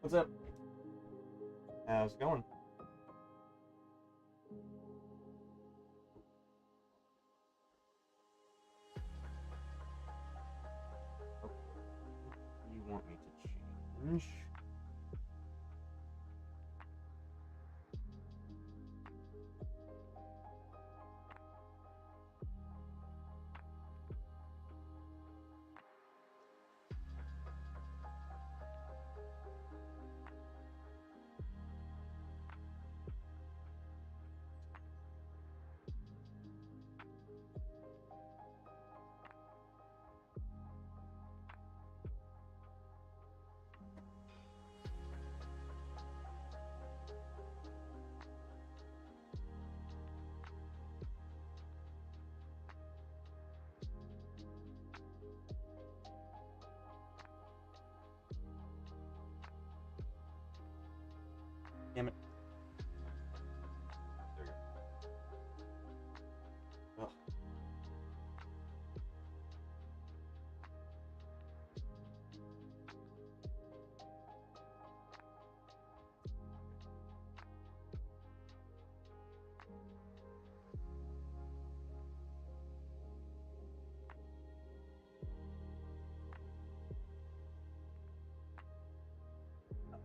What's up? How's it going? Okay. What do you want me to change? Damn it. There we go. Ugh.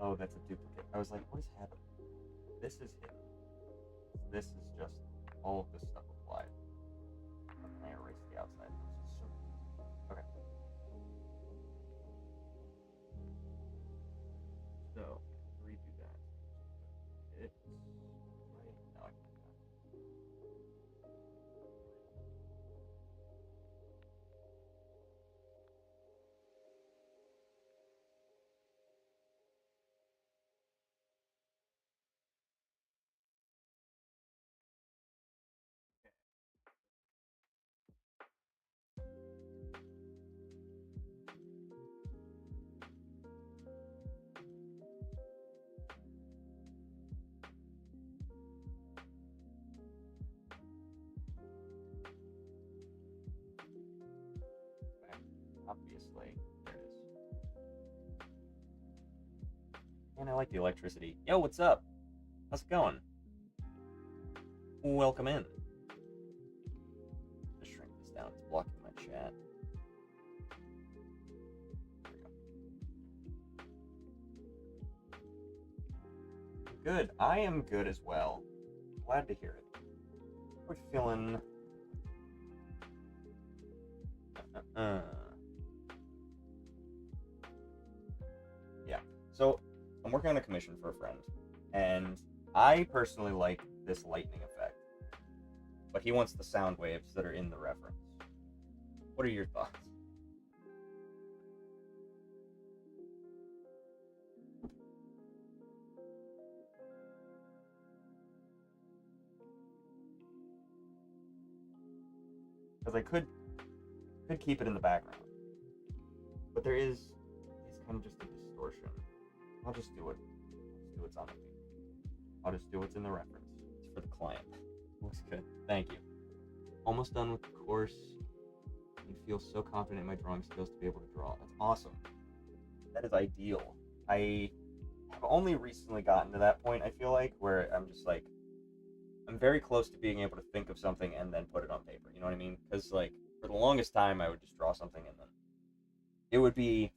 Oh, that's a duplicate. I was like, what is happening? This is hidden. This is just all of this stuff applied. How can I erase the outside? Okay. So, redo that. It's right now. I can do that. Okay. Obviously, there it is. And I like the electricity. Yo, what's up? How's it going? Welcome in. Just shrink this down. It's blocking my chat. There we go. Good. I am good as well. Glad to hear it. We're feeling. Yeah. So I'm working on a commission for a friend, and I personally like this lightning effect, but he wants the sound waves that are in the reference. What are your thoughts? Because I could keep it in the background, but there is kind of just a distortion. I'll just do it. I'll just do what's on the page. I'll just do what's in the reference. It's for the client. Looks good. Thank you. Almost done with the course. I feel so confident in my drawing skills to be able to draw. That's awesome. That is ideal. I have only recently gotten to that point, I feel like, where I'm just like, I'm very close to being able to think of something and then put it on paper. You know what I mean? Because, like, for the longest time, I would just draw something and then it would be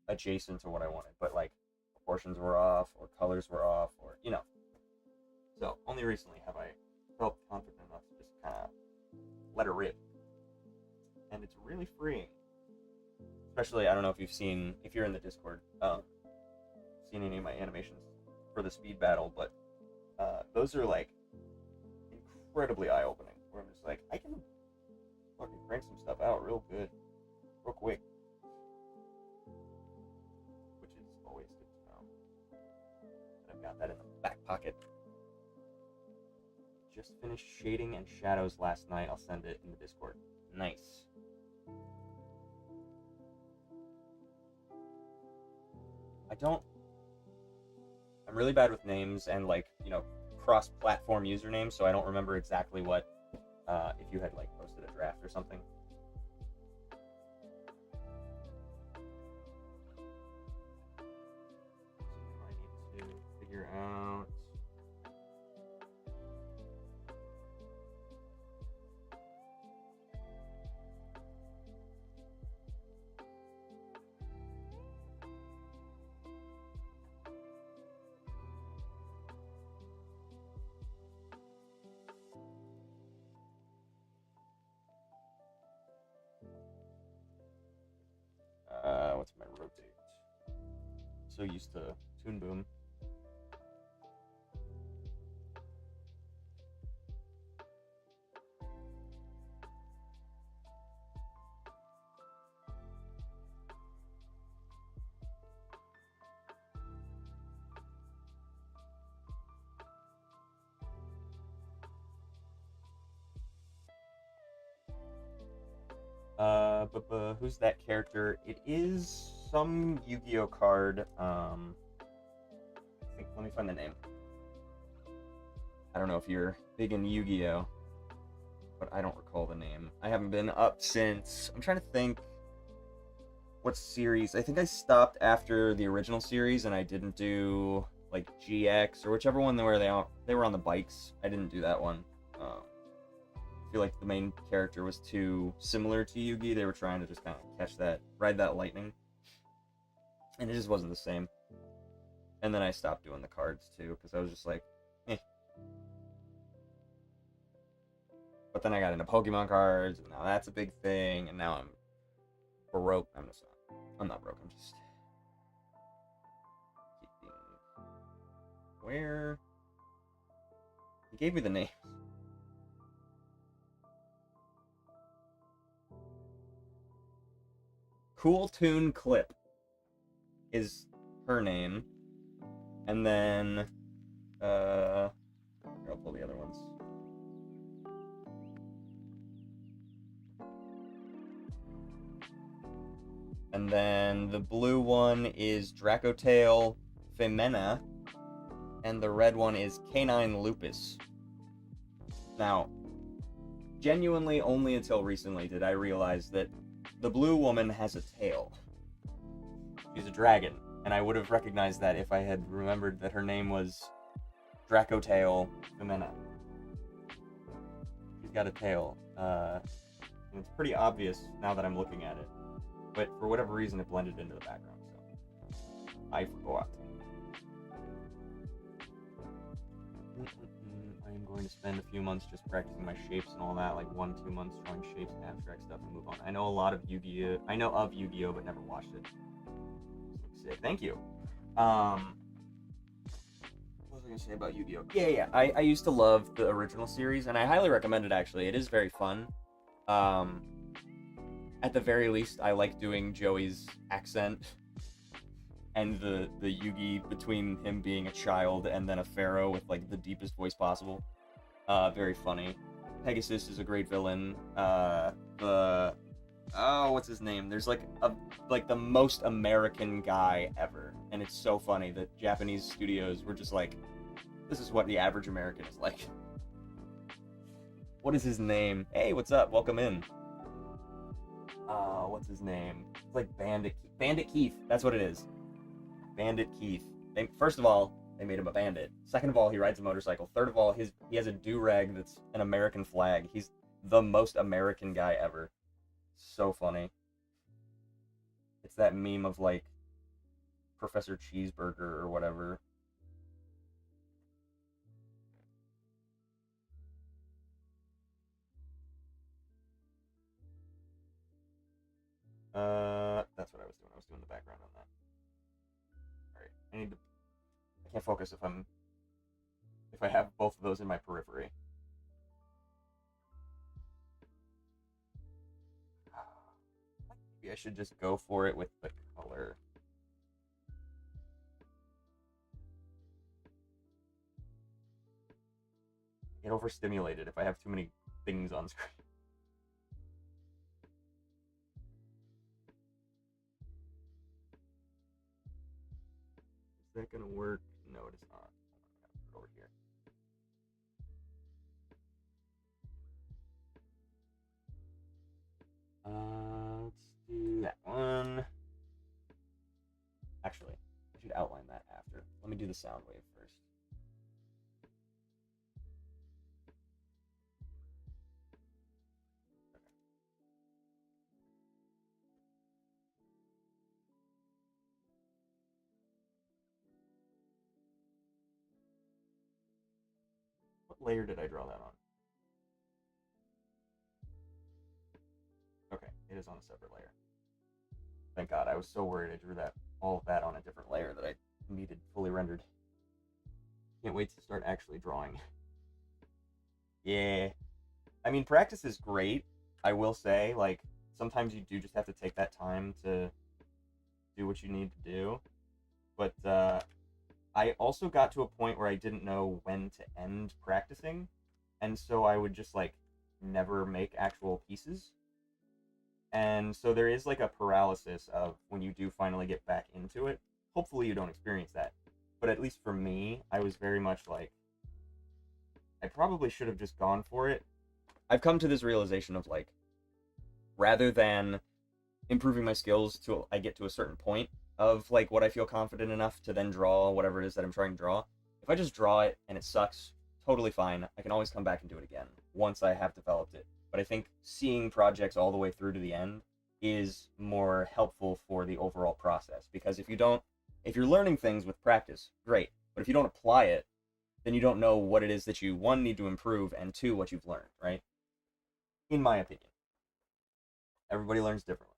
adjacent to what I wanted, but, like, proportions were off or colors were off or, you know. So, only recently have I felt confident enough to just kind of let it rip. And it's really freeing. Especially, I don't know if you've seen, if you're in the Discord, seen any of my animations for the speed battle, but those are, like, incredibly eye-opening, where I'm just like, I can fucking crank some stuff out real good, real quick. Which is always good to know. And I've got that in the back pocket. Just finished shading and shadows last night. I'll send it in the Discord. Nice. I'm really bad with names and, like, you know, cross-platform usernames, so I don't remember exactly what, if you had, like, posted a draft or something. figure out. What's my rotate? So used to Toon Boom. But who's that character? It is some Yu-Gi-Oh card. Let me find the name. I don't know if you're big in Yu-Gi-Oh, but I don't recall the name. I haven't been up since. I'm trying to think. What series? I think I stopped after the original series, and I didn't do like GX or whichever one where they were on the bikes. I didn't do that one. I feel like the main character was too similar to Yugi. They were trying to just kind of catch that, ride that lightning, and it just wasn't the same. And then I stopped doing the cards too because I was just like, eh. But then I got into Pokemon cards, and now that's a big thing. And now I'm broke. I'm not broke. I'm just keeping. Where? He gave me the names. Cool Toon Clip is her name. And then, here, I'll pull the other ones. And then the blue one is Dracotail Femena. And the red one is Canine Lupus. Now, genuinely only until recently did I realize that the blue woman has a tail. She's a dragon, and I would have recognized that if I had remembered that her name was Dracotail Femena. She's got a tail. And it's pretty obvious now that I'm looking at it. But for whatever reason, it blended into the background, so I forgot. I am going to spend a few months just practicing my shapes and all that, like 1-2 months drawing shapes and abstract stuff and move on. I know a lot of Yu-Gi-Oh! I know of Yu-Gi-Oh! But never watched it. This looks sick. Thank you. What was I going to say about Yu-Gi-Oh? Yeah. I used to love the original series, and I highly recommend it, actually. It is very fun. At the very least, I like doing Joey's accent and the Yugi between him being a child and then a pharaoh with like the deepest voice possible. Very funny. Pegasus is a great villain. What's his name? There's like the most American guy ever, and it's so funny that Japanese studios were just like, this is what the average American is like. What is his name? Hey, what's up? Welcome in. What's his name? It's like Bandit Keith. That's what it is. Bandit Keith. First of all, they made him a bandit. Second of all, he rides a motorcycle. Third of all, he has a do-rag that's an American flag. He's the most American guy ever. So funny. It's that meme of like Professor Cheeseburger or whatever. That's what I was doing. I was doing the background on that. Alright, I can't focus if I have both of those in my periphery. Maybe I should just go for it with the color. I get overstimulated if I have too many things on screen. Is that gonna work? No, it is not. I'm gonna put it over here. Let's do that one. Actually, I should outline that after. Let me do the sound wave first. What layer did I draw that on? Okay, it is on a separate layer. Thank God, I was so worried I drew all of that on a different layer that I needed fully rendered. Can't wait to start actually drawing. Yeah. I mean, practice is great. I will say, like, sometimes you do just have to take that time to do what you need to do. But I also got to a point where I didn't know when to end practicing. And so I would just, like, never make actual pieces. And so there is, like, a paralysis of when you do finally get back into it. Hopefully you don't experience that. But at least for me, I was very much like, I probably should have just gone for it. I've come to this realization of, like, rather than improving my skills till I get to a certain point of, like, what I feel confident enough to then draw whatever it is that I'm trying to draw, if I just draw it and it sucks, totally fine. I can always come back and do it again once I have developed it. But I think seeing projects all the way through to the end is more helpful for the overall process. Because if you're learning things with practice, great. But if you don't apply it, then you don't know what it is that you, one, need to improve, and two, what you've learned, right? In my opinion. Everybody learns differently.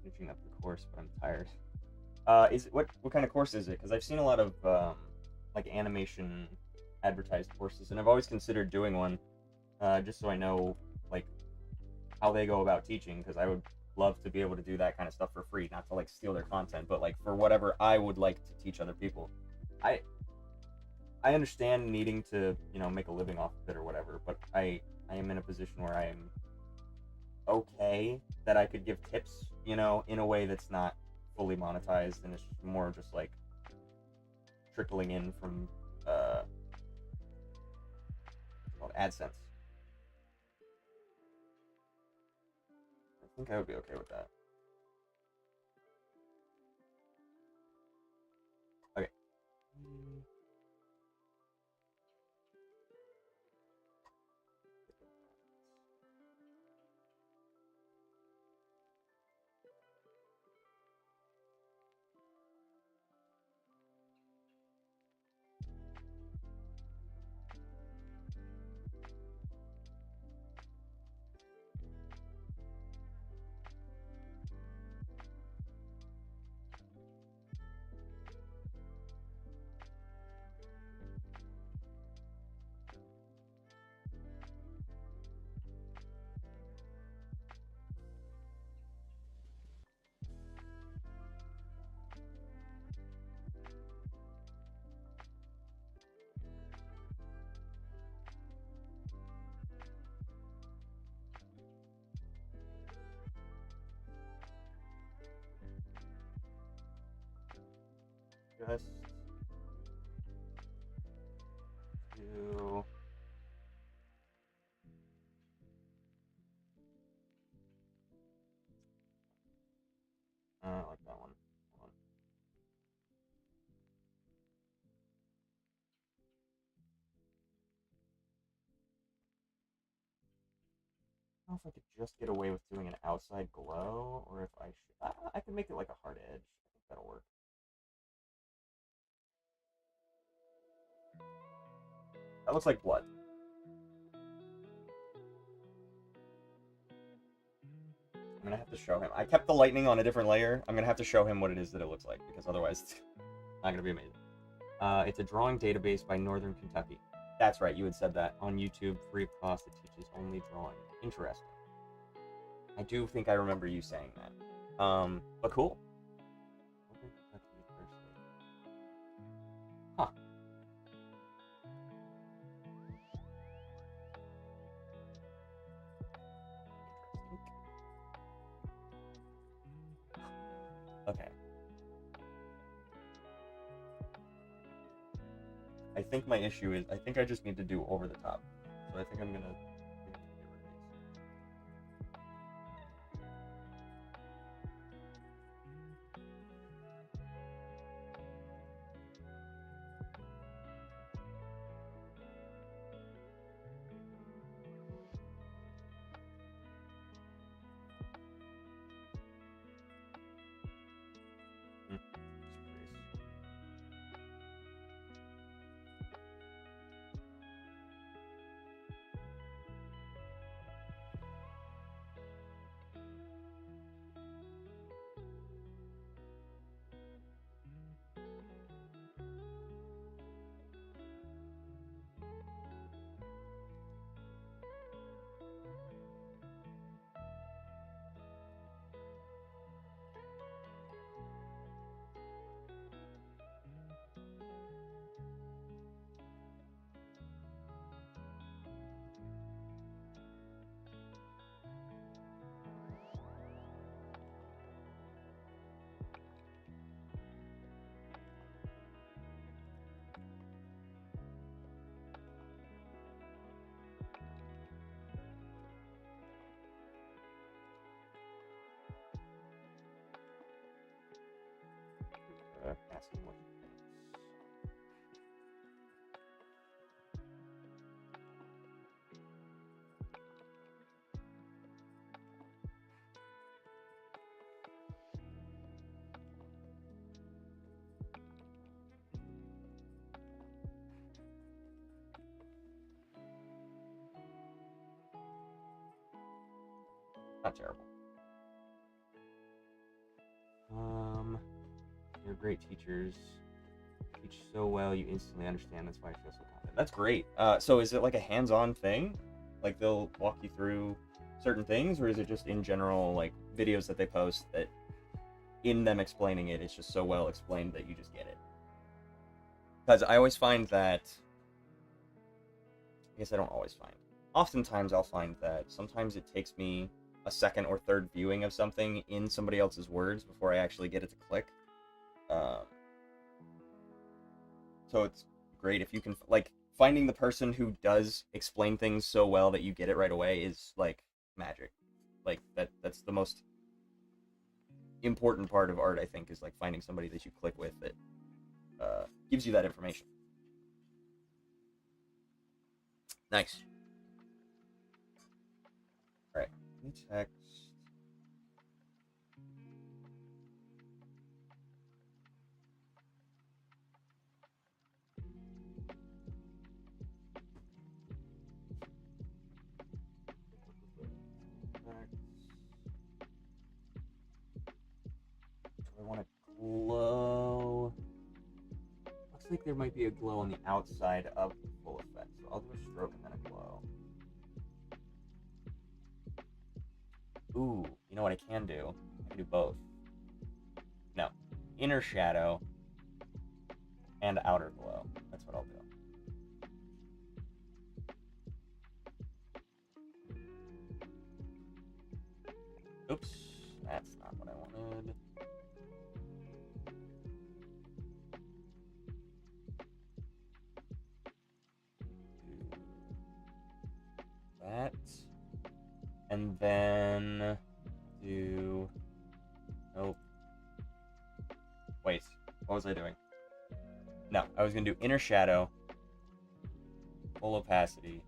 Finishing up the course, but I'm tired. Is it, what kind of course is it? Because I've seen a lot of like animation advertised courses, and I've always considered doing one, just so I know like how they go about teaching. Because I would love to be able to do that kind of stuff for free, not to like steal their content, but like for whatever I would like to teach other people. I I understand needing to make a living off of it or whatever, but I am in a position where I am okay that I could give tips, in a way that's not fully monetized and it's more just like trickling in from AdSense. I think I would be okay with that. Okay. Just do. I like that one. Hold on. I don't know if I could just get away with doing an outside glow, or if I should. I can make it like a hard edge. I think that'll work. That looks like blood. I'm gonna have to show him. I kept the lightning on a different layer. I'm gonna have to show him what it is that it looks like, because otherwise it's not gonna be amazing. It's a drawing database by Northern Kentucky. That's right, you had said that. On YouTube, free of cost, it teaches only drawing. Interesting. I do think I remember you saying that. But cool. Huh. Okay. I think my issue is I think I just need to do over the top. So I think I'm gonna get rid of these. Just erase. Asking what he thinks. Not terrible. You're great teachers. Teach so well, you instantly understand. That's why I feel so confident. That's great. So is it like a hands-on thing? Like they'll walk you through certain things, or is it just in general like videos that they post that in them explaining it, it's just so well explained that you just get it? Because I always find that, I guess I don't always find. Oftentimes I'll find that sometimes it takes me a second or third viewing of something in somebody else's words before I actually get it to click. So it's great if you can, like, finding the person who does explain things so well that you get it right away is, like, magic. Like, that's the most important part of art, I think, is, like, finding somebody that you click with that gives you that information. Nice. Alright, text. I want to glow. Looks like there might be a glow on the outside of the full effect, so I'll do a stroke and then a glow. Ooh, you know what I can do? I can do both. No, inner shadow and outer glow. That's what I'll do. Oops, that's not what I wanted. Do that. And then do... Nope. Wait, what was I doing? No, I was going to do inner shadow, full opacity.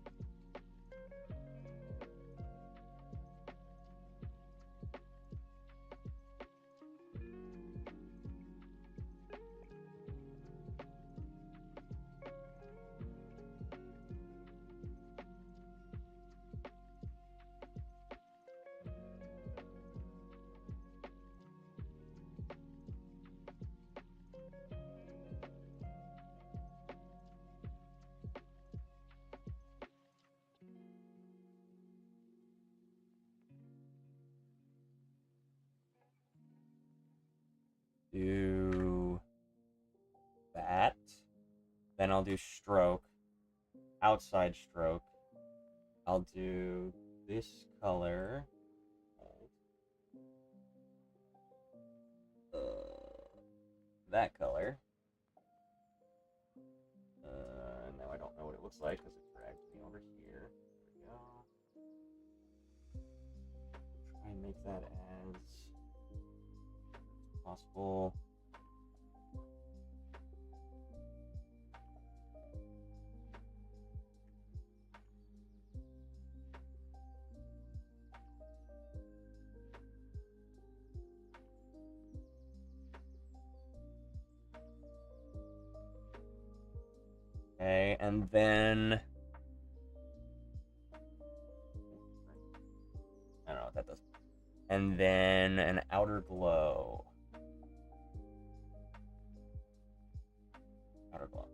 Do that. Then I'll do stroke, outside stroke. I'll do this color. That color. looks like because it dragged me over here. There we go. Try and make that as possible. Okay, and then I don't know what that does. And then an outer glow. Outer glow.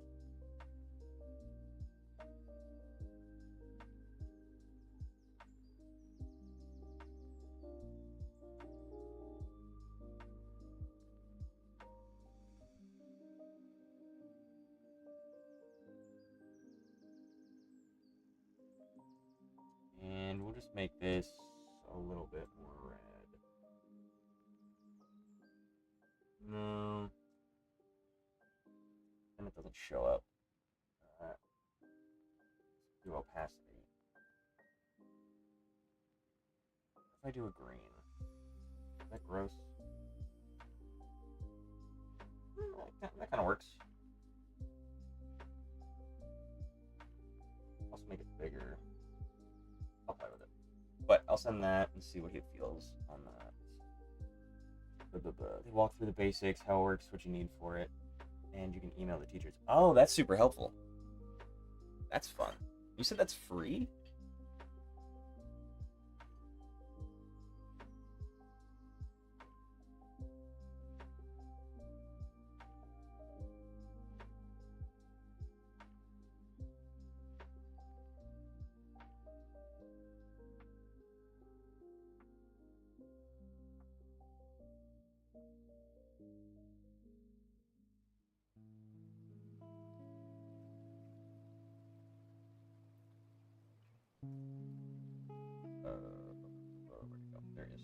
And we'll just make this a little bit more red. No. And it doesn't show up. Do opacity. If I do a green, is that gross? That kind of works. Also make it bigger. I'll play with it. But I'll send that and see what he feels on that. They walk through the basics, how it works, what you need for it, and you can email the teachers. Oh, that's super helpful. That's fun. You said that's free? Where'd it go? There it is.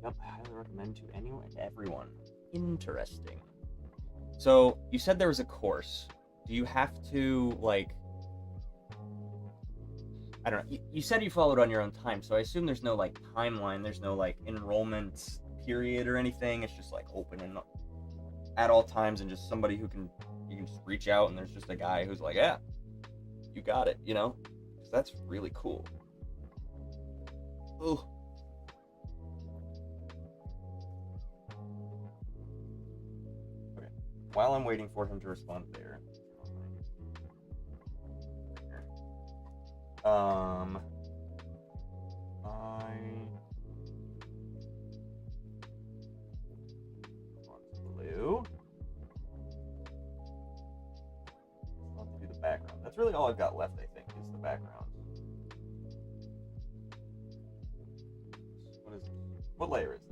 Yep, I highly recommend to anyone and everyone. Interesting. So, you said there was a course. Do you have to, like... I don't know. You said you followed on your own time, so I assume there's no, like, timeline. There's no, like, enrollment period or anything. It's just, like, open and at all times, and just somebody who can... You can just reach out, and there's just a guy who's like, yeah, you got it, you know? Because that's really cool. Ooh. Okay. While I'm waiting for him to respond there... blue. I'll have to do the background. That's really all I've got left, I think, is the background. What is this? What layer is this?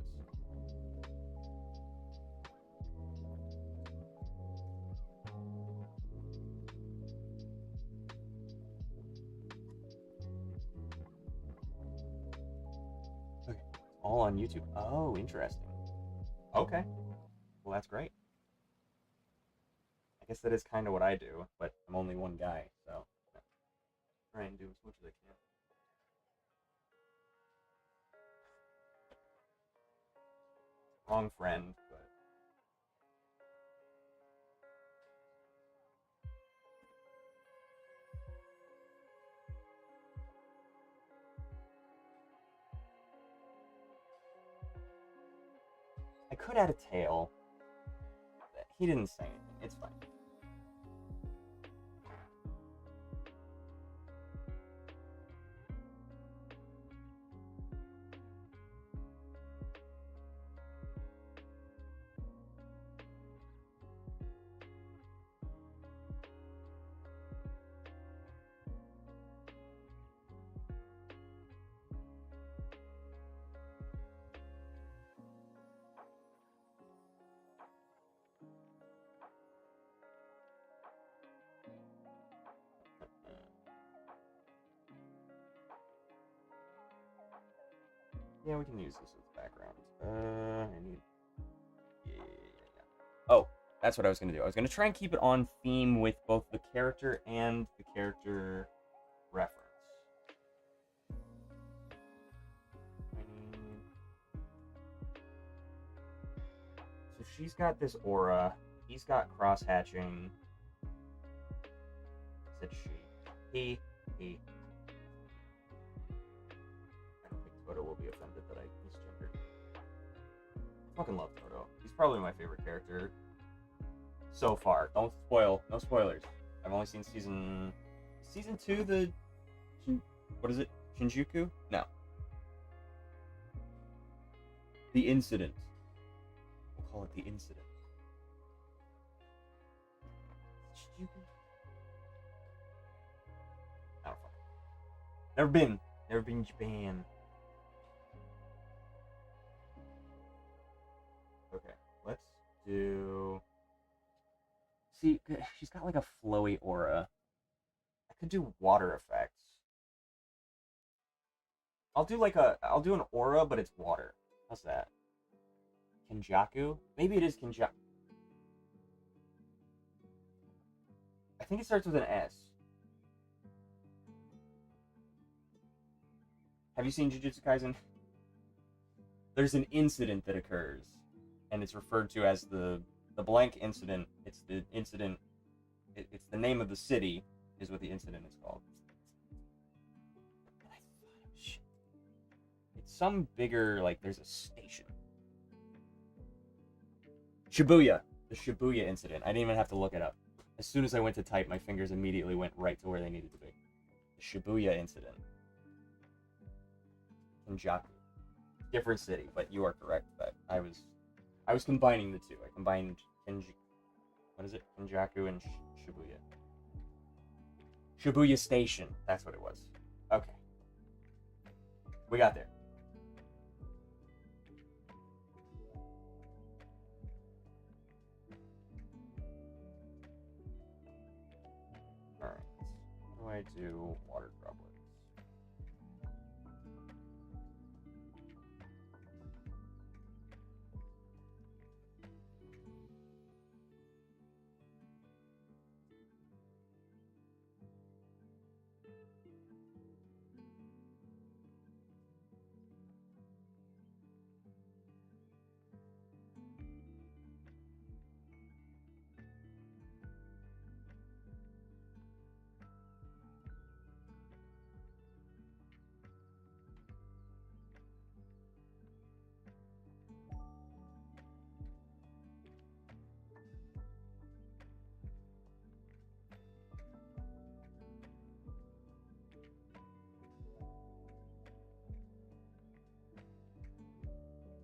Okay. All on YouTube. Oh, interesting. Okay. Well, that's great. I guess that is kind of what I do, but I'm only one guy, so try and do as much as I can. Wrong friend, but I could add a tail. He didn't say anything. It's fine. Yeah, we can use this as background. I need. Yeah. Oh, that's what I was gonna do. I was gonna try and keep it on theme with both the character and the character reference. So she's got this aura. He's got cross hatching. Said she. He. I don't think Toto will be offended that I misgendered. I fucking love Toto. He's probably my favorite character so far. Don't spoil. No spoilers. I've only seen season 2. What is it? Shinjuku? No. The Incident. We'll call it The Incident. Shinjuku? I don't fucking. Never been. Never been Japan. Okay, let's do. See, she's got like a flowy aura. I could do water effects. I'll do an aura, but it's water. How's that? Kenjaku? Maybe it is Kenjaku. I think it starts with an S. Have you seen Jujutsu Kaisen? There's an incident that occurs, and it's referred to as the blank incident. It's the incident. It's the name of the city is what the incident is called. It's some bigger, like, there's a station. Shibuya. The Shibuya incident. I didn't even have to look it up. As soon as I went to type, my fingers immediately went right to where they needed to be. The Shibuya incident. Kenjaku. Different city, but you are correct that I was combining the two. I combined what is it? Kenjaku and Shibuya. Shibuya Station. That's what it was. Okay. We got there. Alright. How do I do water droplets?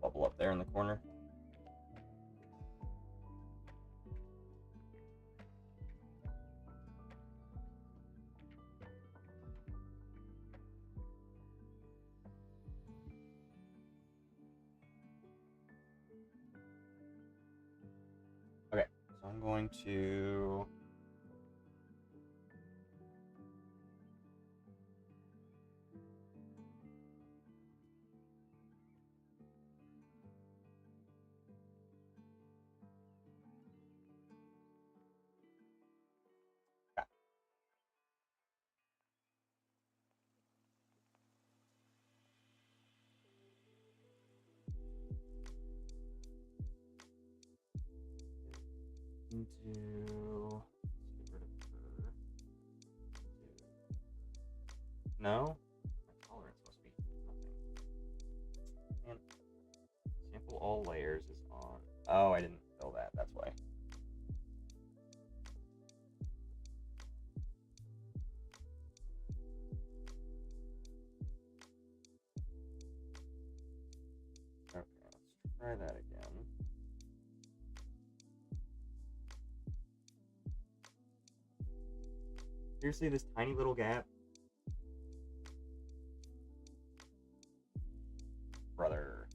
Bubble up there in the corner. Okay, so I'm going to into get rid of her. No? My tolerance must be nothing. And sample all layers is on. Oh, I didn't fill that, that's why. Okay, let's try that again. Seriously, this tiny little gap? Brother.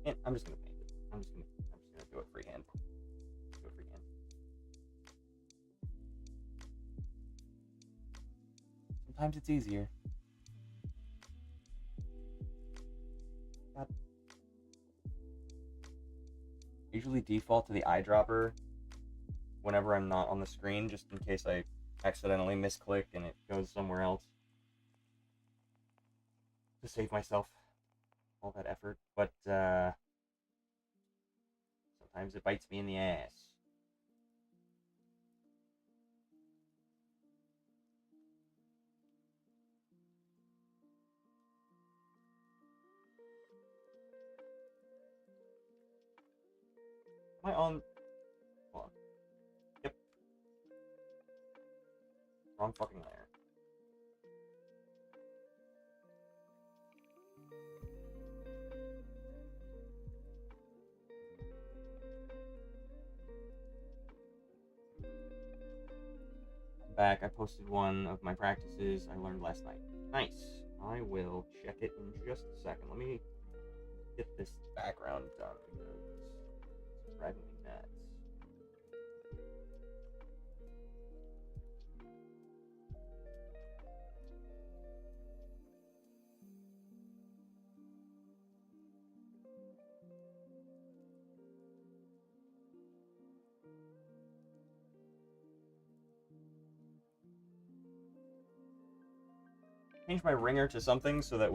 And I'm just gonna paint it. I'm just gonna do it freehand. Do it freehand. Sometimes it's easier. God. I usually default to the eyedropper whenever I'm not on the screen, just in case I accidentally misclick and it goes somewhere else. To save myself all that effort, but sometimes it bites me in the ass. Am I on? Hold on. Yep. Wrong fucking layer. Back, I posted one of my practices I learned last night. Nice. I will check it in just a second. Let me get this background done because it's driving me nuts. Change my ringer to something so that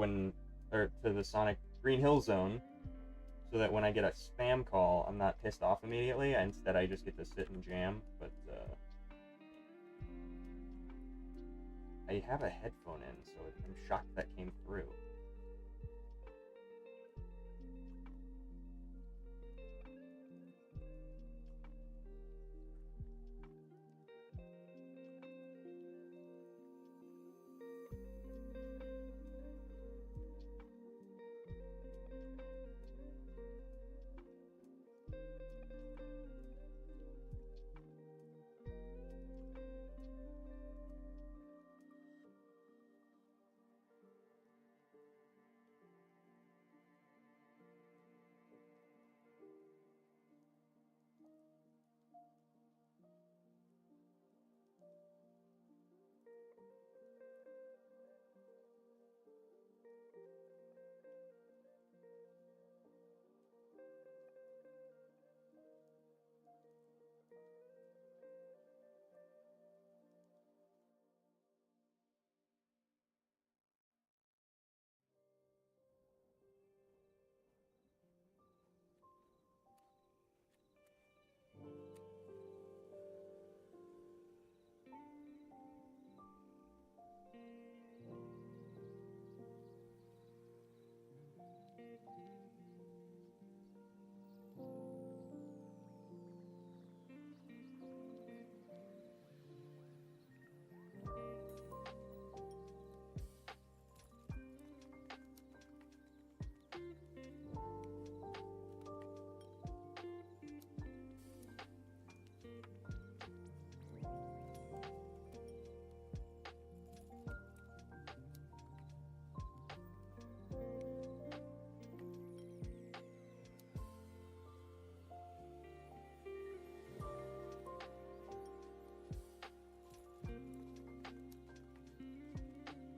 or to the Sonic Green Hill Zone, so that when I get a spam call, I'm not pissed off immediately. Instead, I just get to sit and jam. But I have a headphone in, so I'm shocked that came through.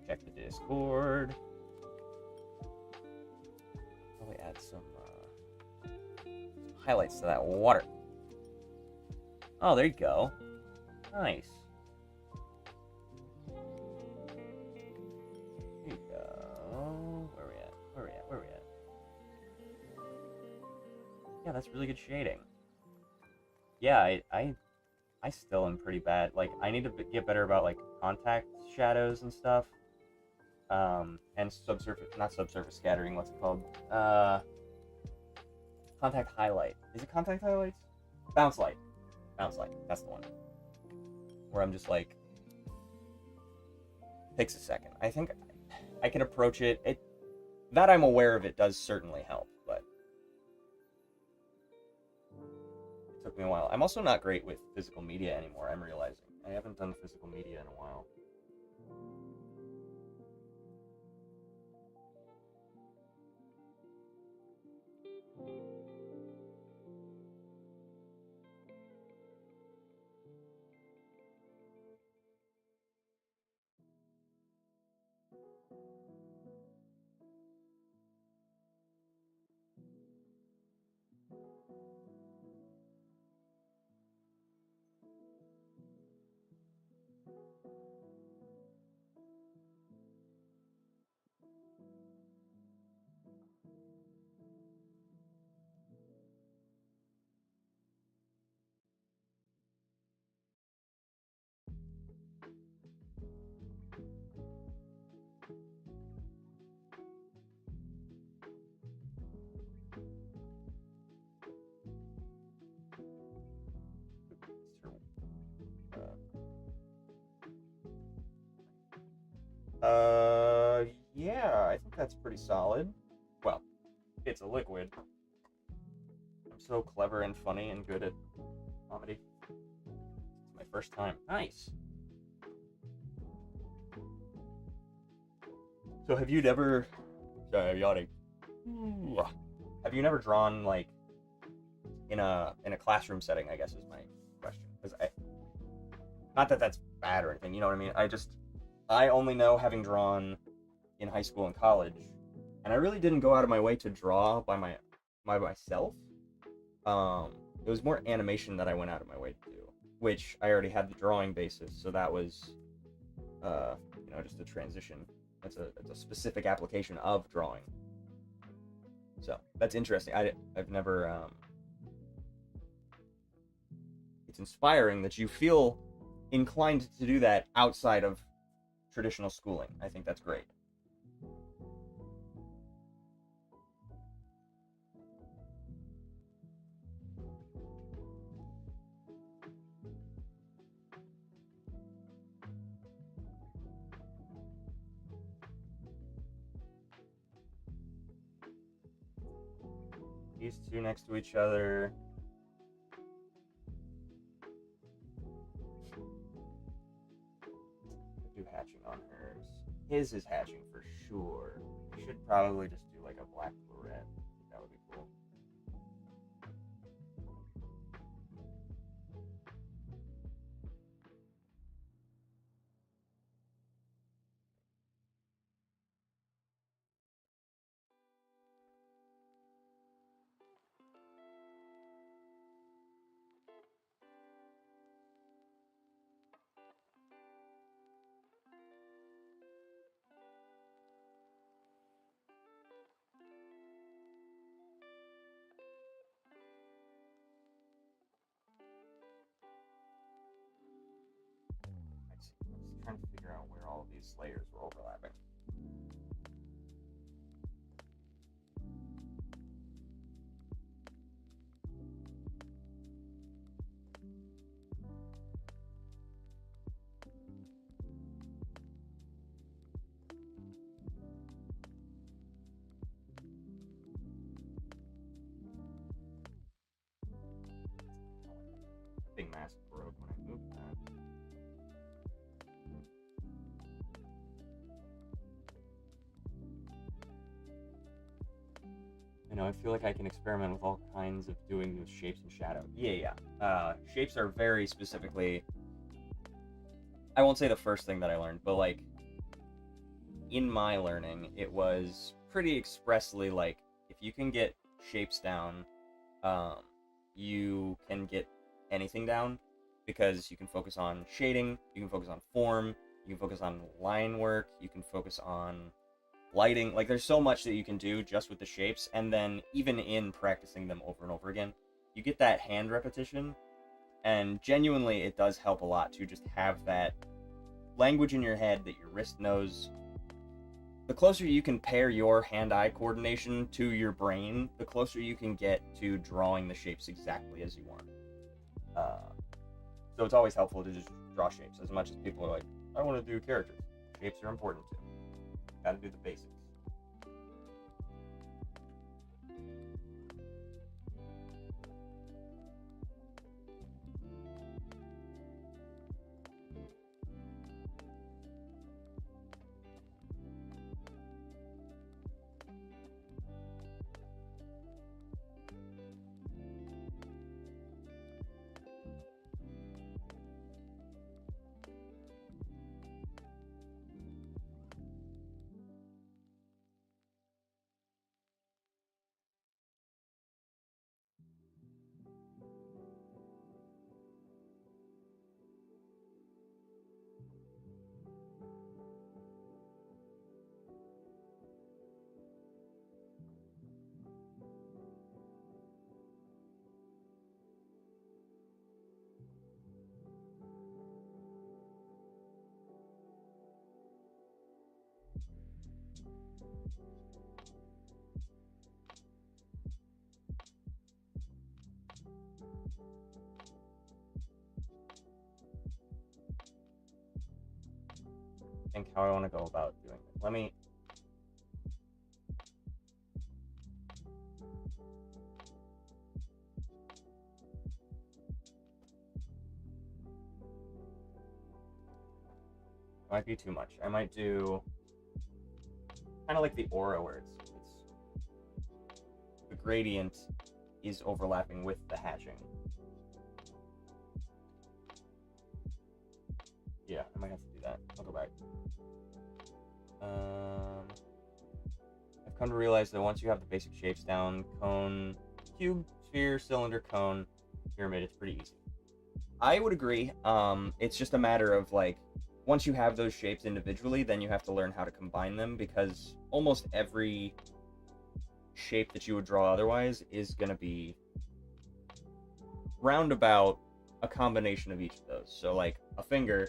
Check the Discord. Probably add some highlights to that water. Oh, there you go. Nice. There you go. Where are we at? Where are we at? Where are we at? Yeah, that's really good shading. Yeah, I still am pretty bad. Like, I need to get better about, like, contact shadows and stuff. And subsurface, not subsurface scattering, what's it called? Contact highlight. Is it contact highlights? Bounce light. Bounce light. That's the one. Where I'm just like, takes a second. I think I can approach it. That I'm aware of it does certainly help, but it took me a while. I'm also not great with physical media anymore, I'm realizing. I haven't done physical media in a while. Yeah, I think that's pretty solid. Well, it's a liquid. I'm so clever and funny and good at comedy. It's my first time. Nice. So have you never? Sorry, I'm yawning. Have you never drawn like in a classroom setting? I guess is my question. Because not that that's bad or anything. You know what I mean? I only know having drawn in high school and college, and I really didn't go out of my way to draw by myself. It was more animation that I went out of my way to do, which I already had the drawing basis, so that was, just a transition. It's a specific application of drawing. So that's interesting. I've never. It's inspiring that you feel inclined to do that outside of traditional schooling. I think that's great. These two next to each other. Do hatching on hers. His is hatching for sure. We should probably just do like a black blue red. That would be cool. I'm just trying to figure out where all of these layers were overlapping. Big mask broke when I moved that. I feel like I can experiment with all kinds of doing with shapes and shadow. Yeah. Shapes are very specifically. I won't say the first thing that I learned, but like in my learning, it was pretty expressly like if you can get shapes down, you can get anything down because you can focus on shading, you can focus on form, you can focus on line work, you can focus on lighting. Like there's so much that you can do just with the shapes, and then even in practicing them over and over again, you get that hand repetition, and genuinely it does help a lot to just have that language in your head that your wrist knows. The closer you can pair your hand-eye coordination to your brain, the closer you can get to drawing the shapes exactly as you want. So it's always helpful to just draw shapes, as much as people are like, I want to do characters. Shapes are important too. Gotta do the basics. think how I want to go about doing it. Let me... Might be too much. I might do kind of like the aura where it's the gradient is overlapping with the hatching. Yeah, I might have to do that. I'll go back. I've come to realize that once you have the basic shapes down, cone, cube, sphere, cylinder, cone, pyramid, it's pretty easy. I would agree. It's just a matter of like, once you have those shapes individually, then you have to learn how to combine them, because almost every shape that you would draw otherwise is going to be roundabout a combination of each of those. So like a finger,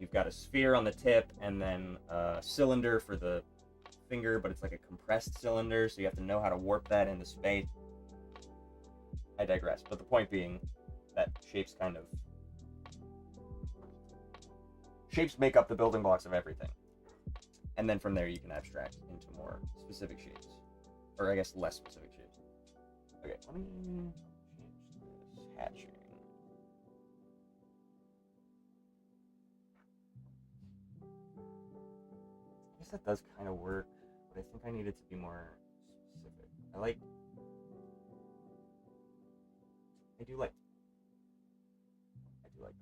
you've got a sphere on the tip and then a cylinder for the finger, but it's like a compressed cylinder, so you have to know how to warp that into space. I digress, but the point being that shapes make up the building blocks of everything. And then from there you can abstract into more specific shapes. Or I guess less specific shapes. Okay, let me change this hatching. I guess that does kind of work, but I think I need it to be more specific. I do like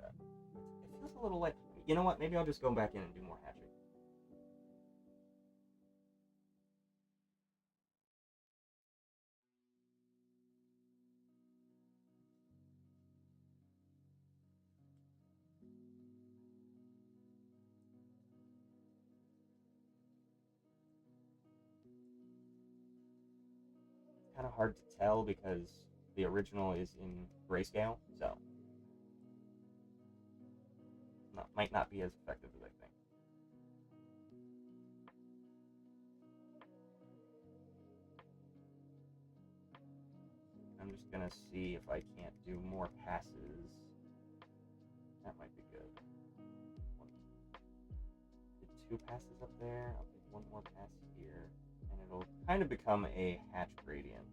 that. It feels a little like, you know what, maybe I'll just go back in and do more hatching. It's kind of hard to tell because the original is in grayscale, so might not be as effective as I think. I'm just gonna see if I can't do more passes. That might be good. Did 2 passes up there. I'll do 1 more pass here, and it'll kind of become a hatch gradient.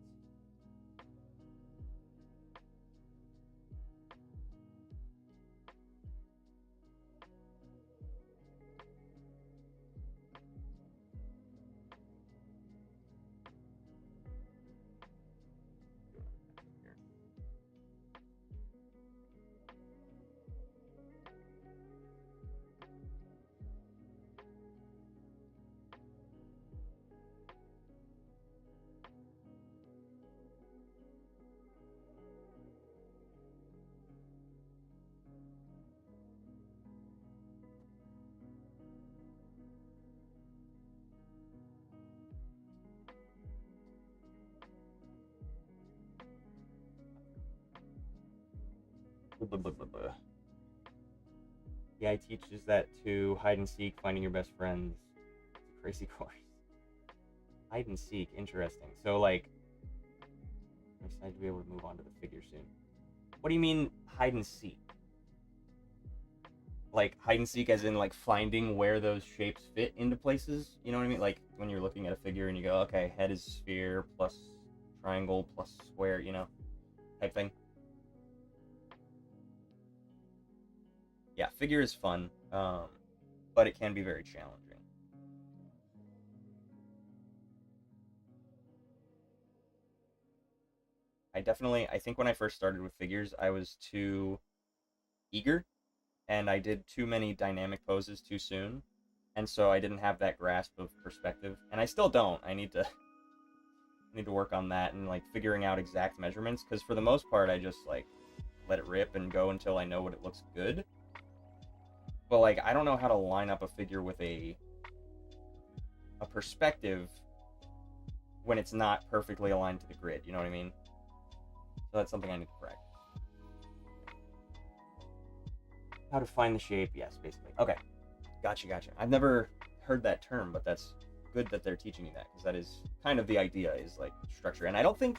The AI teaches that to hide and seek, finding your best friends. It's a crazy course. Hide and seek, interesting. So like, I'm excited to be able to move on to the figure soon. What do you mean hide and seek? Like hide and seek as in like finding where those shapes fit into places? You know what I mean? Like when you're looking at a figure and you go, okay, head is sphere plus triangle plus square, you know, type thing. Yeah, figure is fun, but it can be very challenging. I think when I first started with figures, I was too eager, and I did too many dynamic poses too soon, and so I didn't have that grasp of perspective, and I still don't. I need to work on that and like figuring out exact measurements, because for the most part, I just like let it rip and go until I know what it looks good. But like I don't know how to line up a figure with a perspective when it's not perfectly aligned to the grid, you know what I mean? So that's something I need to practice. How to find the shape, yes, basically. Okay, gotcha. I've never heard that term, but that's good that they're teaching you that, because that is kind of the idea, is like structure. And I'm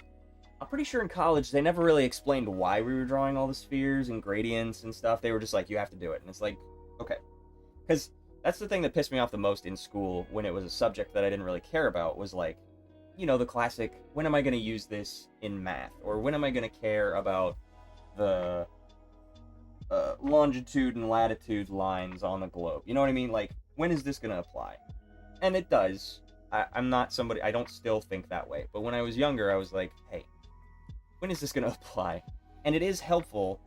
pretty sure in college they never really explained why we were drawing all the spheres and gradients and stuff. They were just like, you have to do it. And it's like, okay. Because That's the thing that pissed me off the most in school when it was a subject that I didn't really care about, was like, the classic, when am I going to use this in math? Or when am I going to care about the longitude and latitude lines on the globe? You know what I mean? Like, when is this going to apply? And it does. I'm not somebody, I don't still think that way. But when I was younger, I was like, hey, when is this going to apply? And it is helpful.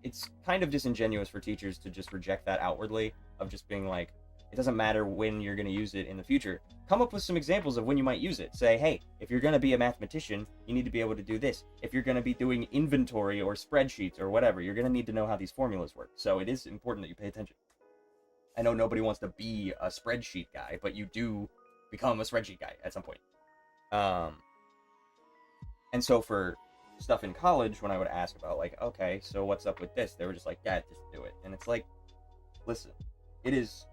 It's kind of disingenuous for teachers to just reject that outwardly, of just being like, it doesn't matter when you're going to use it in the future. Come up with some examples of when you might use it. Say, hey, if you're going to be a mathematician, you need to be able to do this. If you're going to be doing inventory or spreadsheets or whatever, you're going to need to know how these formulas work. So it is important that you pay attention. I know nobody wants to be a spreadsheet guy, but you do become a spreadsheet guy at some point. And so for stuff in college, when I would ask about, like, okay, so what's up with this? They were just like, yeah, just do it. And it's like, listen, it is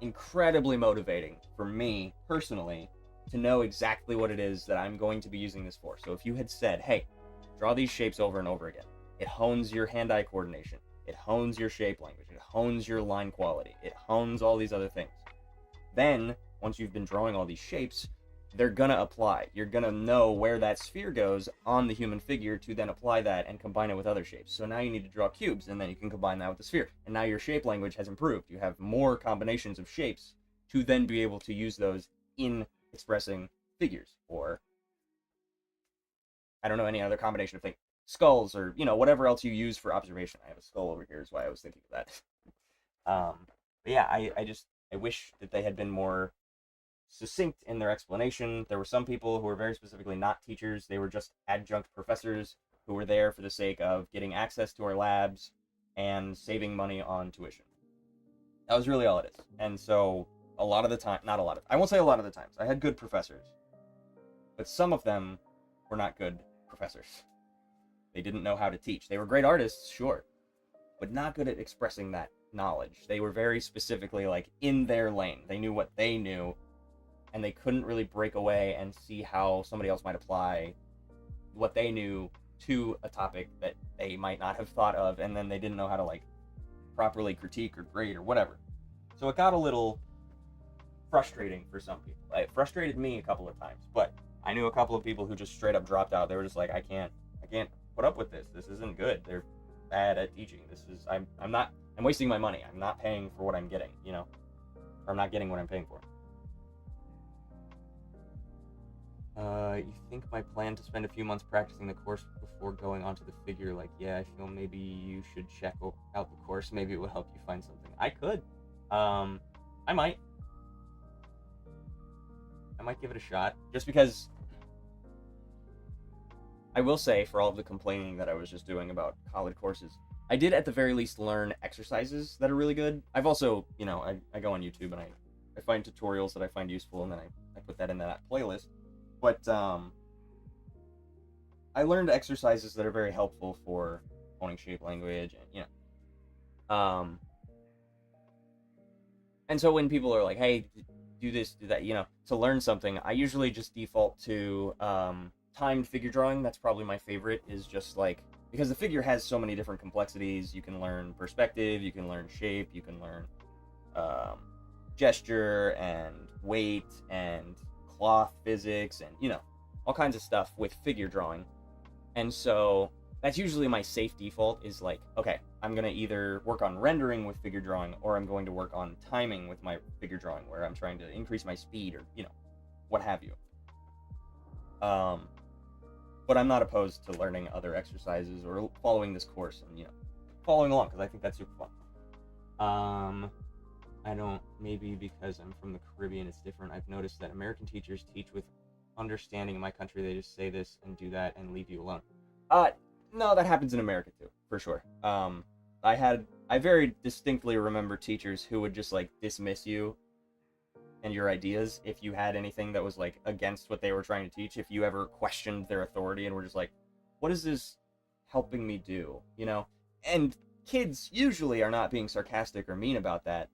incredibly motivating for me personally to know exactly what it is that I'm going to be using this for. So if you had said, hey, draw these shapes over and over again, it hones your hand-eye coordination, it hones your shape language, it hones your line quality, it hones all these other things. Then, once you've been drawing all these shapes, they're gonna apply. You're gonna know where that sphere goes on the human figure to then apply that and combine it with other shapes. So now you need to draw cubes, and then you can combine that with the sphere. And now your shape language has improved. You have more combinations of shapes to then be able to use those in expressing figures, or I don't know, any other combination of things. Skulls, or, whatever else you use for observation. I have a skull over here is why I was thinking of that. But yeah, I wish that they had been more succinct in their explanation. There were some people who were very specifically not teachers. They were just adjunct professors who were there for the sake of getting access to our labs and saving money on tuition. That was really all it is. And so a lot of the time, not a lot of, I won't say a lot of the times, I had good professors, but some of them were not good professors. They didn't know how to teach. They were great artists, sure, but not good at expressing that knowledge. They were very specifically, like, in their lane. They knew what they knew, and they couldn't really break away and see how somebody else might apply what they knew to a topic that they might not have thought of, and then they didn't know how to, like, properly critique or grade or whatever. So it got a little frustrating for some people. It frustrated me a couple of times, but I knew a couple of people who just straight up dropped out. They were just like, I can't put up with this. This isn't good. They're bad at teaching. I'm wasting my money. I'm not paying for what I'm getting, or I'm not getting what I'm paying for. You think my plan to spend a few months practicing the course before going onto the figure, like, yeah, I feel maybe you should check out the course. Maybe it will help you find something. I could. I might give it a shot, just because I will say, for all of the complaining that I was just doing about college courses, I did at the very least learn exercises that are really good. I've also, I go on YouTube and I find tutorials that I find useful, and then I put that in that playlist. But I learned exercises that are very helpful for honing shape language, and and so when people are like, hey, do this, do that, to learn something, I usually just default to timed figure drawing. That's probably my favorite, is just like, because the figure has so many different complexities. You can learn perspective, you can learn shape, you can learn gesture and weight and cloth physics, and all kinds of stuff with figure drawing. And so that's usually my safe default, is like, okay, I'm going to either work on rendering with figure drawing, or I'm going to work on timing with my figure drawing, where I'm trying to increase my speed, or what have you. But I'm not opposed to learning other exercises or following this course and following along, because I think that's super fun. I don't, maybe because I'm from the Caribbean, it's different. I've noticed that American teachers teach with understanding. In my country, they just say this and do that and leave you alone. No, that happens in America too, for sure. I very distinctly remember teachers who would just, like, dismiss you and your ideas if you had anything that was, like, against what they were trying to teach. If you ever questioned their authority and were just like, what is this helping me do? And kids usually are not being sarcastic or mean about that,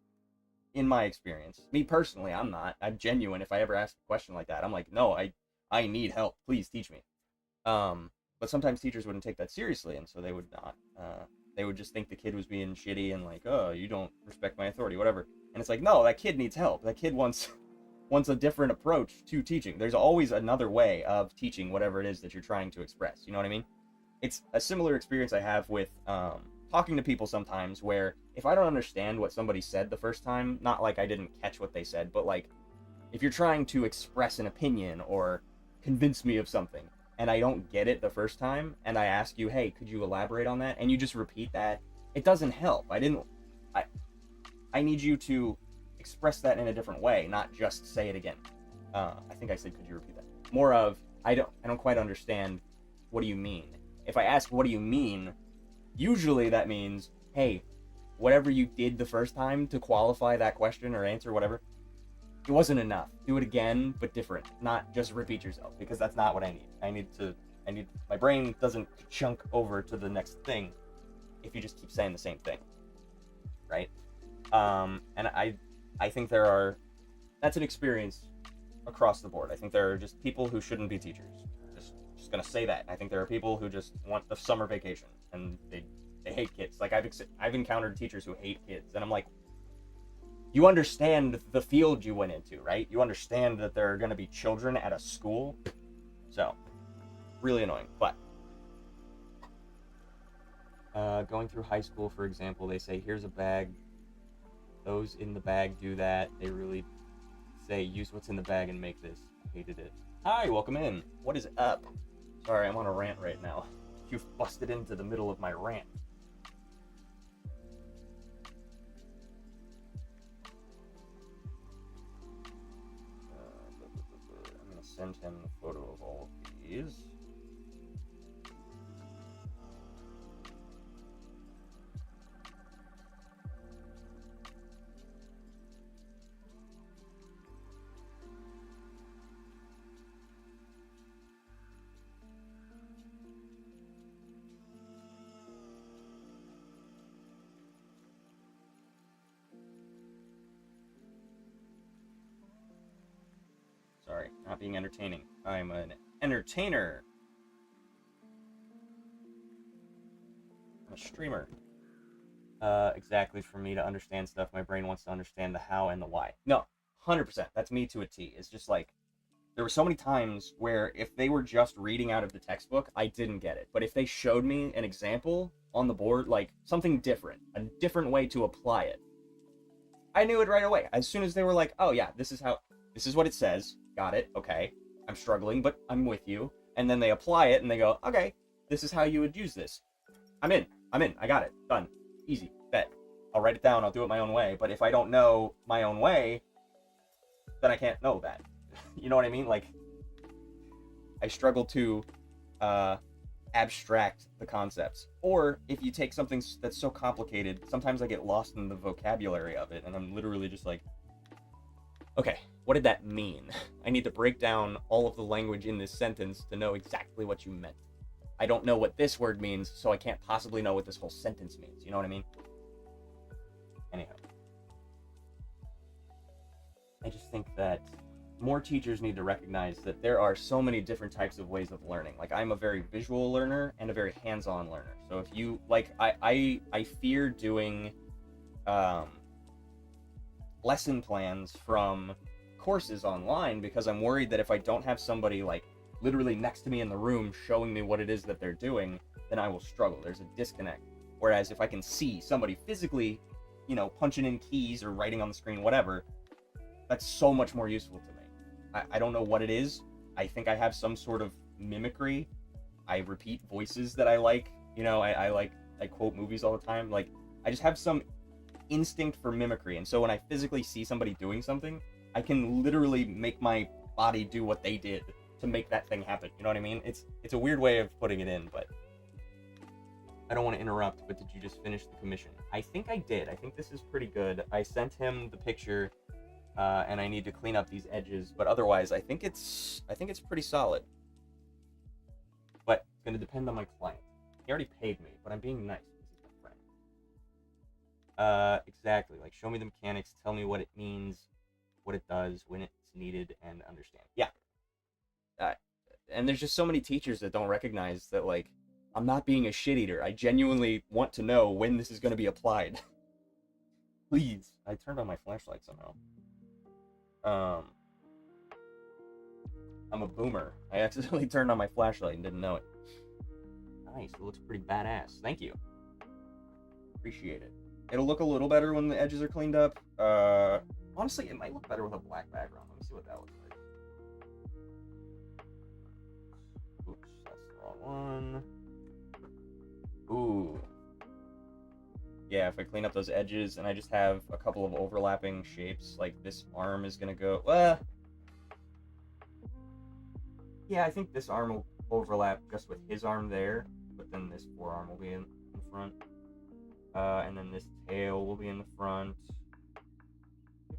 in my experience. Me personally, I'm not. I'm genuine. If I ever ask a question like that, I'm like, no, I need help. Please teach me. But sometimes teachers wouldn't take that seriously, and so they would not They would just think the kid was being shitty and like, oh, you don't respect my authority, whatever. And it's like, no, that kid needs help. That kid wants a different approach to teaching. There's always another way of teaching whatever it is that you're trying to express. You know what I mean? It's a similar experience I have with talking to people sometimes, where if I don't understand what somebody said the first time, not like I didn't catch what they said, but like if you're trying to express an opinion or convince me of something and I don't get it the first time and I ask you, hey, could you elaborate on that? And you just repeat that, it doesn't help. I need you to express that in a different way, not just say it again. I think I said, could you repeat that? More of, I don't quite understand. What do you mean? If I ask, what do you mean? Usually that means, hey, whatever you did the first time to qualify that question or answer, whatever, it wasn't enough. Do it again, but different. Not just repeat yourself, because that's not what I need. My brain doesn't chunk over to the next thing if you just keep saying the same thing, right? And I think that's an experience across the board. I think there are just people who shouldn't be teachers. Just gonna say that. I think there are people who just want the summer vacation and they hate kids. Like I've encountered teachers who hate kids, and I'm like, you understand the field you went into, right? You understand that there are gonna be children at a school. So, really annoying. But going through high school, for example, they say, here's a bag. Those in the bag do that. They really say, use what's in the bag and make this. Hated it. Hi, welcome in. What is up? Sorry, I'm on a rant right now. You've busted into the middle of my rant. I'm going to send him a photo of all of these. Sorry, not being entertaining. I'm an entertainer. I'm a streamer. Exactly, for me to understand stuff, my brain wants to understand the how and the why. No, 100%. That's me to a T. It's just like, there were so many times where if they were just reading out of the textbook, I didn't get it. But if they showed me an example on the board, like something different, a different way to apply it, I knew it right away. As soon as they were like, oh yeah, this is what it says. Got it. Okay. I'm struggling, but I'm with you. And then they apply it and they go, okay, this is how you would use this. I'm in. I got it. Done. Easy. Bet. I'll write it down. I'll do it my own way. But if I don't know my own way, then I can't know that. You know what I mean? Like, I struggle to abstract the concepts. Or if you take something that's so complicated, sometimes I get lost in the vocabulary of it, and I'm literally just like, okay, what did that mean? I need to break down all of the language in this sentence to know exactly what you meant. I don't know what this word means, so I can't possibly know what this whole sentence means. You know what I mean? Anyhow. I just think that more teachers need to recognize that there are so many different types of ways of learning. Like, I'm a very visual learner and a very hands-on learner. So if you, like, I fear doing lesson plans from courses online because I'm worried that if I don't have somebody, like, literally next to me in the room showing me what it is that they're doing, then I will struggle. There's a disconnect. Whereas if I can see somebody physically, you know, punching in keys or writing on the screen, whatever, that's so much more useful to me. I don't know what it is. I think I have some sort of mimicry. I repeat voices that I like. You know, I quote movies all the time. Like, I just have some instinct for mimicry. And so when I physically see somebody doing something, I can literally make my body do what they did to make that thing happen. You know what I mean? It's a weird way of putting it in, but I don't want to interrupt, but did you just finish the commission? I think I did. I think this is pretty good. I sent him the picture, and I need to clean up these edges, but otherwise, I think it's pretty solid. But it's going to depend on my client. He already paid me, but I'm being nice because he's my friend. Exactly. Like, show me the mechanics, tell me what it means, what it does, when it's needed, and understand. Yeah. And there's just so many teachers that don't recognize that, like, I'm not being a shit eater. I genuinely want to know when this is going to be applied. Please. I turned on my flashlight somehow. I'm a boomer. I accidentally turned on my flashlight and didn't know it. Nice. It looks pretty badass. Thank you. Appreciate it. It'll look a little better when the edges are cleaned up. Honestly, it might look better with a black background. Let me see what that looks like. Oops, that's the wrong one. Ooh. Yeah, if I clean up those edges and I just have a couple of overlapping shapes, like this arm is gonna go, yeah, I think this arm will overlap just with his arm there, but then this forearm will be in front. And then this tail will be in the front.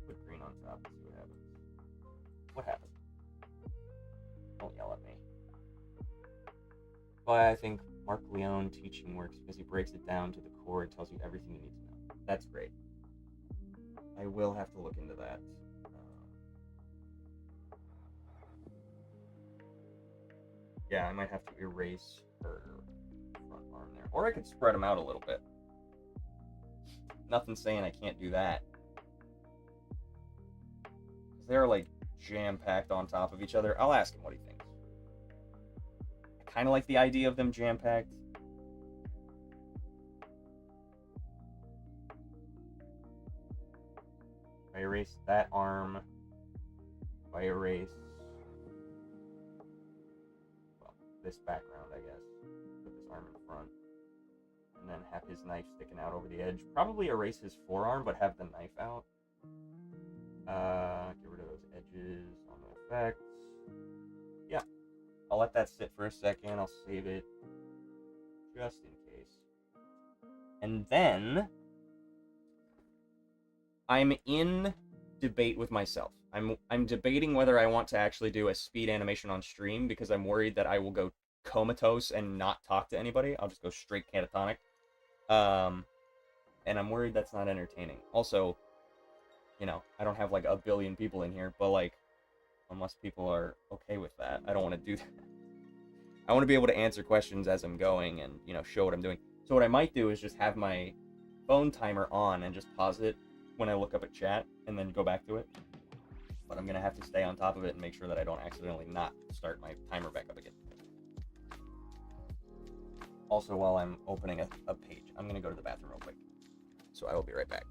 Put green on top and see what happens. What happened? Don't yell at me. But I think Mark Leone teaching works because he breaks it down to the core and tells you everything you need to know. That's great. I will have to look into that. Yeah, I might have to erase her front arm there. Or I could spread them out a little bit. Nothing saying I can't do that. They're like jam-packed on top of each other. I'll ask him what he thinks. I kind of like the idea of them jam-packed. If I erase that arm, if I erase this background, I guess, put this arm in front, and then have his knife sticking out over the edge. Probably erase his forearm, but have the knife out. Get rid of those edges on the effects. Yeah, I'll let that sit for a second. I'll save it just in case. And then I'm in debate with myself. I'm debating whether I want to actually do a speed animation on stream because I'm worried that I will go comatose and not talk to anybody. I'll just go straight catatonic. And I'm worried that's not entertaining. Also, you know, I don't have like a billion people in here, but like, unless people are okay with that, I don't want to do that. I want to be able to answer questions as I'm going and, you know, show what I'm doing. So what I might do is just have my phone timer on and just pause it when I look up at chat and then go back to it. But I'm going to have to stay on top of it and make sure that I don't accidentally not start my timer back up again. Also, while I'm opening a page, I'm going to go to the bathroom real quick. So I will be right back.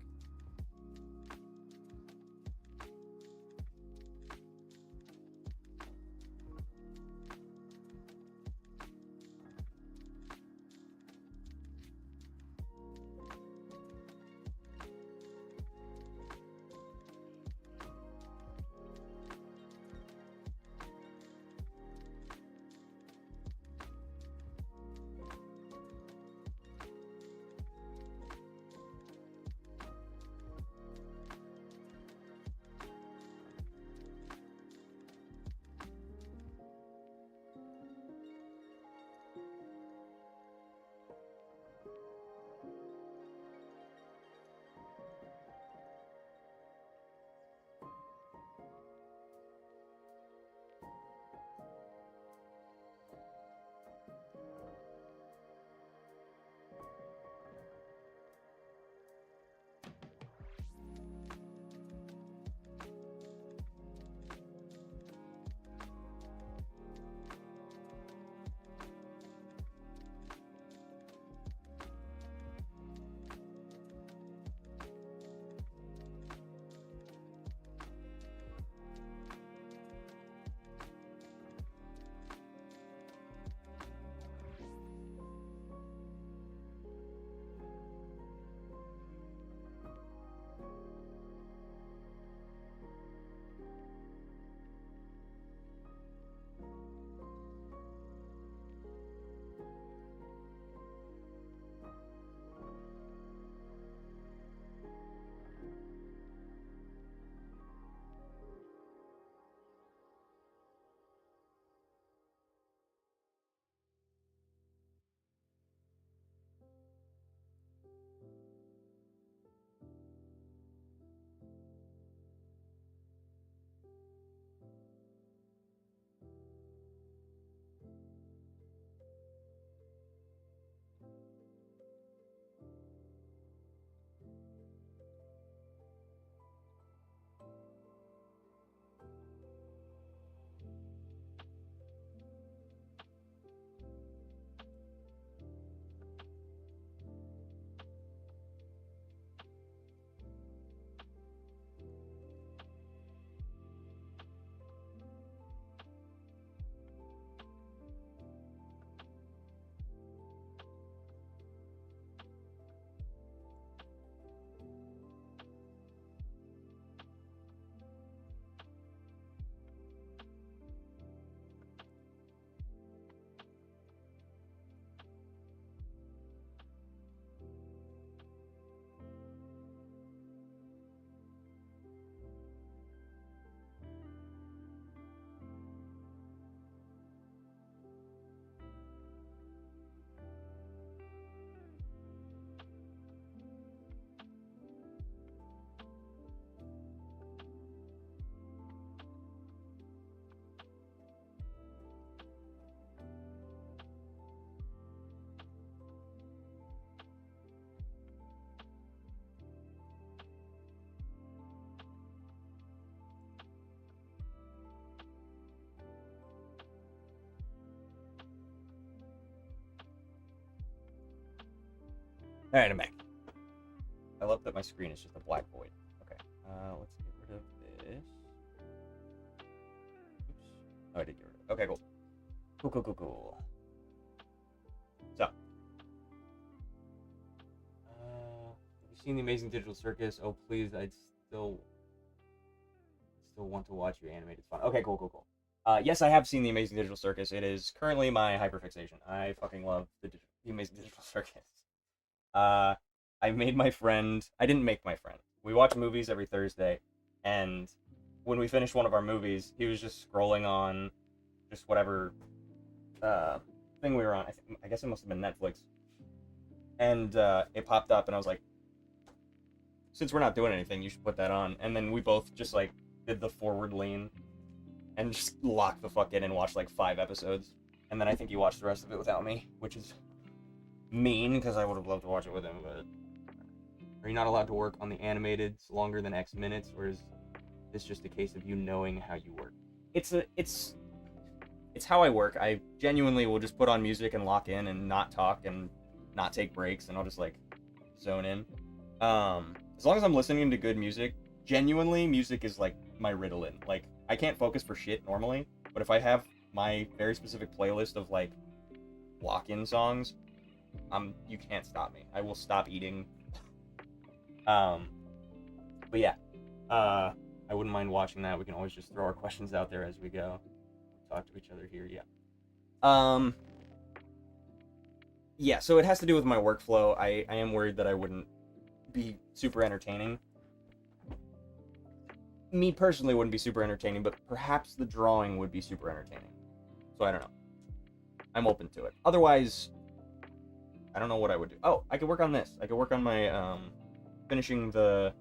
Alright, I'm back. I love that my screen is just a black void. Okay, let's get rid of this. Oops. Oh, I did get rid of it. Okay, cool. Cool. So. Have you seen The Amazing Digital Circus? Oh, please, I'd still want to watch your animated fun. Okay, cool. Yes, I have seen The Amazing Digital Circus. It is currently my hyperfixation. I fucking love The Amazing Digital Circus. I made my friend... I didn't make my friend. We watch movies every Thursday, and when we finished one of our movies, he was just scrolling on just whatever thing we were on. I guess it must have been Netflix. And it popped up, and I was like, since we're not doing anything, you should put that on. And then we both just, like, did the forward lean and just locked the fuck in and watched, like, 5 episodes. And then I think he watched the rest of it without me, which is mean, because I would have loved to watch it with him, but... Are you not allowed to work on the animated longer than X minutes, or is this just a case of you knowing how you work? It's how I work. I genuinely will just put on music and lock in and not talk and not take breaks, and I'll just, like, zone in. As long as I'm listening to good music, genuinely, music is, like, my Ritalin. Like, I can't focus for shit normally, but if I have my very specific playlist of, like, lock-in songs, you can't stop me. I will stop eating. But yeah, I wouldn't mind watching that. We can always just throw our questions out there as we go. Talk to each other here, yeah. Yeah, so it has to do with my workflow. I am worried that I wouldn't be super entertaining. Me personally wouldn't be super entertaining, but perhaps the drawing would be super entertaining. So I don't know. I'm open to it. Otherwise, I don't know what I would do. Oh, I could work on this. I could work on my, finishing the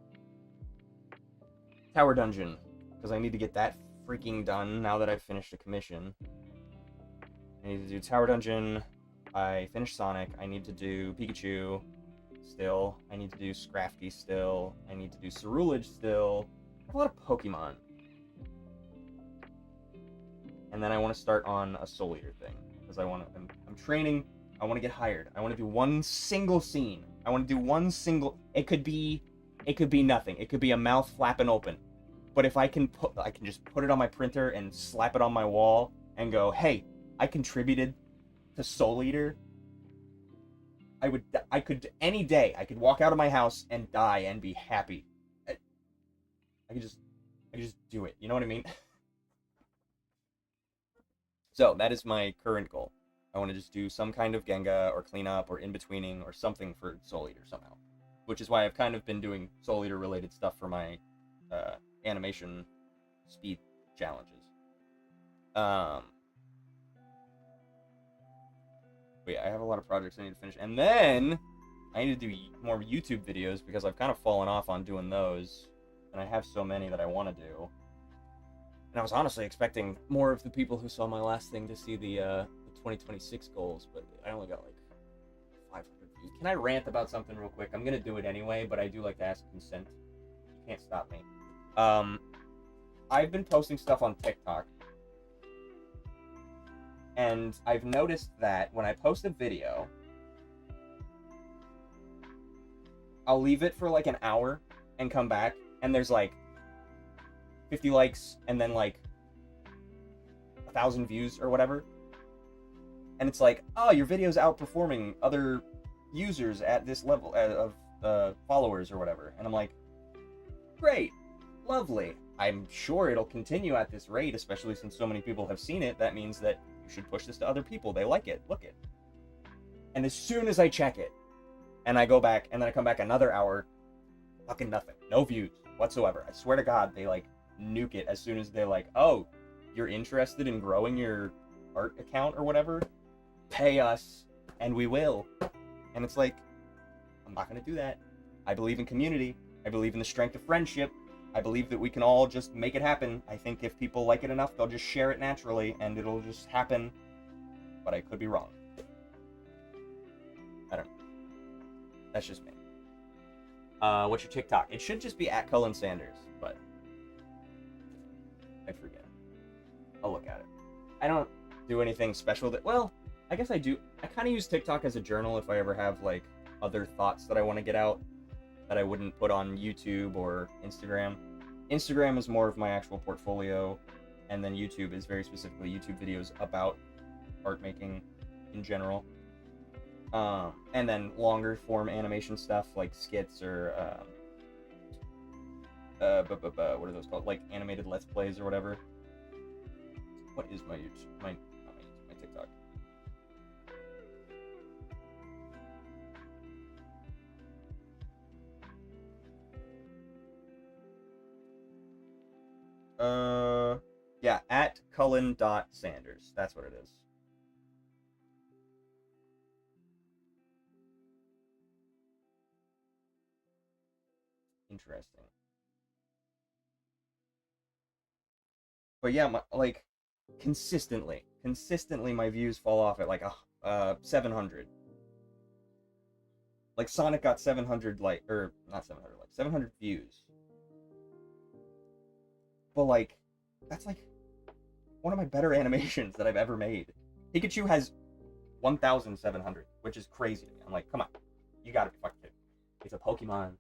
Tower Dungeon, because I need to get that freaking done now that I've finished a commission. I need to do Tower Dungeon. I finished Sonic. I need to do Pikachu still. I need to do Scrafty still. I need to do Cerulege still. I have a lot of Pokemon. And then I want to start on a Soul Eater thing, because I'm training. I want to get hired. I want to do one single scene. I want to do one single... It could be nothing. It could be a mouth flapping open. But if I can just put it on my printer and slap it on my wall and go, hey, I contributed to Soul Eater. I could, any day, I could walk out of my house and die and be happy. I could just do it. You know what I mean? So, that is my current goal. I want to just do some kind of Genga or cleanup or in-betweening or something for Soul Eater somehow. Which is why I've kind of been doing Soul Eater related stuff for my animation speed challenges. But yeah, I have a lot of projects I need to finish. And then I need to do more YouTube videos because I've kind of fallen off on doing those. And I have so many that I want to do. And I was honestly expecting more of the people who saw my last thing to see the 2026 goals, but I only got like 500 views. Can I rant about something real quick? I'm gonna do it anyway, but I do like to ask consent. You can't stop me. I've been posting stuff on TikTok, and I've noticed that when I post a video, I'll leave it for like an hour and come back, and there's like 50 likes and then like 1,000 views or whatever. And it's like, oh, your video's outperforming other users at this level of followers or whatever. And I'm like, great, lovely. I'm sure it'll continue at this rate, especially since so many people have seen it. That means that you should push this to other people. They like it. Look it. And as soon as I check it, and I go back, and then I come back another hour, fucking nothing. No views whatsoever. I swear to God, they like nuke it as soon as they're like, oh, you're interested in growing your art account or whatever? Pay us, and we will. And it's like, I'm not gonna do that. I believe in community. I believe in the strength of friendship. I believe that we can all just make it happen. I think if people like it enough, they'll just share it naturally, and it'll just happen. But I could be wrong. I don't know. That's just me. What's your TikTok? It should just be @CullenSanders, but I forget. I'll look at it. I don't do anything special that, well, I guess I do. I kind of use TikTok as a journal if I ever have, like, other thoughts that I want to get out that I wouldn't put on YouTube or Instagram. Instagram is more of my actual portfolio, and then YouTube is very specifically YouTube videos about art making in general. And then longer form animation stuff like skits or what are those called? Like animated Let's Plays or whatever. What is my YouTube? My TikTok. Yeah, at Cullen.Sanders. That's what it is. Interesting. But yeah, consistently my views fall off at like 700. Like Sonic got 700 not 700, like 700 views. But like, that's like one of my better animations that I've ever made. Pikachu has 1,700, which is crazy to me. I'm like, come on, you gotta be fucking kidding. It's a Pokemon.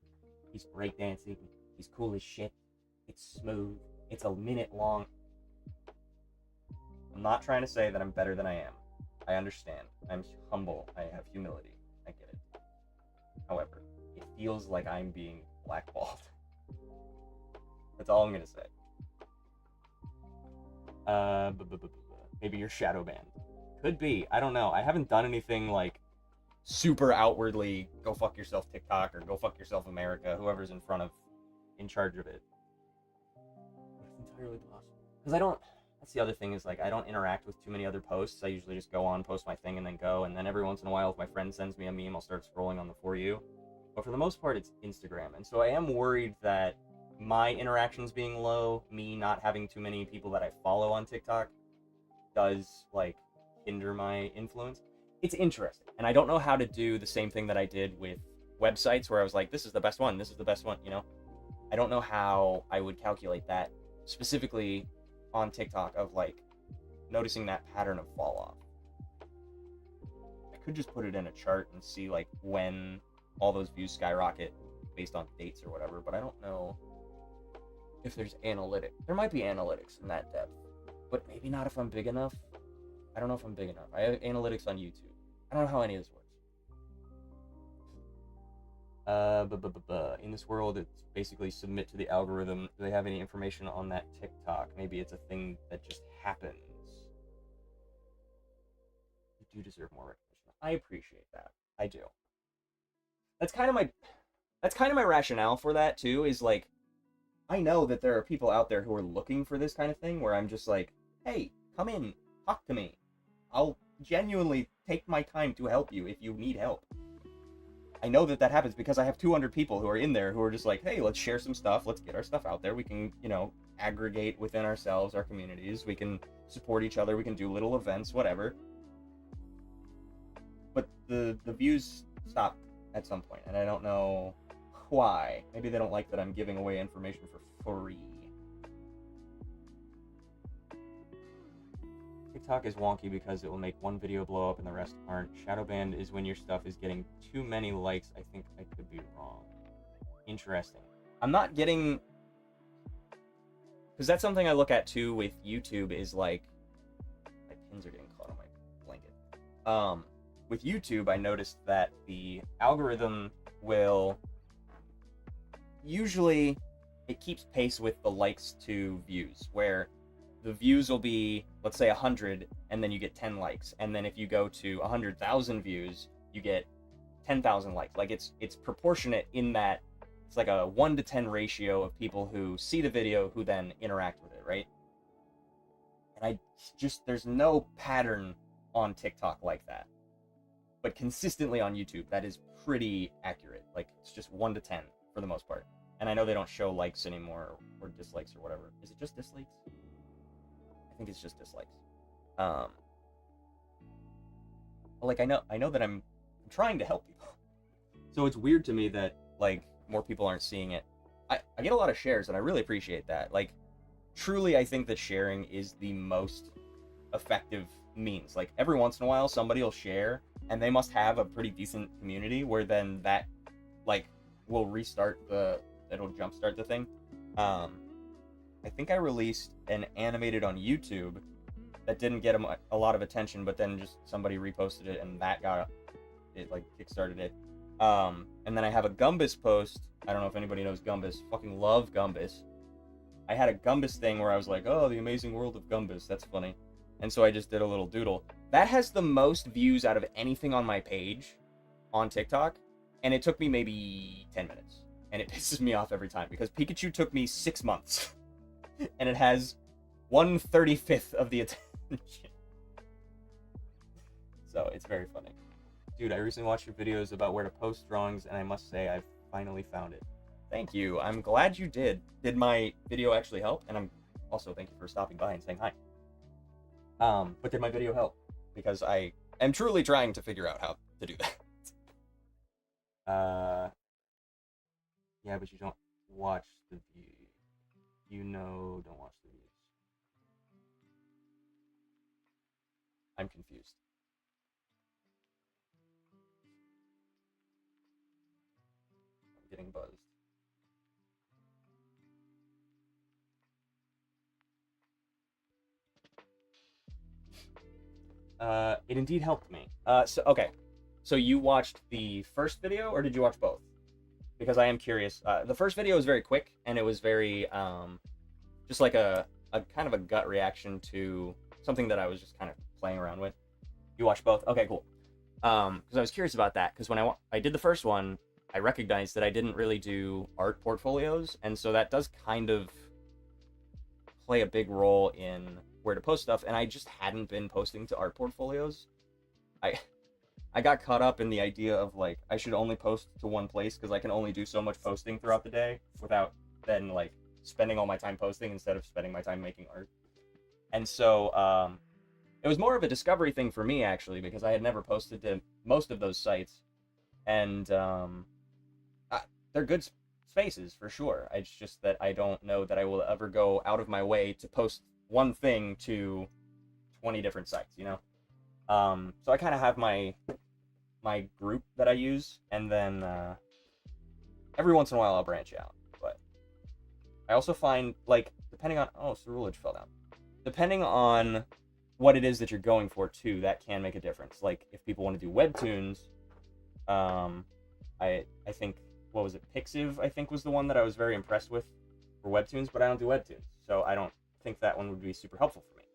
He's breakdancing. He's cool as shit. It's smooth. It's a minute long. I'm not trying to say that I'm better than I am. I understand. I'm humble. I have humility. I get it. However, it feels like I'm being blackballed. That's all I'm gonna say. Maybe you're shadow banned. Could be. I don't know. I haven't done anything like super outwardly go fuck yourself TikTok or go fuck yourself America, whoever's in charge of it. It's entirely possible. Because that's the other thing is like I don't interact with too many other posts. I usually just go on, post my thing, and then go. And then every once in a while, if my friend sends me a meme, I'll start scrolling on the For You. But for the most part, it's Instagram. And so I am worried that my interactions being low, me not having too many people that I follow on TikTok, does like hinder my influence. It's interesting, and I don't know how to do the same thing that I did with websites where I was like, this is the best one, you know? I don't know how I would calculate that specifically on TikTok of like noticing that pattern of fall off. I could just put it in a chart and see like when all those views skyrocket based on dates or whatever, but I don't know if there's analytics. There might be analytics in that depth, but maybe not if I'm big enough. I don't know if I'm big enough. I have analytics on YouTube. I don't know how any of this works. In this world, it's basically submit to the algorithm. Do they have any information on that TikTok? Maybe it's a thing that just happens. You do deserve more recognition. I appreciate that. I do. That's kind of my rationale for that too, is like, I know that there are people out there who are looking for this kind of thing where I'm just like, hey, come in, talk to me. I'll genuinely take my time to help you if you need help. I know that happens because I have 200 people who are in there who are just like, hey, let's share some stuff. Let's get our stuff out there. We can, aggregate within ourselves, our communities. We can support each other. We can do little events, whatever. But the views stop at some point, and I don't know why. Maybe they don't like that I'm giving away information for free. TikTok is wonky because it will make one video blow up and the rest aren't. Shadowbanned is when your stuff is getting too many likes. I think I could be wrong. Interesting. I'm not getting... Because that's something I look at too with YouTube is like... My pins are getting caught on my blanket. With YouTube, I noticed that the algorithm will... Usually, it keeps pace with the likes to views, where the views will be, let's say 100, and then you get 10 likes. And then if you go to 100,000 views, you get 10,000 likes. Like it's proportionate in that it's like a 1 to 10 ratio of people who see the video who then interact with it, right? And there's no pattern on TikTok like that. But consistently on YouTube, that is pretty accurate. Like it's just 1 to 10 for the most part. And I know they don't show likes anymore or dislikes or whatever. Is it just dislikes? I think it's just dislikes. Like I know that I'm trying to help people. So it's weird to me that like more people aren't seeing it. I get a lot of shares and I really appreciate that. Like truly I think that sharing is the most effective means. Like every once in a while somebody will share and they must have a pretty decent community where then that like will restart it'll jumpstart the thing. I think I released an animated on YouTube that didn't get a lot of attention, but then just somebody reposted it and that got it, like kickstarted it. And then I have a Gumbus post. I don't know if anybody knows Gumbus. Fucking love Gumbus. I had a Gumbus thing where I was like, oh, the amazing world of Gumbus. That's funny. And so I just did a little doodle. That has the most views out of anything on my page on TikTok. And it took me maybe 10 minutes. And it pisses me off every time because Pikachu took me 6 months. And it has 1/35 of the attention. So it's very funny. Dude, I recently watched your videos about where to post drawings, and I must say I've finally found it. Thank you. I'm glad you did. Did my video actually help? And I'm also thank you for stopping by and saying hi. But did my video help? Because I am truly trying to figure out how to do that. Yeah, but you don't watch the views. Don't watch the views. I'm confused. I'm getting buzzed. It indeed helped me. Okay. So you watched the first video, or did you watch both? Because I am curious. The first video was very quick, and it was very, just like a kind of a gut reaction to something that I was just kind of playing around with. You watched both? Okay, cool. Because I was curious about that, because when I did the first one, I recognized that I didn't really do art portfolios, and so that does kind of play a big role in where to post stuff, and I just hadn't been posting to art portfolios. I got caught up in the idea of like I should only post to one place because I can only do so much posting throughout the day without then like spending all my time posting instead of spending my time making art. And so it was more of a discovery thing for me actually, because I had never posted to most of those sites, and they're good spaces for sure. It's just that I don't know that I will ever go out of my way to post one thing to 20 different sites, you know? So I kind of have my group that I use, and then every once in a while I'll branch out. But I also find, like, depending on... Oh, Cerulege fell down. Depending on what it is that you're going for, too, that can make a difference. Like, if people want to do webtoons, I think... What was it? Pixiv, I think, was the one that I was very impressed with for webtoons, but I don't do webtoons, so I don't think that one would be super helpful for me.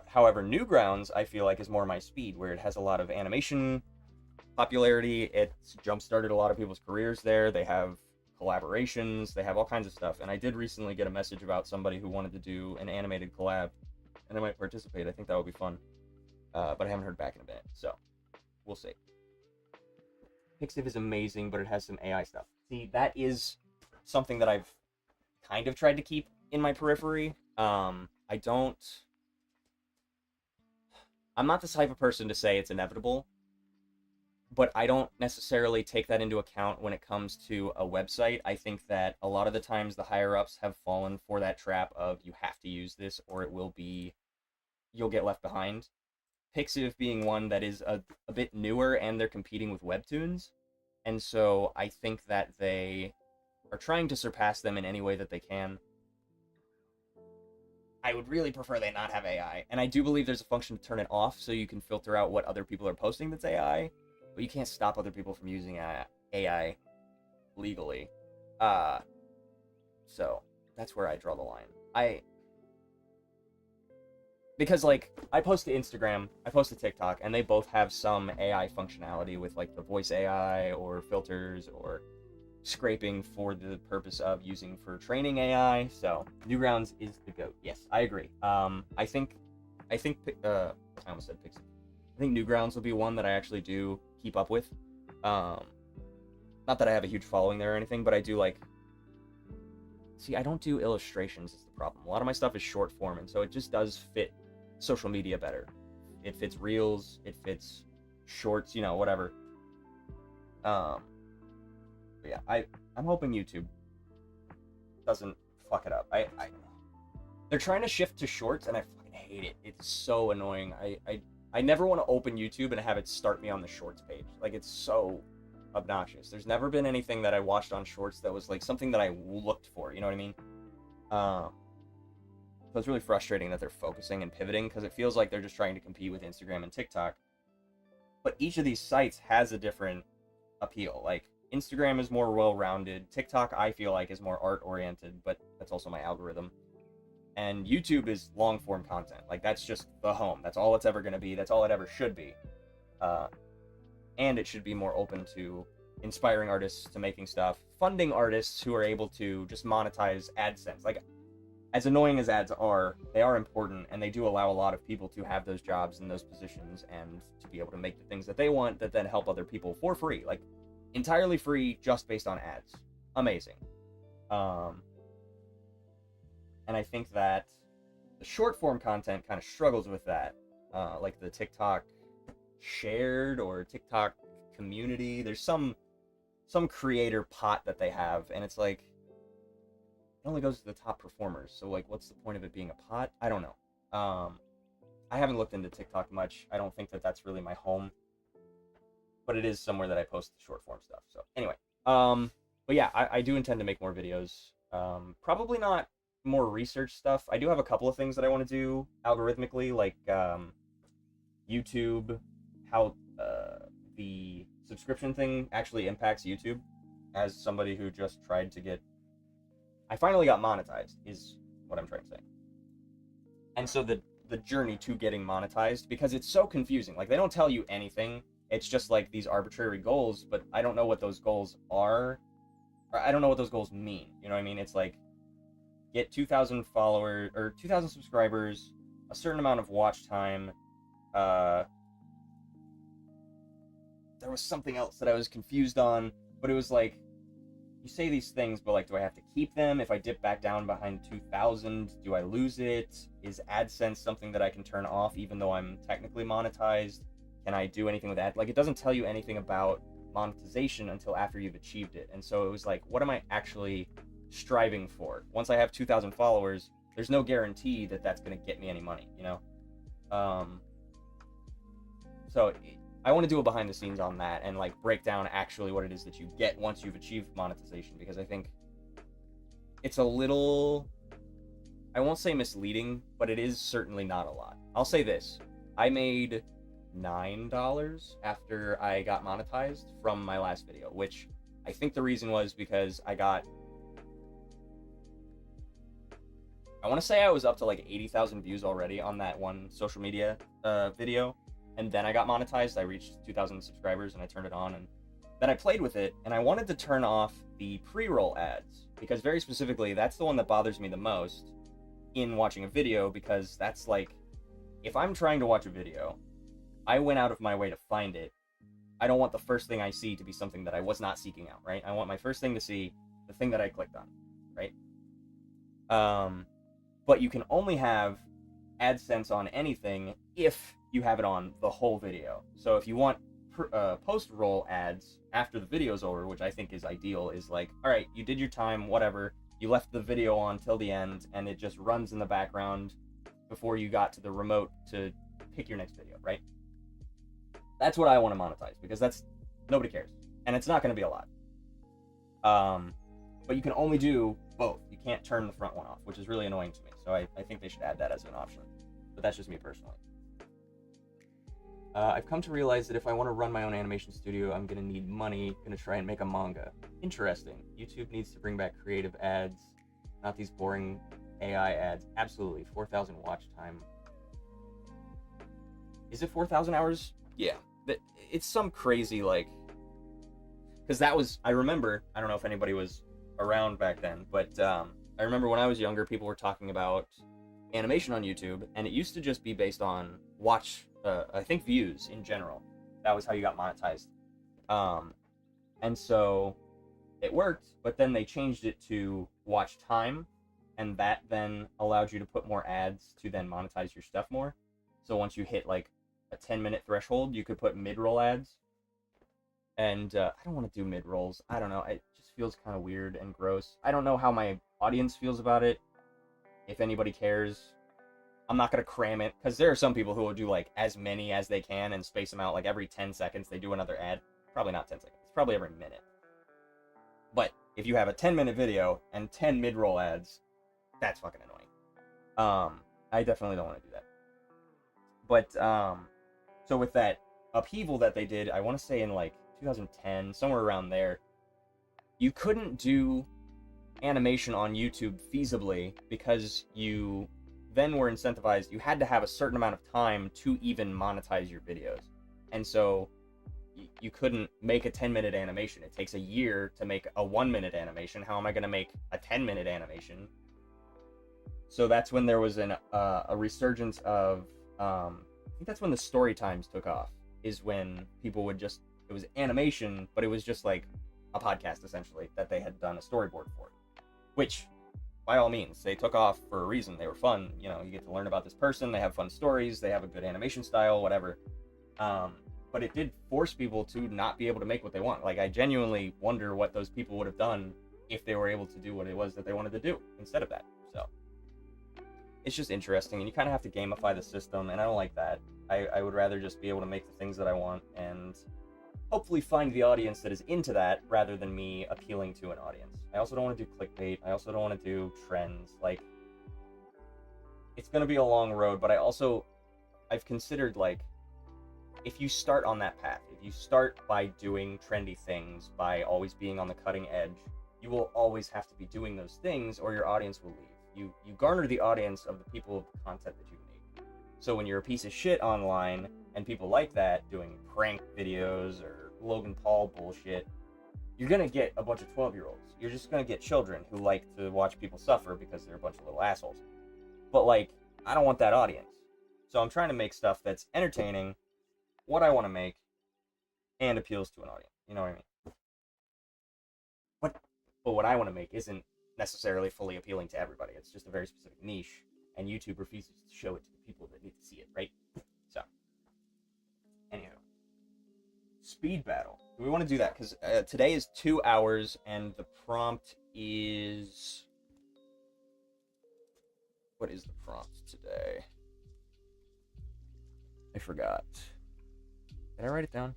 However, Newgrounds, I feel like, is more my speed, where it has a lot of animation popularity. It's jump-started a lot of people's careers there. They have collaborations. They have all kinds of stuff. And I did recently get a message about somebody who wanted to do an animated collab, and I might participate. I think that would be fun. But I haven't heard back in a bit, so we'll see. Pixiv is amazing, but it has some AI stuff. See, that is something that I've kind of tried to keep in my periphery. I'm not the type of person to say it's inevitable, but I don't necessarily take that into account when it comes to a website. I think that a lot of the times the higher-ups have fallen for that trap of you have to use this or you'll get left behind. Pixiv being one that is a bit newer, and they're competing with webtoons, and so I think that they are trying to surpass them in any way that they can. I would really prefer they not have AI, and I do believe there's a function to turn it off so you can filter out what other people are posting that's AI, but you can't stop other people from using AI legally. So that's where I draw the line. Because, like, I post to Instagram, I post to TikTok, and they both have some AI functionality with, like, the voice AI or filters or scraping for the purpose of using for training AI. So, Newgrounds is the GOAT. Yes, I agree. I almost said Pixie. I think Newgrounds will be one that I actually do keep up with. Not that I have a huge following there or anything, but I do, like... See, I don't do illustrations is the problem. A lot of my stuff is short form, and so it just does fit social media better. It fits reels, it fits shorts, you know, whatever. But yeah, I'm hoping YouTube doesn't fuck it up. They're trying to shift to shorts, and I fucking hate it. It's so annoying. I never want to open YouTube and have it start me on the shorts page. Like, it's so obnoxious. There's never been anything that I watched on shorts that was like something that I looked for, you know what I mean? So it's really frustrating that they're focusing and pivoting, because it feels like they're just trying to compete with Instagram and TikTok. But each of these sites has a different appeal. Like, Instagram is more well-rounded. TikTok, I feel like, is more art-oriented, but that's also my algorithm. And YouTube is long-form content. Like, that's just the home. That's all it's ever going to be. That's all it ever should be. And it should be more open to inspiring artists to making stuff, funding artists who are able to just monetize AdSense. Like, as annoying as ads are, they are important, and they do allow a lot of people to have those jobs and those positions and to be able to make the things that they want that then help other people for free. Like, entirely free just based on ads. Amazing. And I think that the short form content kind of struggles with that. Like the TikTok shared or TikTok community. There's some creator pot that they have, and it's like, it only goes to the top performers. So, like, what's the point of it being a pot? I don't know. I haven't looked into TikTok much. I don't think that that's really my home. But it is somewhere that I post the short form stuff. So, anyway. But yeah, I do intend to make more videos. Probably not more research stuff. I do have a couple of things that I want to do algorithmically, like YouTube, how the subscription thing actually impacts YouTube. As somebody who just tried to get... I finally got monetized, is what I'm trying to say. And so the journey to getting monetized, because it's so confusing. Like, they don't tell you anything. It's just like these arbitrary goals, but I don't know what those goals are. Or I don't know what those goals mean. You know what I mean? It's like, get 2,000 followers, or 2,000 subscribers, a certain amount of watch time. There was something else that I was confused on, but it was like, you say these things, but like, do I have to keep them? If I dip back down behind 2,000, do I lose it? Is AdSense something that I can turn off even though I'm technically monetized? Can I do anything with ad? Like, it doesn't tell you anything about monetization until after you've achieved it. And so it was like, what am I actually striving for? Once I have 2,000 followers, there's no guarantee that that's going to get me any money, you know? So I want to do a behind the scenes on that and like break down actually what it is that you get once you've achieved monetization, because I think it's a little, I won't say misleading, but it is certainly not a lot. I'll say this. I made $9 after I got monetized from my last video, which I think the reason was because I want to say I was up to like 80,000 views already on that one social media video, and then I got monetized. I reached 2,000 subscribers and I turned it on, and then I played with it, and I wanted to turn off the pre-roll ads, because very specifically that's the one that bothers me the most in watching a video, because that's like, if I'm trying to watch a video, I went out of my way to find it. I don't want the first thing I see to be something that I was not seeking out, right? I want my first thing to see the thing that I clicked on, right? But you can only have AdSense on anything if you have it on the whole video. So if you want post-roll ads after the video's over, which I think is ideal, is like, all right, you did your time, whatever. You left the video on till the end, and it just runs in the background before you got to the remote to pick your next video, right? That's what I want to monetize, because that's, nobody cares. And it's not going to be a lot. But you can only do both. You can't turn the front one off, which is really annoying to me. So I think they should add that as an option. But that's just me personally. I've come to realize that if I want to run my own animation studio, I'm going to need money. Going to try and make a manga. Interesting. YouTube needs to bring back creative ads, not these boring AI ads. Absolutely. 4,000 watch time. Is it 4,000 hours? Yeah. It's some crazy, like, because that was, I remember, I don't know if anybody was around back then, but I remember when I was younger, people were talking about animation on YouTube, and it used to just be based on I think views in general. That was how you got monetized. And so it worked, but then they changed it to watch time, and that then allowed you to put more ads to then monetize your stuff more. So once you hit like a 10-minute threshold, you could put mid-roll ads. And I don't want to do mid-rolls. I don't know. It just feels kind of weird and gross. I don't know how my audience feels about it, if anybody cares. I'm not gonna cram it, because there are some people who will do like as many as they can and space them out. Like every 10 seconds they do another ad. Probably not 10 seconds. It's probably every minute. But if you have a 10-minute video and 10 mid-roll ads, that's fucking annoying. I definitely don't want to do that. But so with that upheaval that they did, I want to say in like 2010, somewhere around there, you couldn't do animation on YouTube feasibly because you then were incentivized. You had to have a certain amount of time to even monetize your videos. And so you couldn't make a 10-minute animation. It takes a year to make a 1-minute animation. How am I going to make a 10-minute animation? So that's when there was a resurgence of, I think that's when the story times took off, is when people would just, it was animation, but it was just like a podcast essentially that they had done a storyboard for. Which, by all means, they took off for a reason. They were fun. You know, you get to learn about this person, they have fun stories, they have a good animation style, whatever. But it did force people to not be able to make what they want. Like, I genuinely wonder what those people would have done if they were able to do what it was that they wanted to do instead of that. So, it's just interesting, and you kind of have to gamify the system, and I don't like that. I would rather just be able to make the things that I want, and hopefully find the audience that is into that, rather than me appealing to an audience. I also don't want to do clickbait. I also don't want to do trends. Like, it's going to be a long road, but I've considered, like, if you start on that path, if you start by doing trendy things, by always being on the cutting edge, you will always have to be doing those things, or your audience will leave. You garner the audience of the people of the content that you make. So when you're a piece of shit online, and people like that, doing prank videos or Logan Paul bullshit, you're gonna get a bunch of 12-year-olds. You're just gonna get children who like to watch people suffer because they're a bunch of little assholes. But, like, I don't want that audience. So I'm trying to make stuff that's entertaining, what I want to make, and appeals to an audience. You know what I mean? But what I want to make isn't necessarily fully appealing to everybody. It's just a very specific niche, and YouTube refuses to show it to the people that need to see it, right? So, anyhow. Speed battle. Do we want to do that? Because today is 2 hours, and the prompt is... What is the prompt today? I forgot. Did I write it down?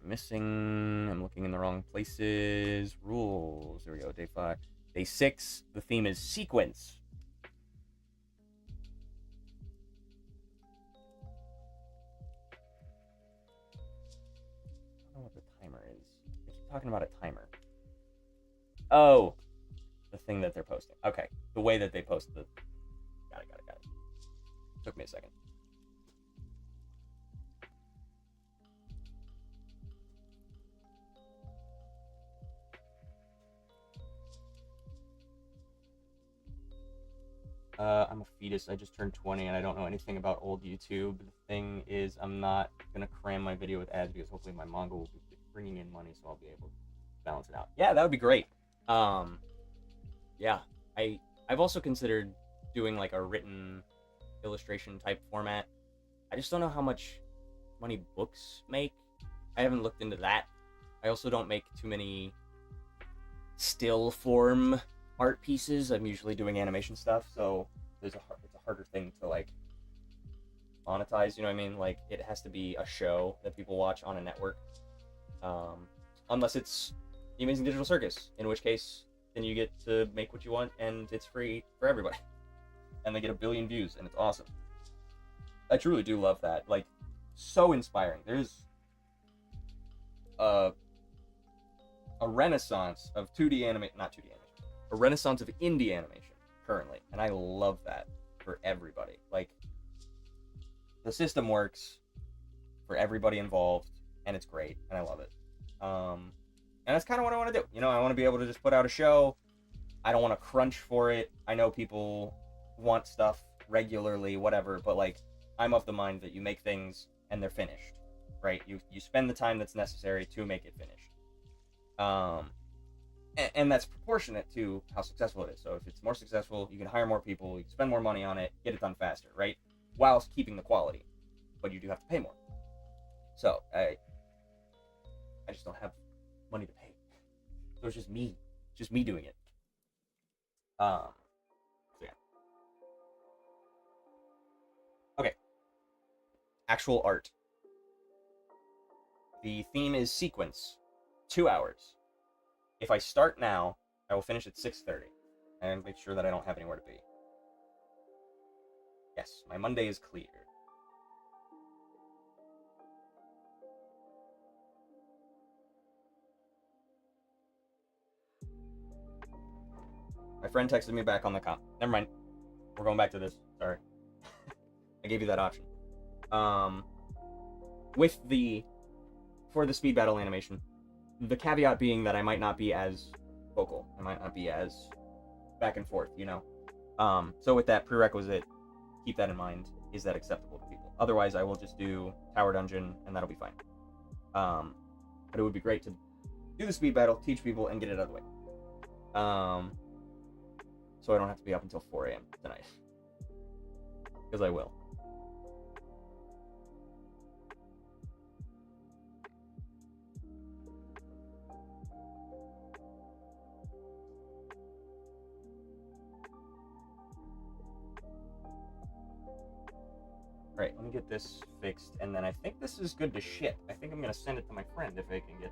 Missing. I'm looking in the wrong places. Rules. There we go. Day 5. Day 6. The theme is sequence. I don't know what the timer is. I keep talking about a timer. Oh, the thing that they're posting. Okay, the way that they post the. Got it. Took me a second. I'm a fetus. I just turned 20 and I don't know anything about old YouTube. The thing is, I'm not going to cram my video with ads because hopefully my manga will be bringing in money, so I'll be able to balance it out. Yeah, that would be great. Yeah, I've also considered doing like a written illustration type format. I just don't know how much money books make. I haven't looked into that. I also don't make too many still form art pieces. I'm usually doing animation stuff, so it's a harder thing to like monetize, you know what I mean? Like, it has to be a show that people watch on a network, unless it's The Amazing Digital Circus, in which case then you get to make what you want and it's free for everybody, and they get 1 billion views and it's awesome. I truly do love that. Like, so inspiring. There's a renaissance of 2D animation, not 2D animation, a renaissance of indie animation currently, and I love that for everybody. Like, the system works for everybody involved, and it's great, and I love it. And that's kind of what I want to do. You know, I want to be able to just put out a show. I don't want to crunch for it. I know people want stuff regularly, whatever, but like, I'm of the mind that you make things and they're finished, right? You spend the time that's necessary to make it finished. And that's proportionate to how successful it is. So if it's more successful, you can hire more people, you can spend more money on it, get it done faster, right? Whilst keeping the quality, but you do have to pay more. So I just don't have money to pay. So it's just me doing it. So yeah. Okay. Actual art. The theme is sequence. 2 hours. If I start now, I will finish at 6:30, and make sure that I don't have anywhere to be. Yes, my Monday is clear. My friend texted me back on the comp. Never mind. We're going back to this. Sorry. I gave you that option. For the speed battle animation, the caveat being that I might not be as vocal. I might not be as back and forth, you know? So with that prerequisite, keep that in mind. Is that acceptable to people? Otherwise, I will just do Tower Dungeon, and that'll be fine. But it would be great to do the speed battle, teach people, and get it out of the way. So I don't have to be up until 4 a.m. tonight. Because I will. Alright, let me get this fixed, and then I think this is good to ship. I think I'm going to send it to my friend if I can get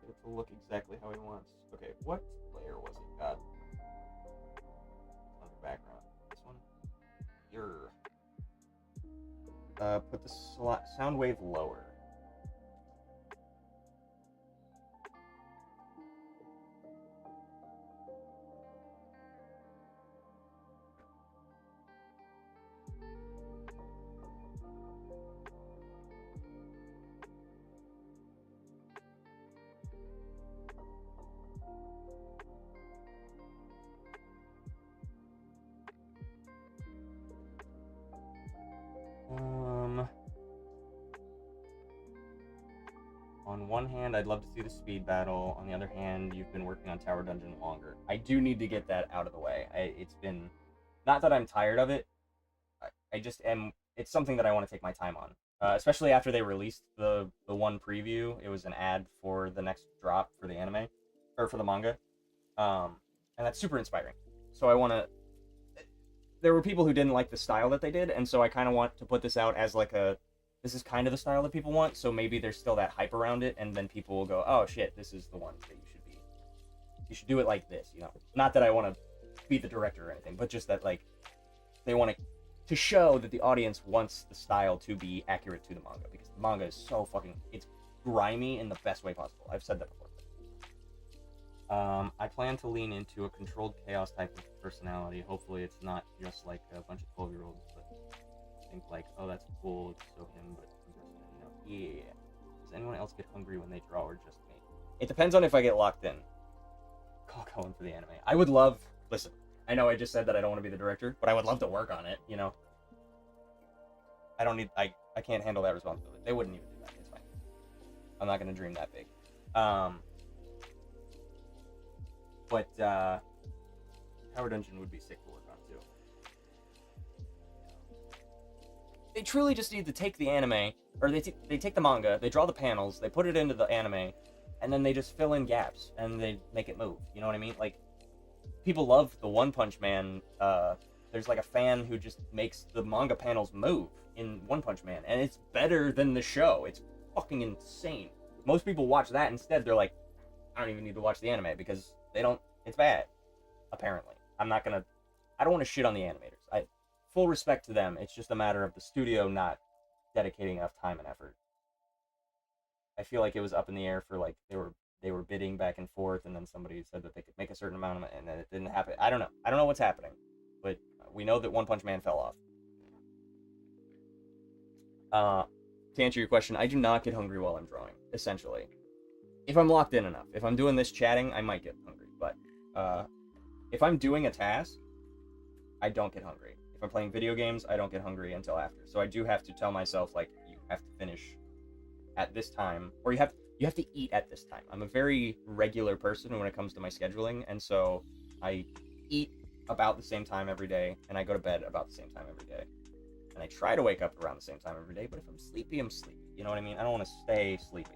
it to look exactly how he wants. Okay, what layer was it? God. On the background. This one? Put the sound wave lower. On one hand, I'd love to see the speed battle. On the other hand, you've been working on Tower Dungeon longer. I do need to get that out of the way. It's been... Not that I'm tired of it. I just am... It's something that I want to take my time on. Especially after they released the one preview. It was an ad for the next drop for the anime. Or for the manga. And that's super inspiring. So I want to... There were people who didn't like the style that they did, and so I kind of want to put this out as like a... This is kind of the style that people want, so maybe there's still that hype around it, and then people will go, oh shit, this is the one that you should be. You should do it like this, you know? Not that I want to be the director or anything, but just that, like, they want to show that the audience wants the style to be accurate to the manga, because the manga is so fucking... It's grimy in the best way possible. I've said that before. I plan to lean into a controlled chaos type of personality. Hopefully it's not just like a bunch of 12-year-olds, but think like, oh, that's cool, it's so him, but you know, yeah. Does anyone else get hungry when they draw, or just me? It depends on if I get locked in. Call Cohen for the anime. I would love... Listen, I know I just said that I don't want to be the director, but I would love to work on it, you know? I don't need... I can't handle that responsibility. They wouldn't even do that. It's fine. I'm not going to dream that big. But, Tower Dungeon would be sick to work on, too. They truly just need to take the anime, or they take the manga, they draw the panels, they put it into the anime, and then they just fill in gaps, and they make it move. You know what I mean? Like, people love the One Punch Man. There's like a fan who just makes the manga panels move in One Punch Man, and it's better than the show. It's fucking insane. Most people watch that instead. They're like, I don't even need to watch the anime because they don't. It's bad. Apparently, I don't want to shit on the animators. Full respect to them. It's just a matter of the studio not dedicating enough time and effort. I feel like it was up in the air for like they were bidding back and forth, and then somebody said that they could make a certain amount of it, and then it didn't happen. I don't know what's happening, but we know that One Punch Man fell off. To answer your question, I do not get hungry while I'm drawing. Essentially, if I'm locked in enough, if I'm doing this chatting, I might get hungry. But if I'm doing a task, I don't get hungry. If I'm playing video games, I don't get hungry until after. So I do have to tell myself, like, you have to finish at this time, or you have you have to eat at this time. I'm a very regular person when it comes to my scheduling, and so I eat about the same time every day, and I go to bed about the same time every day. And I try to wake up around the same time every day, but if I'm sleepy, I'm sleepy. You know what I mean? I don't want to stay sleepy.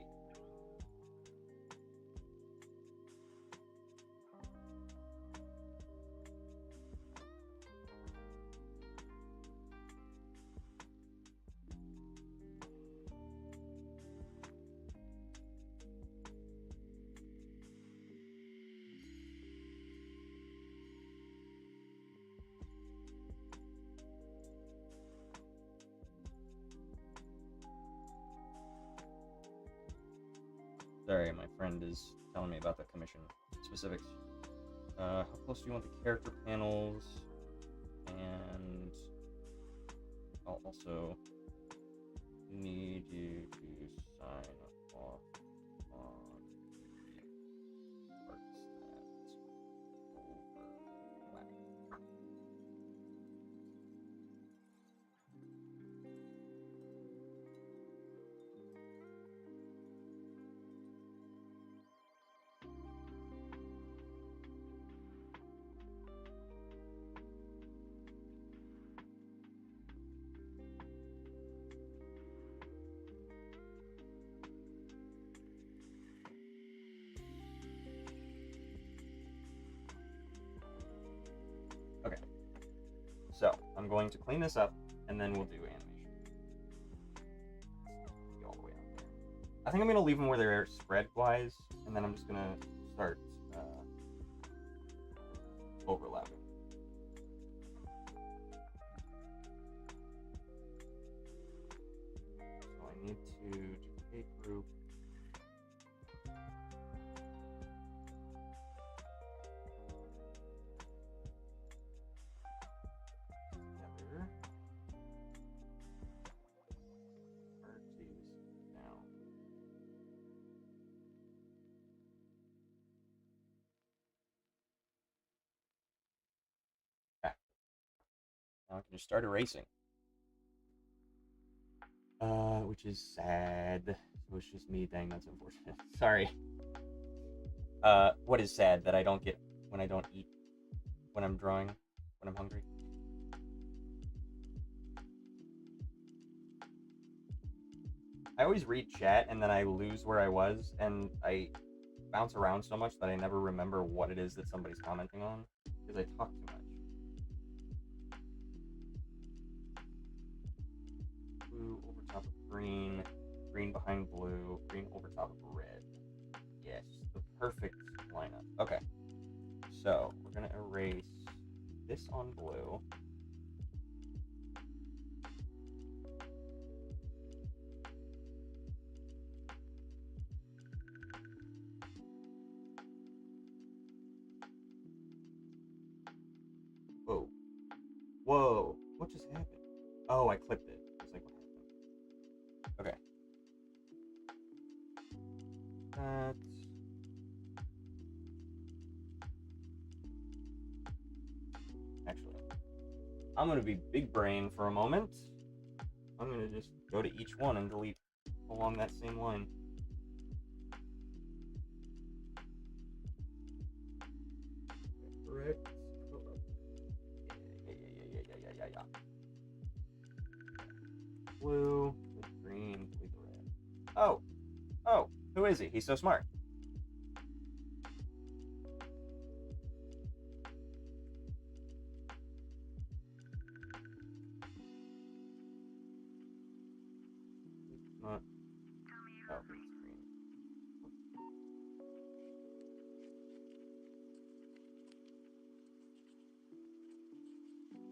Sorry, my friend is telling me about the commission specifics. How close do you want the character panels? And I'll also need you to sign off on the parts that overlap. Okay, so I'm going to clean this up, and then we'll do animation. Go all the way out there. I think I'm going to leave them where they're spread-wise, and then I'm just going to start overlapping. So I need to duplicate group. Together. Merge these now. Okay. Now I can just start erasing. Which is sad. So it's just me. Dang, that's unfortunate. Sorry. What is sad that I don't get when I don't eat when I'm drawing when I'm hungry? I always read chat and then I lose where I was, and I bounce around so much that I never remember what it is that somebody's commenting on because I talk too much. Blue over top of green, green behind blue, green over top of red. Yes, the perfect lineup. Okay, so we're gonna erase this on blue. Whoa. Whoa. What just happened? Oh, I clipped it. I was like, what happened? Okay. That. Actually, I'm going to be big brain for a moment. I'm going to just go to each one and delete along that same line. Correct. Yeah. Blue, green, delete the red. Oh, who is he? He's so smart. Not. Oh, it's green.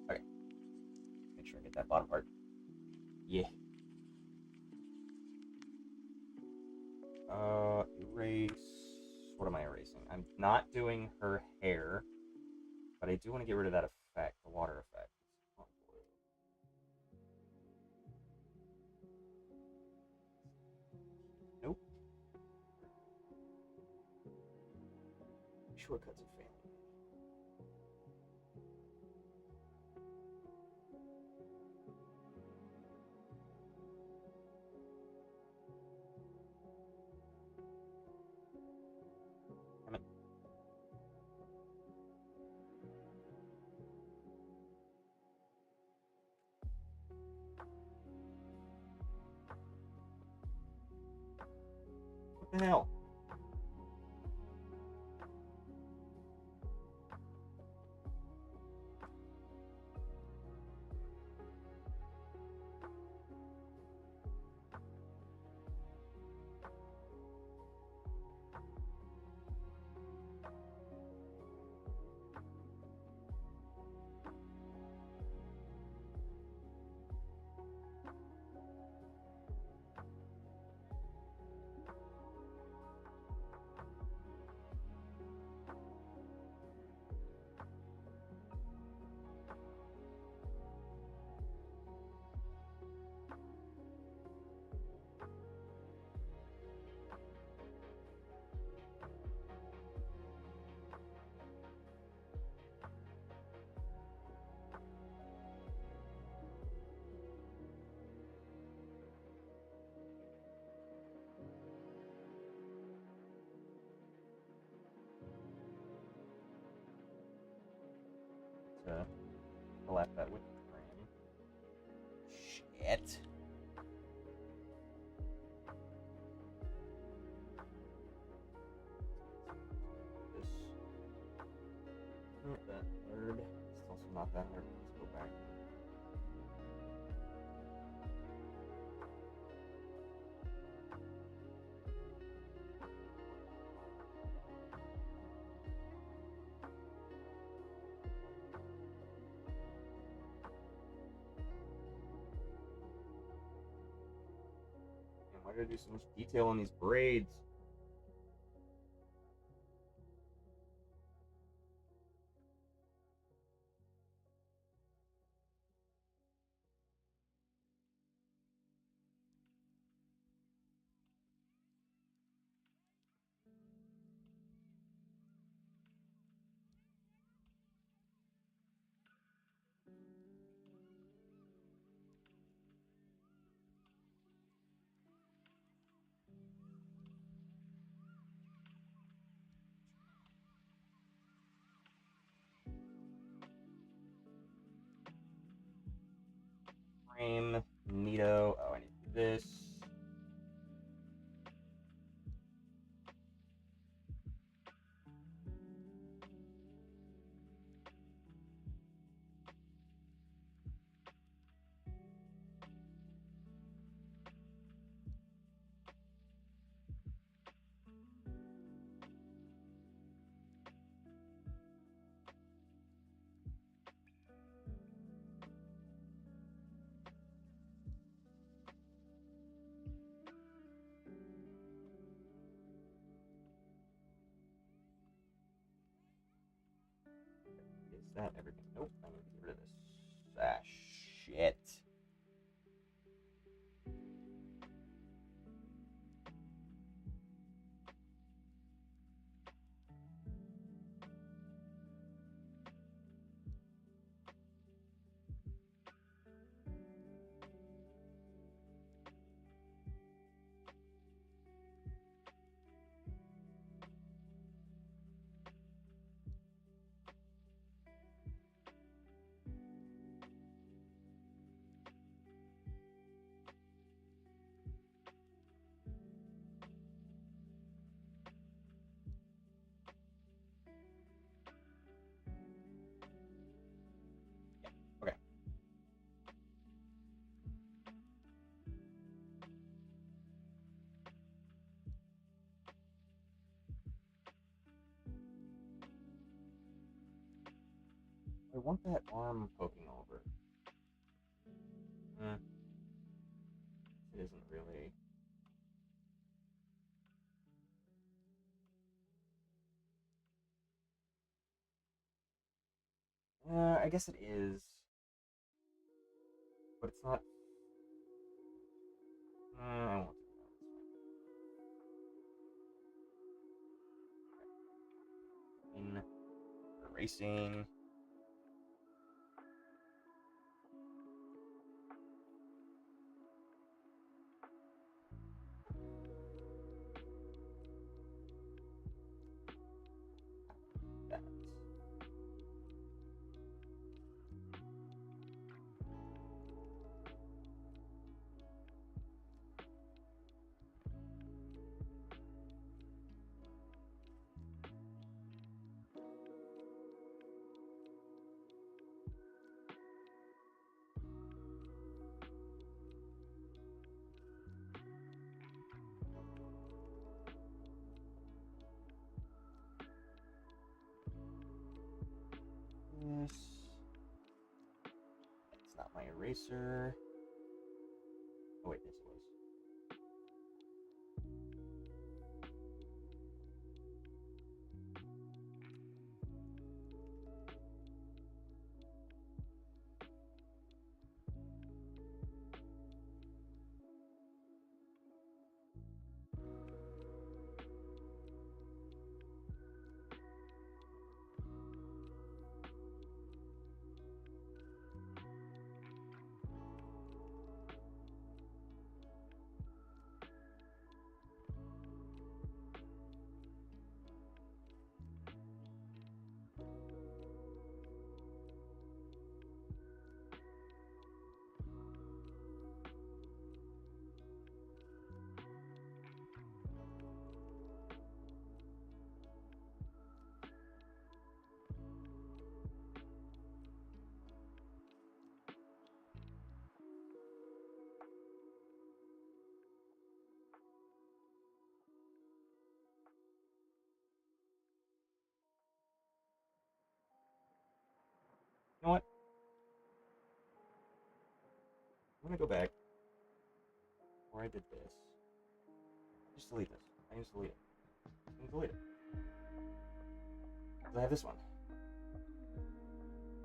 Okay. Make sure I get that bottom part. Yeah. Erase. What am I erasing? I'm not doing her hair, but I do want to get rid of that effect, the water effect. On blue. Nope. Shortcuts are failing. What the hell? To collapse that with the frame. Shit. This. That third. It's also not that hard. Let's go back. Why did I do so much detail on these braids? Frame, neato. Oh, I need to do this. Is that everything? Nope, I need to get rid of this. Ah, shit. Okay. I want that arm poking over. It isn't really. I guess it is. But it's not. I won't do that. It's fine. Erasing. That. this. It's not my eraser. Oh wait, yes it was. You know what? I'm gonna go back where I did this. Just delete this. I can just delete it. I'm gonna delete it. Because I have this one.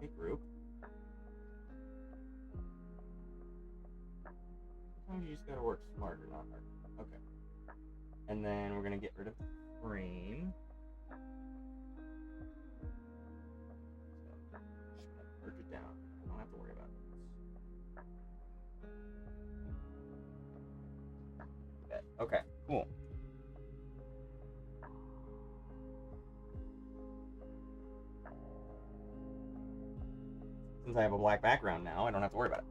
Hey, group. Sometimes you just gotta work smarter, not harder. Okay. And then we're gonna get rid of the frame. Just gonna merge it down. I don't have to worry about it. Okay, cool. Since I have a black background now, I don't have to worry about it.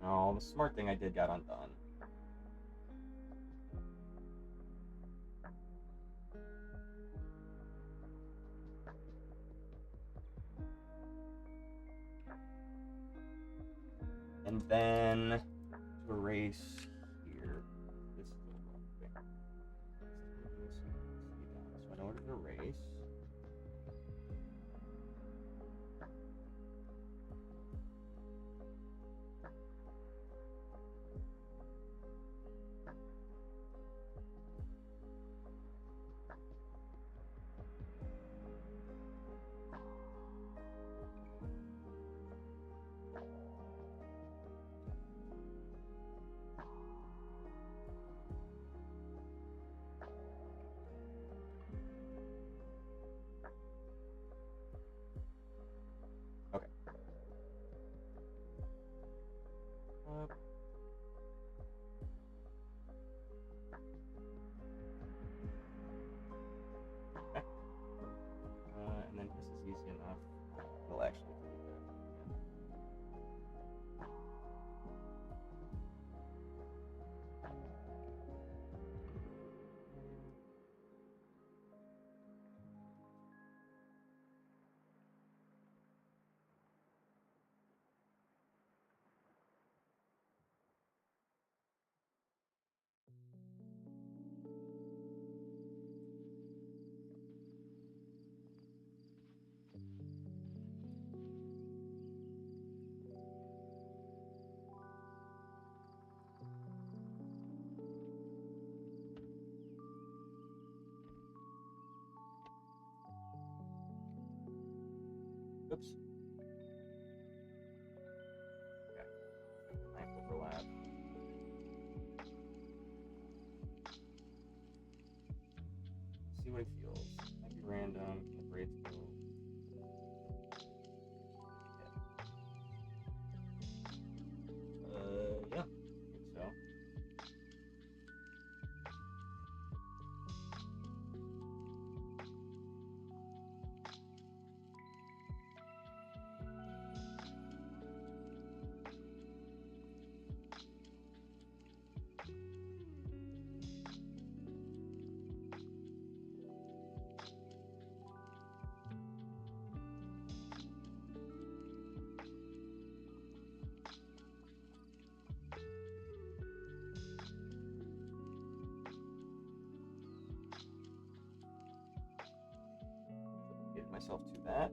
Oh, the smart thing I did got undone. And then to erase here, this little thing. So in order to erase, okay. Okay. And then this is easy enough. We'll actually do that. Oops. Okay. Nice overlap. See what it feels. Might be random. Can the braids go? Yeah. I think so. myself to that.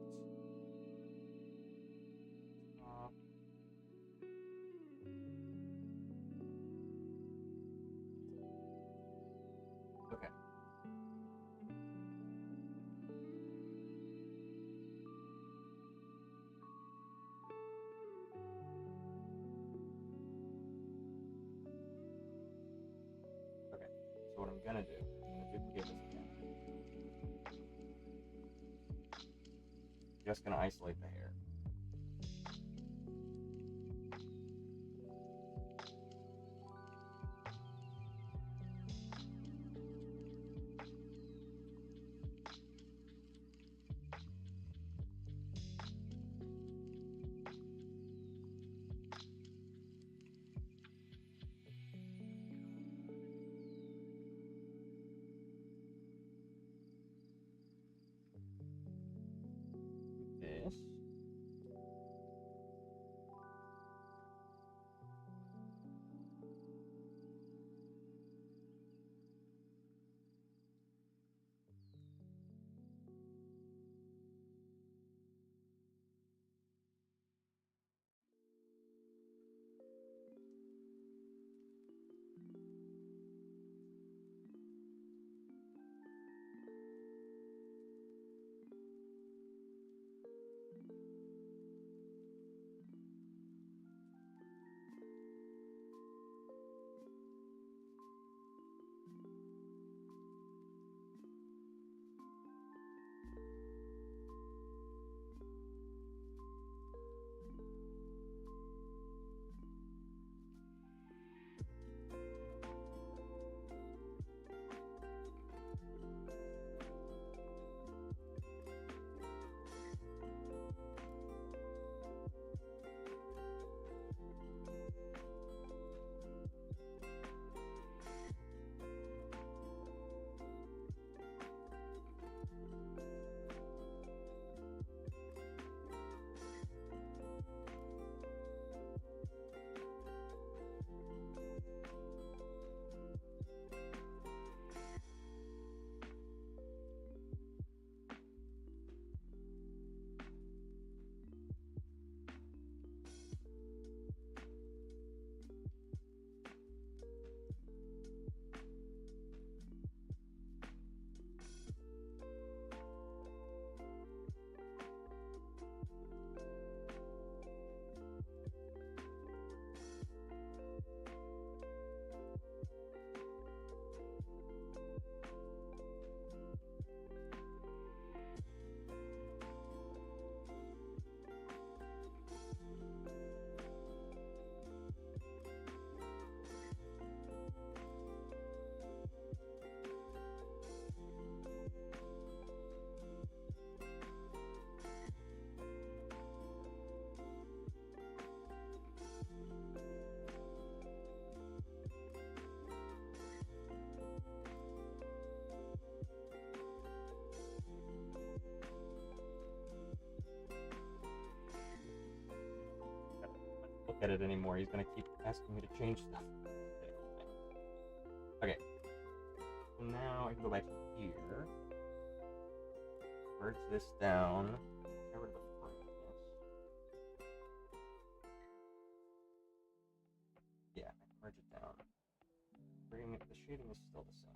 Okay. Okay. So what I'm gonna do, I'm gonna duplicate this again. Just gonna isolate the hair. This. Look at it anymore. He's gonna keep asking me to change stuff. Okay. So now I can go back here. Merge this down. Get rid of the frames. Yeah, I can merge it down. Bring it, the shading is still the same.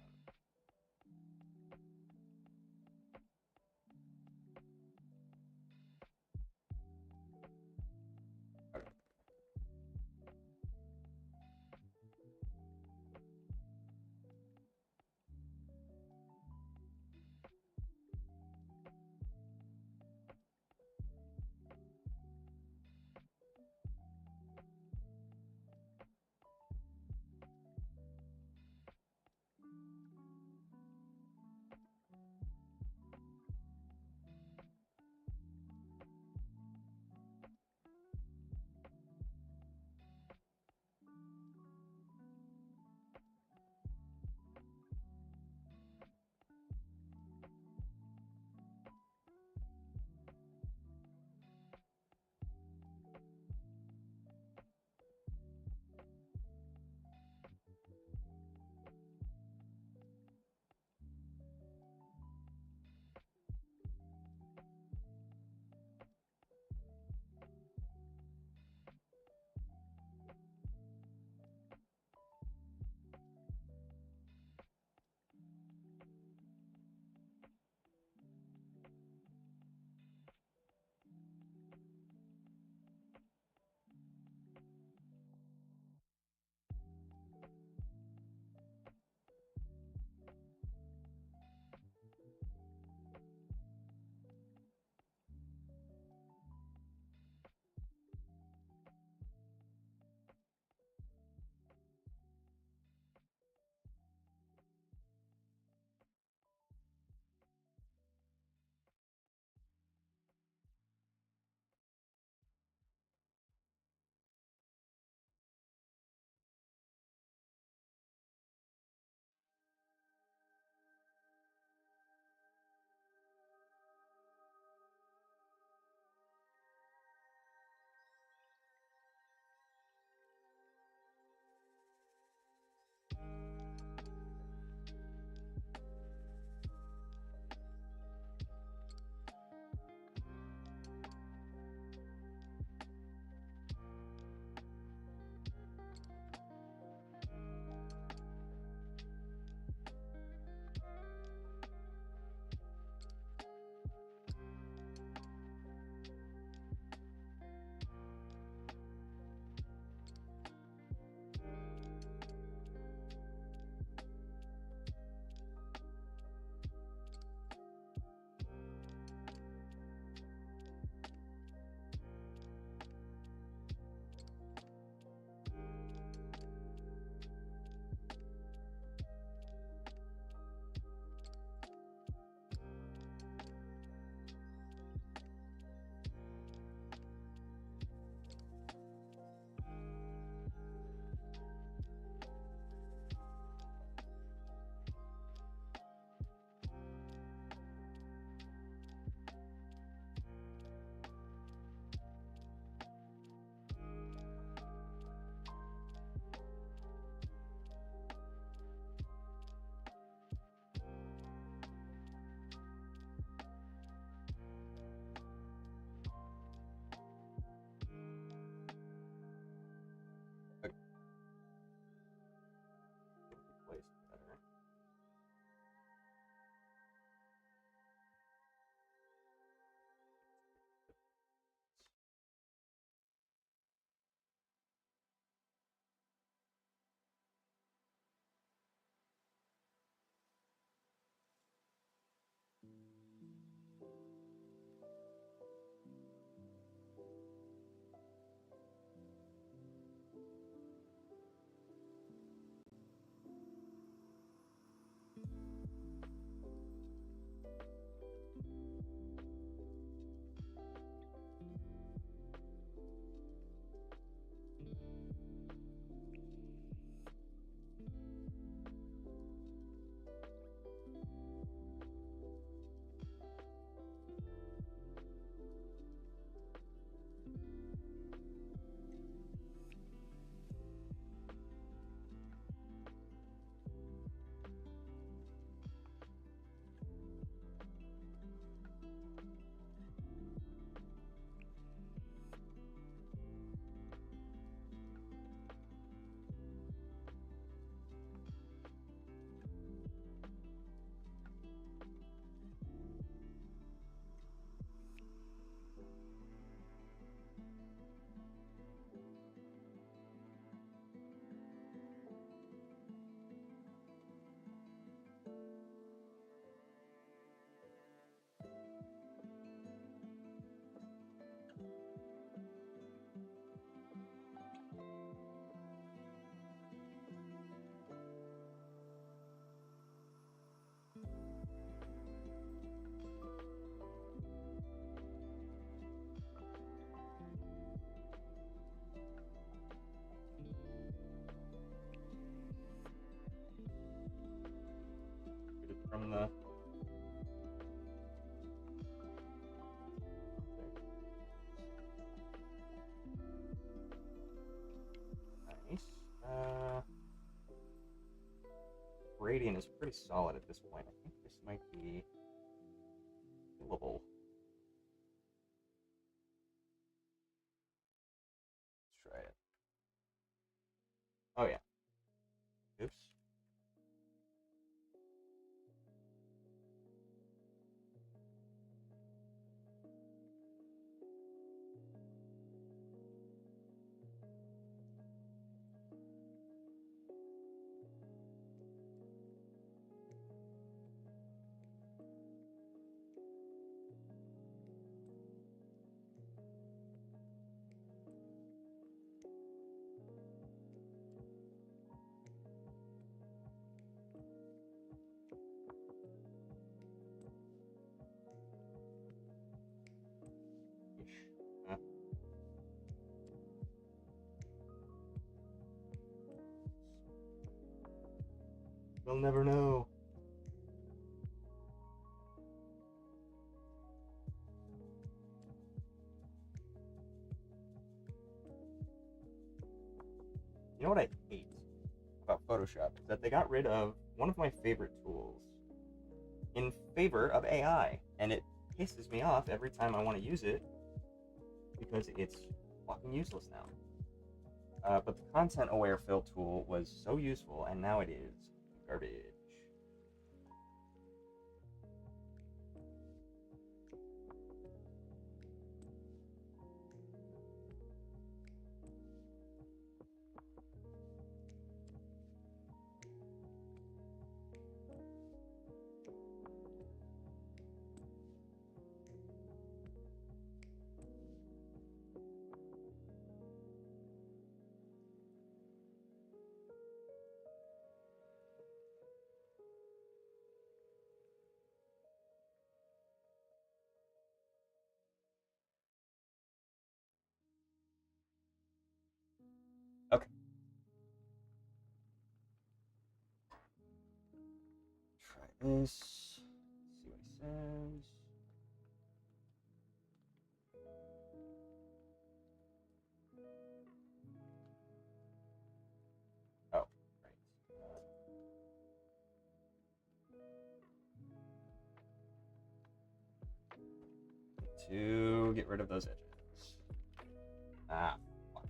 Get it from the. Nice. Radiant is pretty solid at this point. I think this might be killable. Let's try it. Oh yeah. Oops. Huh. We'll never know. You know what I hate about Photoshop is that they got rid of one of my favorite tools in favor of AI, and it pisses me off every time I want to use it because it's fucking useless now. But the content aware fill tool was so useful, and now it is garbage. Okay. Try this. See what he says. Oh, right. To get rid of those edges. Ah, fuck.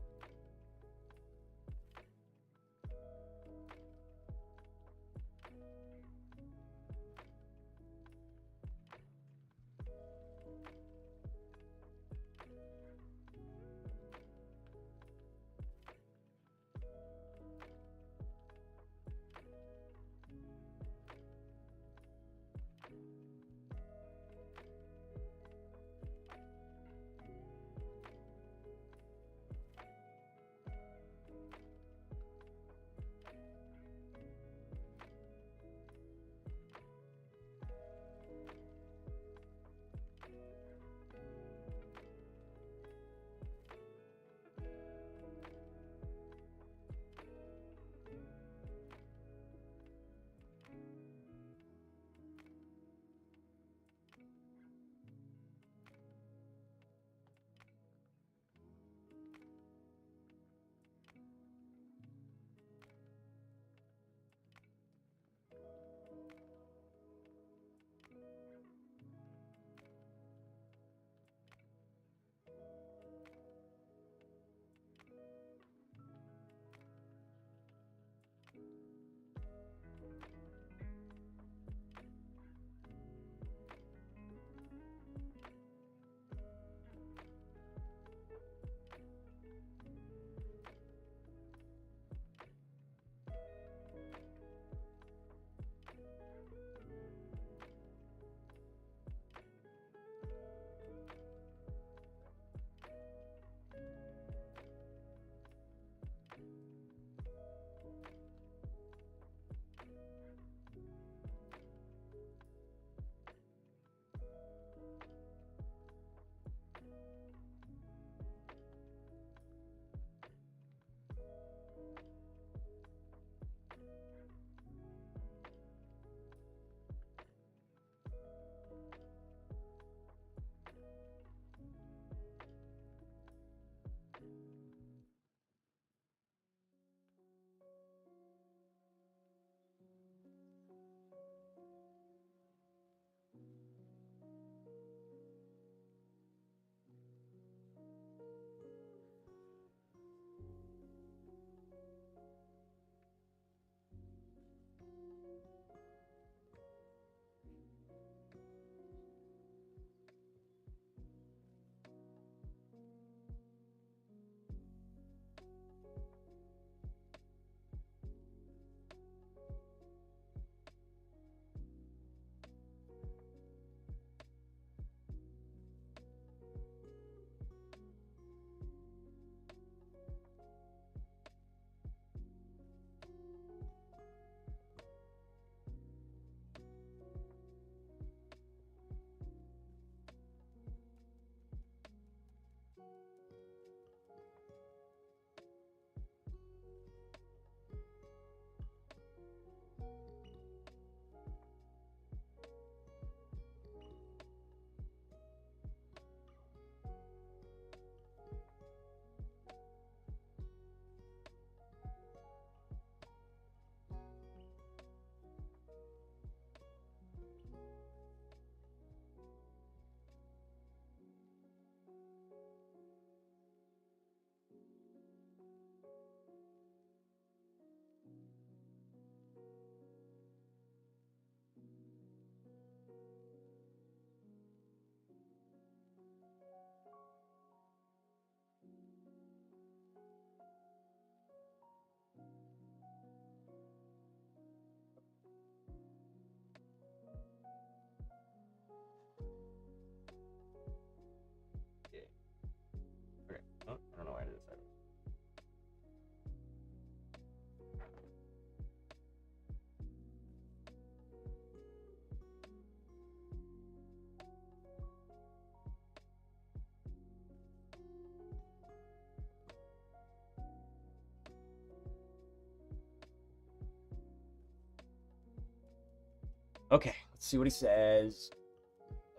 Okay, let's see what he says.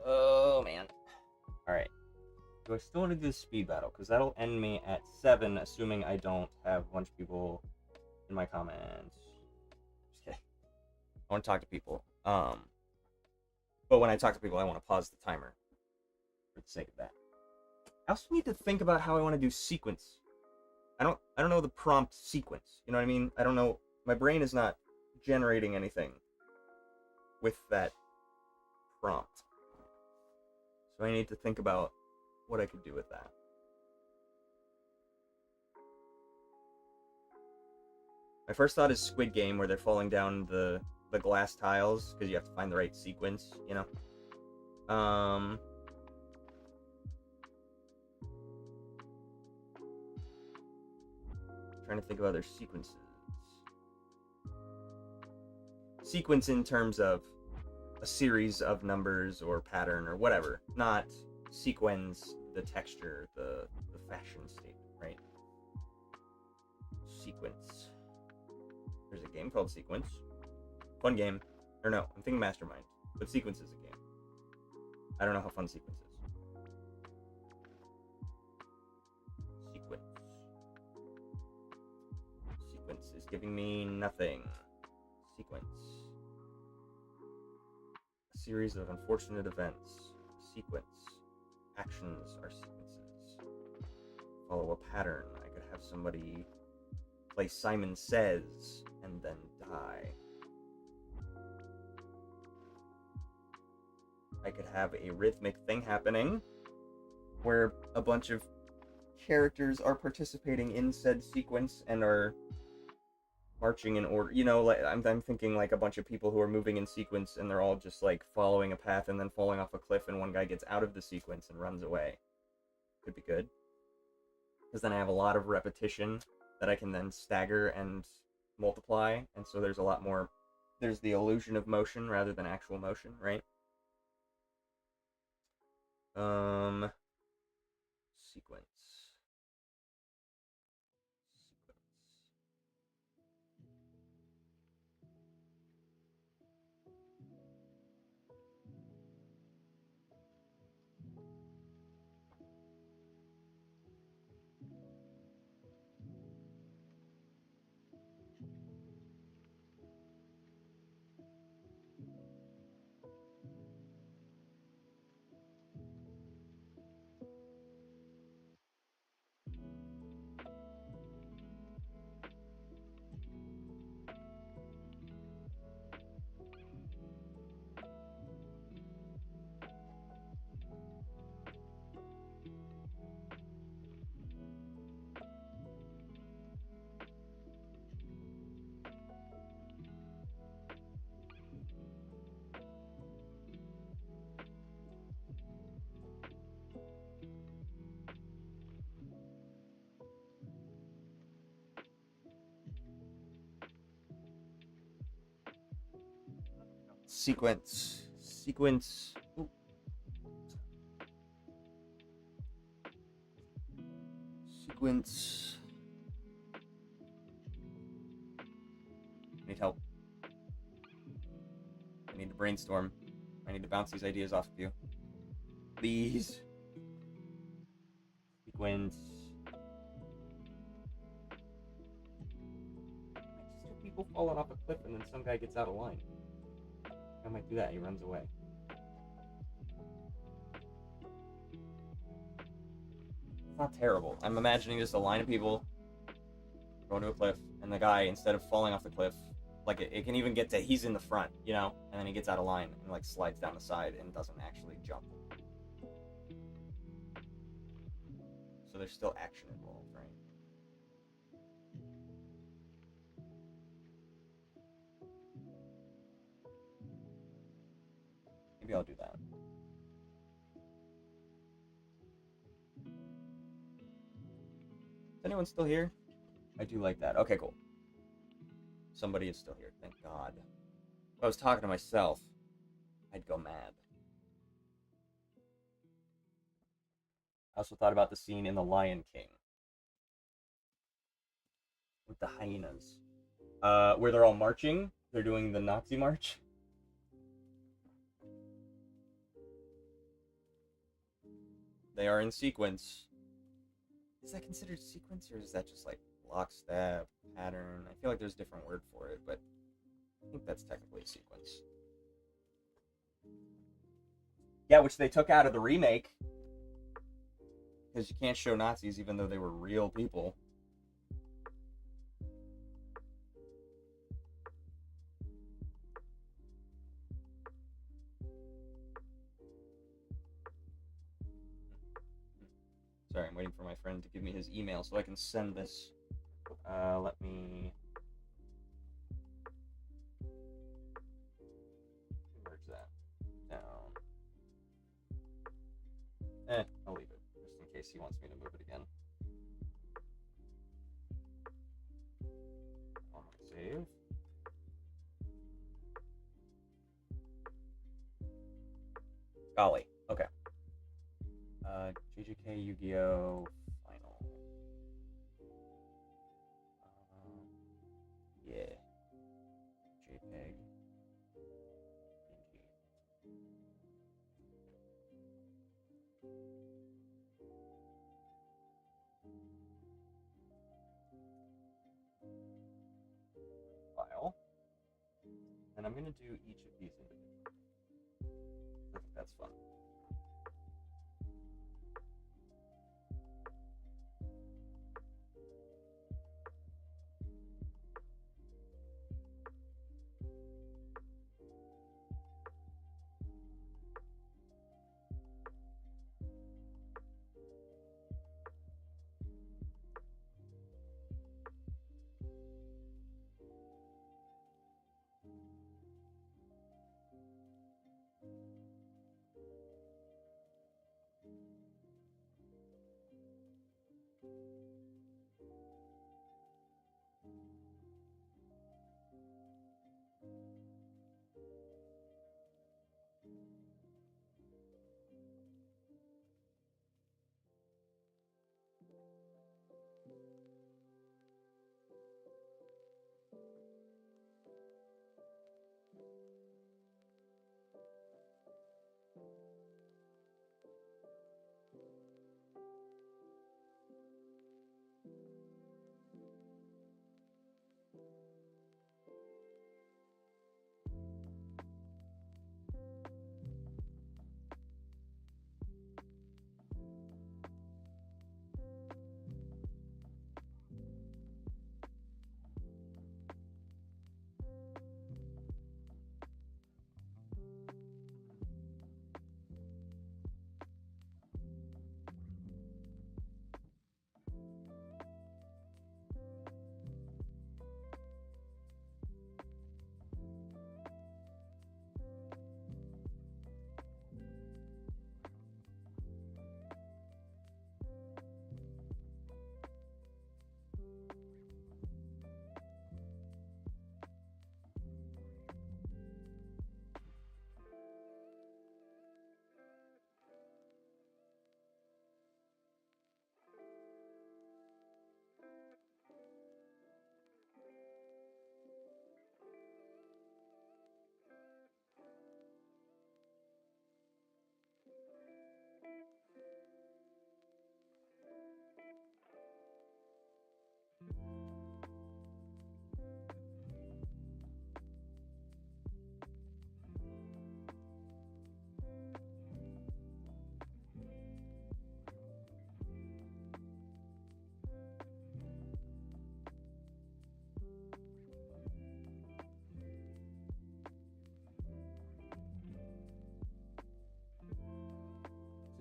Oh, man. Alright. Do I still want to do the speed battle? Because that'll end me at 7, assuming I don't have a bunch of people in my comments. Just kidding. I want to talk to people. But when I talk to people, I want to pause the timer for the sake of that. I also need to think about how I want to do sequence. I don't know the prompt sequence. You know what I mean? I don't know. My brain is not generating anything with that prompt. So I need to think about what I could do with that. My first thought is Squid Game, where they're falling down the glass tiles, because you have to find the right sequence, you know? Trying to think of other sequences. Sequence in terms of a series of numbers or pattern or whatever, not sequence the texture, the fashion statement, right? Sequence. There's a game called Sequence. Fun game. Or no, I'm thinking Mastermind. But Sequence is a game. I don't know how fun Sequence is. Sequence. Sequence is giving me nothing. Sequence. A series of unfortunate events. Sequence. Actions are sequences. Follow a pattern. I could have somebody play Simon Says and then die. I could have a rhythmic thing happening where a bunch of characters are participating in said sequence and are marching in order. You know, like I'm thinking like a bunch of people who are moving in sequence and they're all just like following a path and then falling off a cliff, and one guy gets out of the sequence and runs away. Could be good. Because then I have a lot of repetition that I can then stagger and multiply, and so there's a lot more. There's the illusion of motion rather than actual motion, right? Sequence. Sequence. Ooh. Sequence. I need help. I need to brainstorm. I need to bounce these ideas off of you. Please. Sequence. I just hear people falling off a cliff and then some guy gets out of line. I might do that. He runs away. It's not terrible. I'm imagining just a line of people going to a cliff, and the guy, instead of falling off the cliff, like it can even get to he's in the front, you know, and then he gets out of line and like slides down the side and doesn't actually jump. So there's still action involved, right? Maybe I'll do that. Is anyone still here? I do like that. Okay, cool. Somebody is still here. Thank God. If I was talking to myself, I'd go mad. I also thought about the scene in The Lion King with the hyenas, where they're all marching. They're doing the Nazi march. They are in sequence. Is that considered sequence, or is that just like lockstep, pattern? I feel like there's a different word for it, but I think that's technically a sequence. Yeah, which they took out of the remake. Because you can't show Nazis even though they were real people. Sorry, I'm waiting for my friend to give me his email so I can send this. Let me merge that down. I'll leave it, just in case he wants me to move it again. I'm gonna save. Golly, okay. JJK Yu-Gi-Oh! Final. Yeah. JPEG. File. And I'm going to do each of these individually. I think that's fun.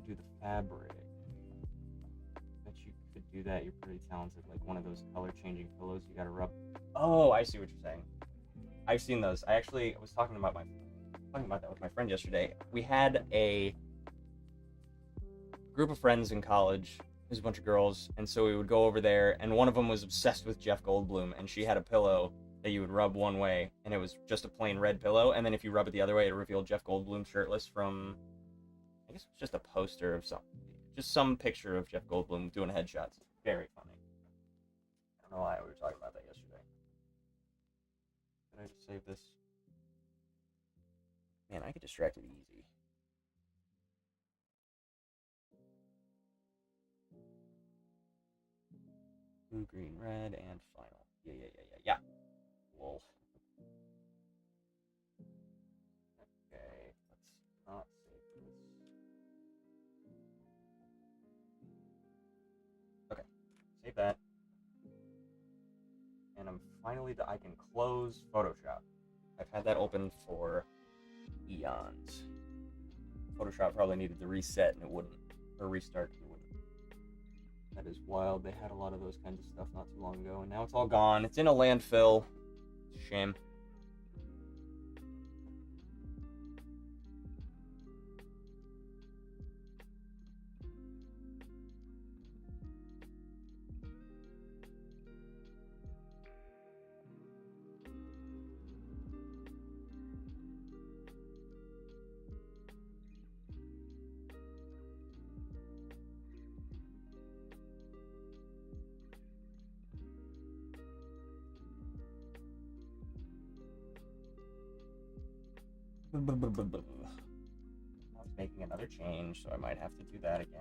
Do the fabric. Bet you could do that. You're pretty talented. Like one of those color changing pillows you gotta rub. Oh, I see what you're saying. I've seen those. I was talking about that with my friend yesterday. We had a group of friends in college. There's a bunch of girls, and so we would go over there, and one of them was obsessed with Jeff Goldblum, and she had a pillow that you would rub one way, and it was just a plain red pillow, and then if you rub it the other way, it revealed Jeff Goldblum shirtless from, I guess it was just a poster of some picture of Jeff Goldblum doing headshots. Very funny. I don't know why we were talking about that yesterday. Did I just save this? Man, I get distracted easy. Blue, green, red, and final. Yeah. Lol. Okay, let's not save this. Okay, save that. And I can close Photoshop. I've had that open for eons. Photoshop probably needed to reset and it wouldn't, or restart and it wouldn't. That is wild. They had a lot of those kinds of stuff not too long ago, and now it's It's all gone. It's in a landfill. It's a shame. I was making another change, so I might have to do that again.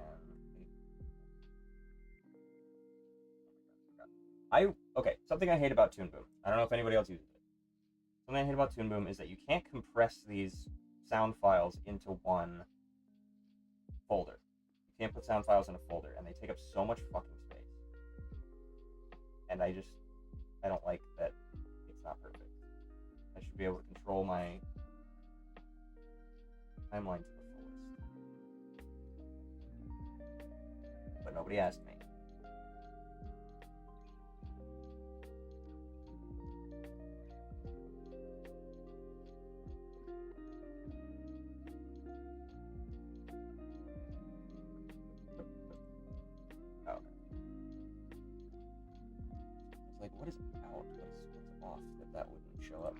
Okay, something I hate about Toon Boom. I don't know if anybody else uses it. Something I hate about Toon Boom is that you can't compress these sound files into one folder. You can't put sound files in a folder, and they take up so much fucking space. And I don't like that it's not perfect. I should be able to control my timeline to the fullest. But nobody asked me. Oh. I was like, what is out? What's off that wouldn't show up?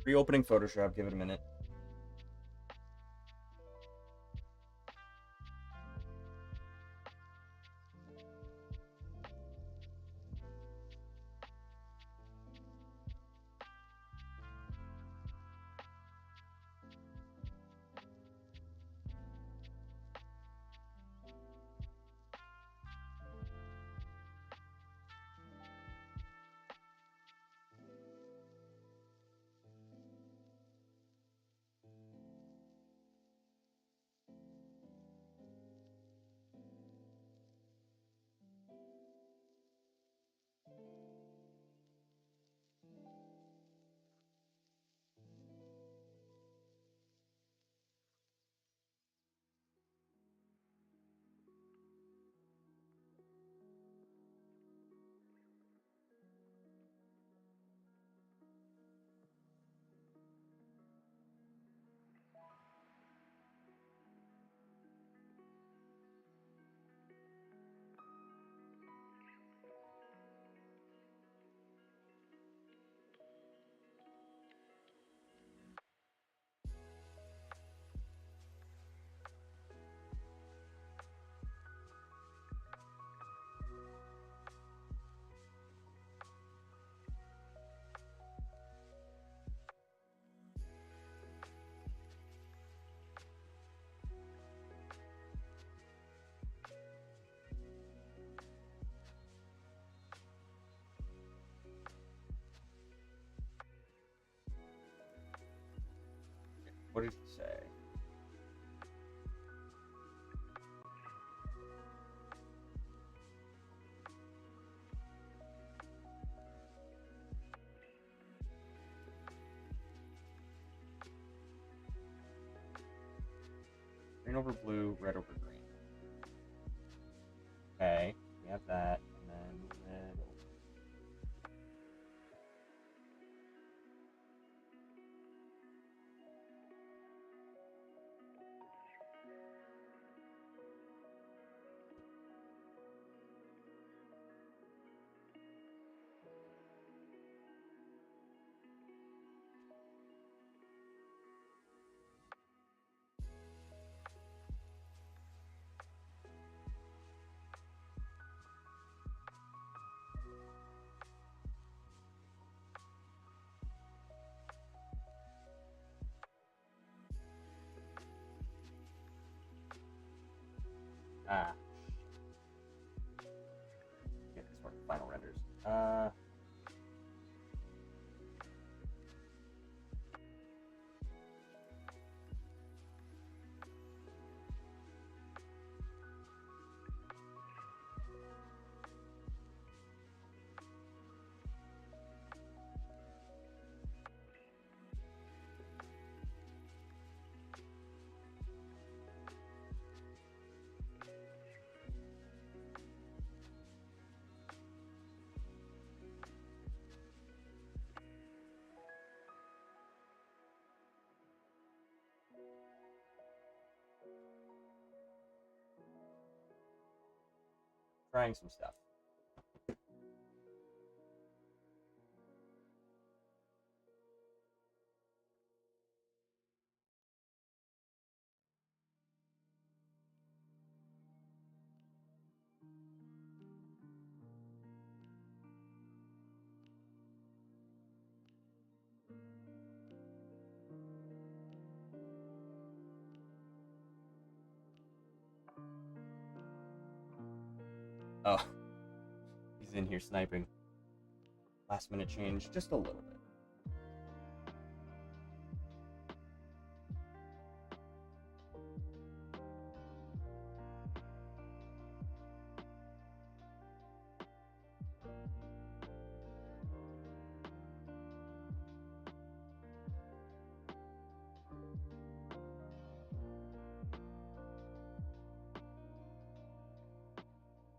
Reopening Photoshop, give it a minute. Green over blue, red over green. Okay, we have that, and then red over. Ah. Get this one. Final renders. Trying some stuff. Oh, he's in here sniping. Last minute change, just a little bit.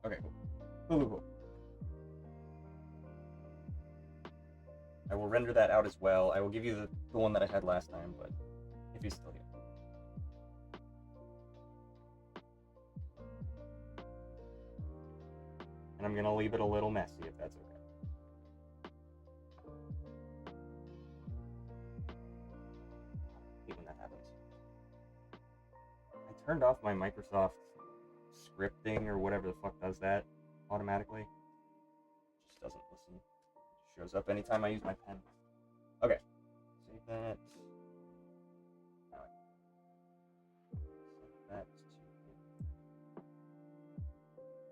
Okay, cool. I will render that out as well. I will give you the one that I had last time, but if he's still here. And I'm gonna leave it a little messy if that's okay. I hate when that happens. I turned off my Microsoft scripting or whatever the fuck does that automatically. It just doesn't listen. It just shows up anytime I use my pen. Okay. Save that. Set that to.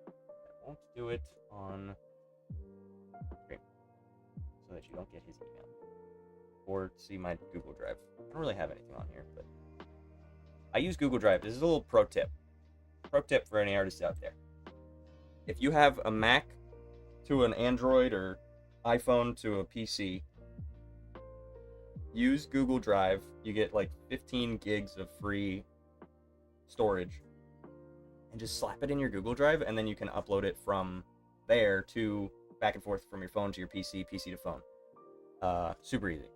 I won't do it on screen so that you don't get his email or see my Google Drive. I don't really have anything on here, but I use Google Drive. This is a little pro tip. Pro tip for any artists out there. If you have a Mac to an Android or iPhone to a PC, use Google Drive. You get like 15 gigs of free storage. And just slap it in your Google Drive, and then you can upload it from there to back and forth from your phone to your PC, PC to phone. Super easy.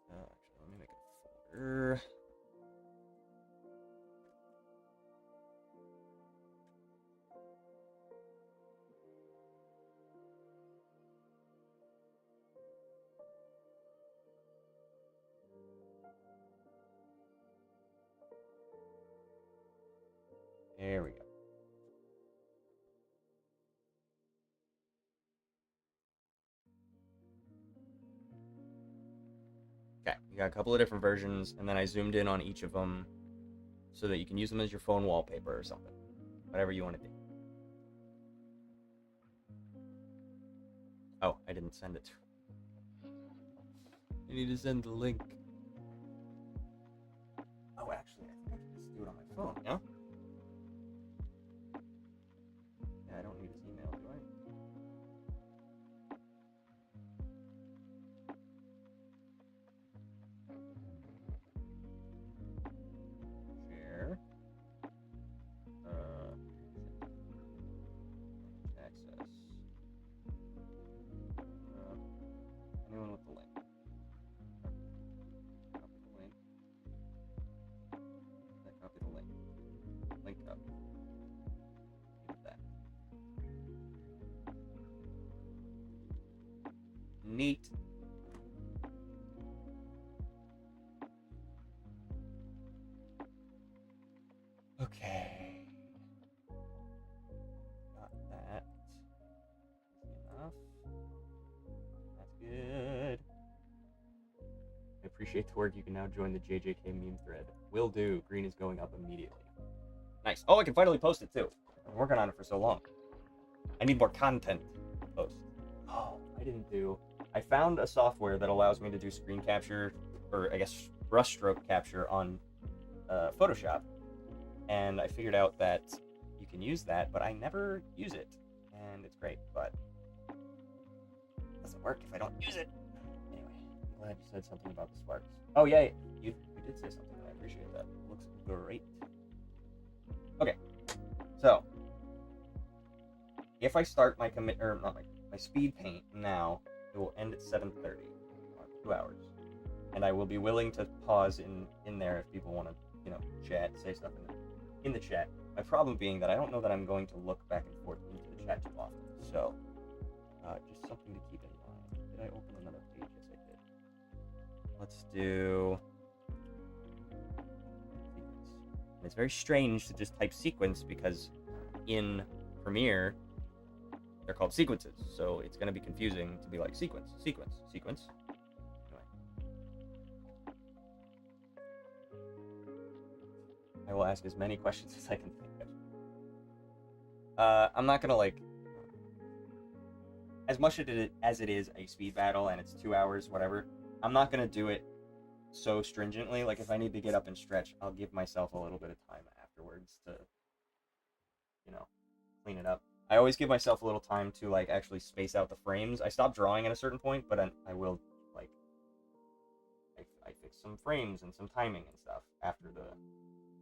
Actually, let me make a folder. There we go. Okay, you got a couple of different versions, and then I zoomed in on each of them so that you can use them as your phone wallpaper or something. Whatever you want to do. Oh, I didn't send it. I need to send the link. Oh, actually, I think I can just do it on my phone, yeah? Yeah, I don't need his email, do I? neat. Okay. Got that. Enough. That's good. I appreciate the work. You can now join the JJK meme thread. Will do. Green is going up immediately. Nice. Oh, I can finally post it too. I've been working on it for so long. I need more content to post. Oh, I found a software that allows me to do screen capture, or I guess brushstroke capture on Photoshop. And I figured out that you can use that, but I never use it. And it's great, but it doesn't work if I don't use it. Anyway, I'm glad you said something about the sparks. Oh, yeah, you did say something. I appreciate that. It looks great. Okay, so if I start my my speed paint now, it will end at 7:30, 2 hours, and I will be willing to pause in there if people want to, chat, say stuff in the chat. My problem being that I don't know that I'm going to look back and forth into the chat too often, so just something to keep in mind. Did I open another page? Yes, I did. Let's do sequence. And it's very strange to just type sequence because in Premiere they're called sequences, so it's going to be confusing to be like sequence. Anyway. I will ask as many questions as I can think of. I'm not going to as much as it is a speed battle and it's 2 hours, whatever, I'm not going to do it so stringently. Like, if I need to get up and stretch, I'll give myself a little bit of time afterwards to, clean it up. I always give myself a little time to, actually space out the frames. I stopped drawing at a certain point, but I will, I fix some frames and some timing and stuff after the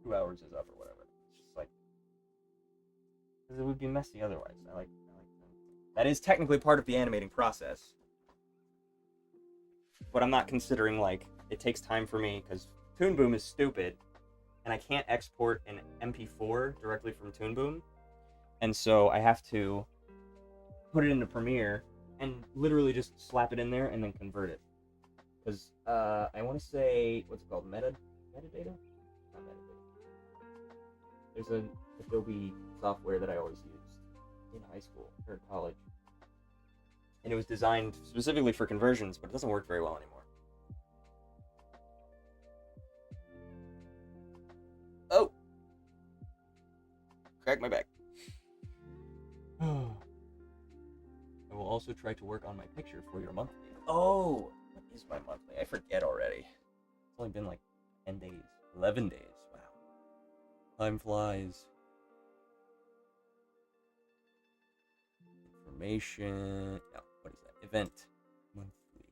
2 hours is up or whatever. It's just because it would be messy otherwise. I like that is technically part of the animating process, but I'm not considering it takes time for me because Toon Boom is stupid, and I can't export an MP4 directly from Toon Boom, and so I have to put it into Premiere and literally just slap it in there and then convert it. Because I want to say, what's it called? Metadata? Not metadata. There's an Adobe software that I always used in high school or college. And it was designed specifically for conversions, but it doesn't work very well anymore. Oh! Cracked my back. I will also try to work on my picture for your monthly. Oh! What is my monthly? I forget already. It's only been 10 days. 11 days. Wow. Time flies. Information. No, what is that? Event. Monthly.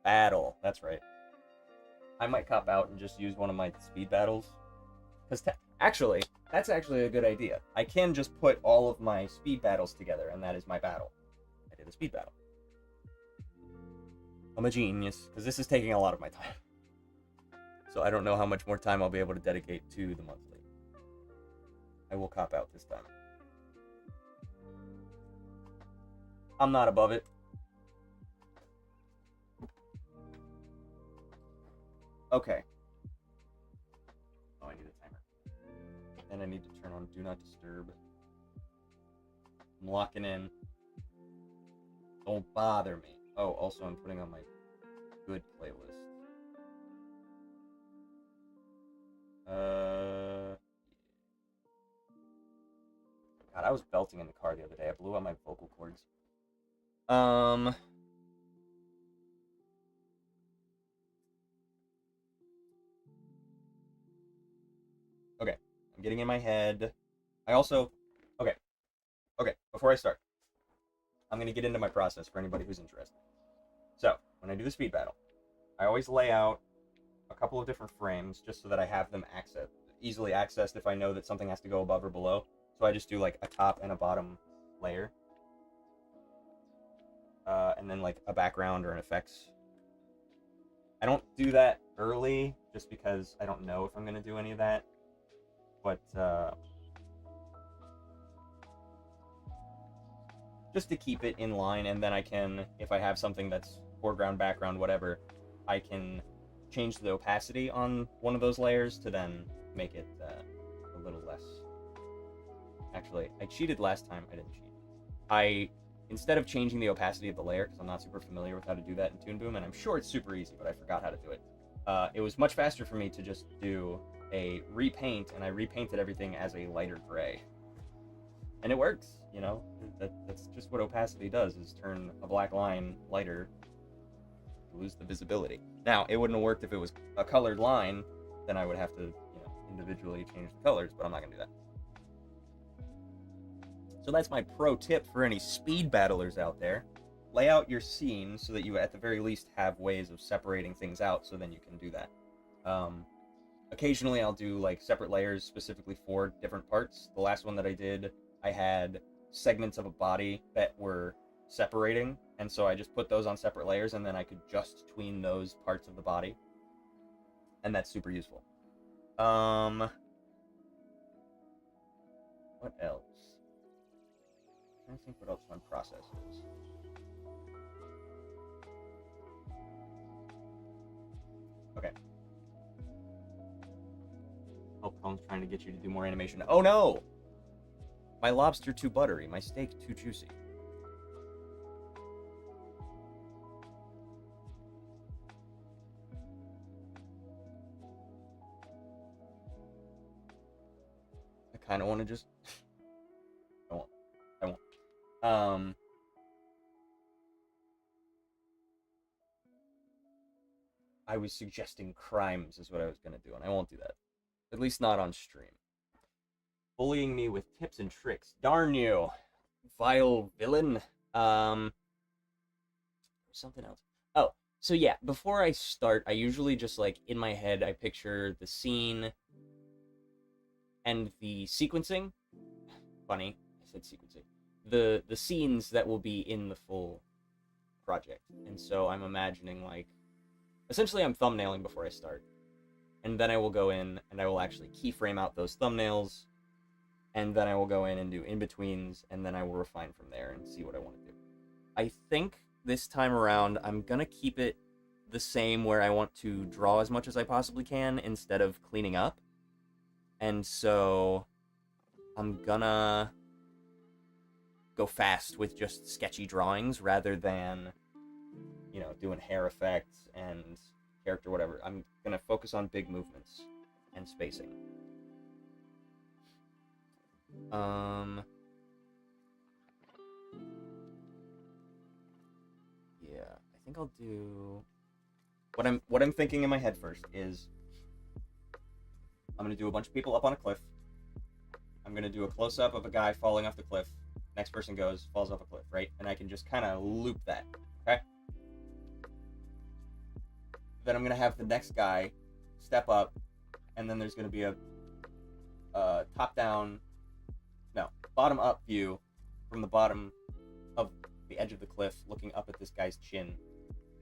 Battle. That's right. I might cop out and just use one of my speed battles. Because actually, that's actually a good idea. I can just put all of my speed battles together, and that is my battle. I did a speed battle. I'm a genius, because this is taking a lot of my time. So I don't know how much more time I'll be able to dedicate to the monthly. I will cop out this time. I'm not above it. Okay. Oh, I need a timer. Then I need to turn on Do Not Disturb. I'm locking in. Don't bother me. Oh, also I'm putting on my good playlist. God, I was belting in the car the other day. I blew out my vocal cords. Okay, I'm getting in my head. I also, okay, before I start, I'm going to get into my process for anybody who's interested. So, when I do the speed battle, I always lay out a couple of different frames just so that I have them easily accessed if I know that something has to go above or below. So I just do a top and a bottom layer. And then a background or an effects. I don't do that early just because I don't know if I'm going to do any of that. But just to keep it in line, and then I can, if I have something that's foreground, background, whatever, I can change the opacity on one of those layers to then make it a little less. Actually, I cheated last time. I didn't cheat. Instead of changing the opacity of the layer, because I'm not super familiar with how to do that in Toon Boom, and I'm sure it's super easy, but I forgot how to do it. It was much faster for me to just do a repaint, and I repainted everything as a lighter gray. And it works, you know? That's just what opacity does, is turn a black line lighter, lose the visibility. Now, it wouldn't have worked if it was a colored line, then I would have to, individually change the colors, but I'm not gonna do that. So that's my pro tip for any speed battlers out there. Lay out your scene so that you, at the very least, have ways of separating things out, so then you can do that. Occasionally, I'll do like separate layers specifically for different parts. The last one that I did, I had segments of a body that were separating, and so I just put those on separate layers, and then I could just tween those parts of the body, and that's super useful. What else? I think what else one process is. Okay. Oh, Cone's trying to get you to do more animation. Oh no! My lobster too buttery, my steak too juicy. I kind of want to just... I won't. I was suggesting crimes is what I was going to do, and I won't do that. At least not on stream. Bullying me with tips and tricks. Darn you, vile villain. Something else. Oh, so yeah, before I start, I usually just, like, in my head, I picture the scene and the sequencing. Funny, I said sequencing. The scenes that will be in the full project. And so I'm imagining, like, essentially I'm thumbnailing before I start. And then I will go in and I will actually keyframe out those thumbnails. And then I will go in and do in-betweens, and then I will refine from there and see what I want to do. I think this time around I'm gonna keep it the same, where I want to draw as much as I possibly can instead of cleaning up. And so I'm gonna go fast with just sketchy drawings rather than, doing hair effects and character whatever. I'm gonna focus on big movements and spacing. Yeah, I think I'll do what I'm thinking in my head first is I'm gonna do a bunch of people up on a cliff. I'm gonna do a close-up of a guy falling off the cliff. Next person goes, falls off a cliff, right? And I can just kind of loop that, okay? Then I'm gonna have the next guy step up, and then there's gonna be a bottom-up view from the bottom of the edge of the cliff, looking up at this guy's chin,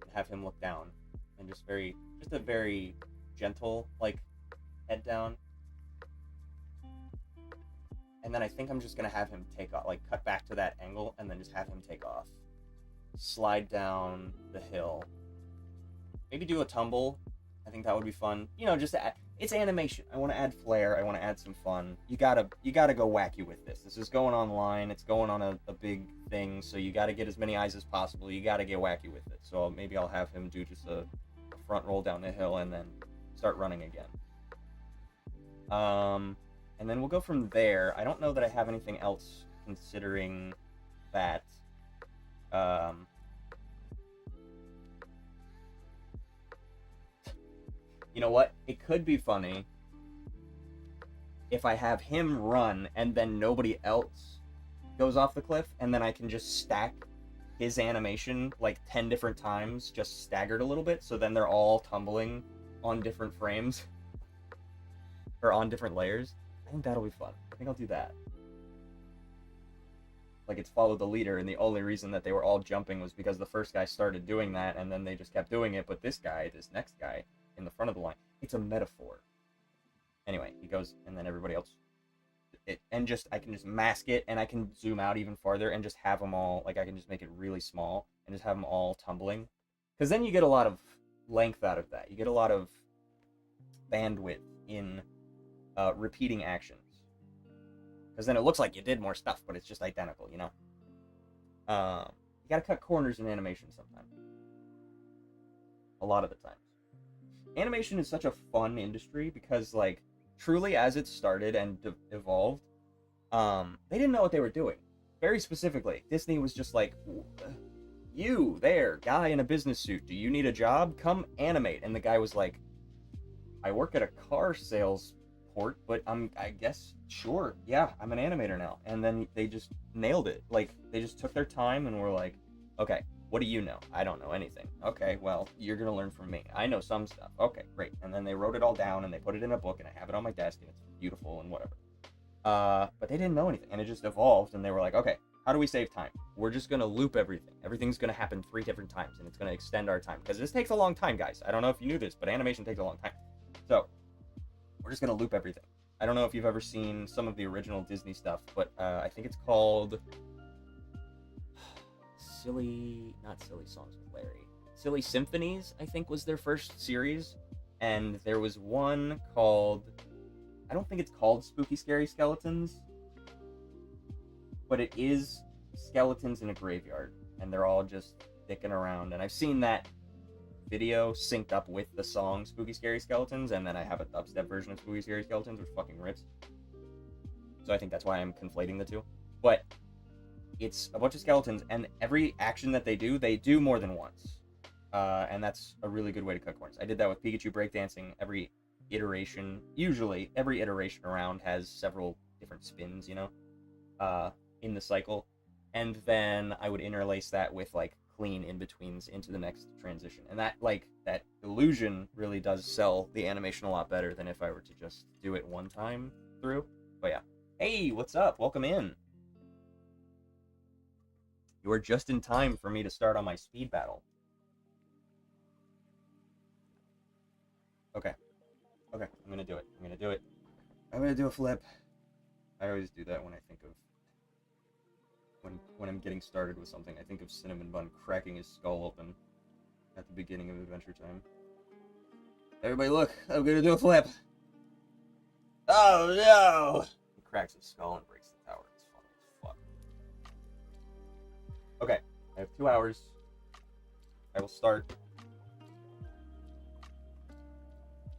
and have him look down, and just a very gentle, like, head down. And then I think I'm just gonna have him take off, like, cut back to that angle, and then just have him take off. Slide down the hill. Maybe do a tumble. I think that would be fun. Just to add, it's animation. I want to add flair. I want to add some fun. You gotta go wacky with this. This is going online. It's going on a big thing, so you gotta get as many eyes as possible. You gotta get wacky with it. So maybe I'll have him do just a front roll down the hill and then start running again. And then we'll go from there. I don't know that I have anything else considering that. You know what? It could be funny if I have him run and then nobody else goes off the cliff, and then I can just stack his animation like 10 different times, just staggered a little bit, so then they're all tumbling on different frames or on different layers. I think that'll be fun. I think I'll do that. Like, it's follow the leader, and the only reason that they were all jumping was because the first guy started doing that, and then they just kept doing it, but this next guy, in the front of the line, it's a metaphor. Anyway, he goes, and then everybody else, it, and just I can just mask it, and I can zoom out even farther and just have them all, like I can just make it really small and just have them all tumbling, because then you get a lot of length out of that. You get a lot of bandwidth in repeating actions, because then it looks like you did more stuff, but it's just identical, you know. You gotta cut corners in animation sometimes. A lot of the times. Animation is such a fun industry because, like, truly as it started and evolved, they didn't know what they were doing. Very specifically, Disney was just like, you there, guy in a business suit, do you need a job? Come animate. And the guy was like, I work at a car sales port, but I guess, sure, yeah, I'm an animator now. And then they just nailed it. Like, they just took their time and were like, okay, what do you know? I don't know anything. Okay, well, you're gonna learn from me. I know some stuff. Okay, great. And then they wrote it all down and they put it in a book and I have it on my desk and it's beautiful and whatever. But they didn't know anything and it just evolved and they were like, okay, how do we save time? We're just gonna loop everything. Everything's gonna happen 3 different times and it's gonna extend our time. Because this takes a long time, guys. I don't know if you knew this, but animation takes a long time. So, we're just gonna loop everything. I don't know if you've ever seen some of the original Disney stuff, but I think it's called not Silly Songs with Larry. Silly Symphonies, I think, was their first series. And there was one called, I don't think it's called Spooky Scary Skeletons, but it is skeletons in a graveyard. And they're all just dicking around. And I've seen that video synced up with the song Spooky Scary Skeletons, and then I have a dubstep version of Spooky Scary Skeletons, which fucking rips. So I think that's why I'm conflating the two. But it's a bunch of skeletons, and every action that they do more than once. And that's a really good way to cut corners. I did that with Pikachu breakdancing. Usually every iteration around has several different spins, you know, in the cycle. And then I would interlace that with, like, clean in-betweens into the next transition. And that, like, that illusion really does sell the animation a lot better than if I were to just do it one time through. But yeah. Hey, what's up? Welcome in. You are just in time for me to start on my speed battle. Okay. Okay, I'm gonna do it. I'm gonna do a flip. I always do that when I think of when I'm getting started with something. I think of Cinnamon Bun cracking his skull open at the beginning of Adventure Time. Everybody look, I'm gonna do a flip. Oh no! He cracks his skull and breaks the tower. It's funny as fuck. Okay, I have 2 hours. I will start.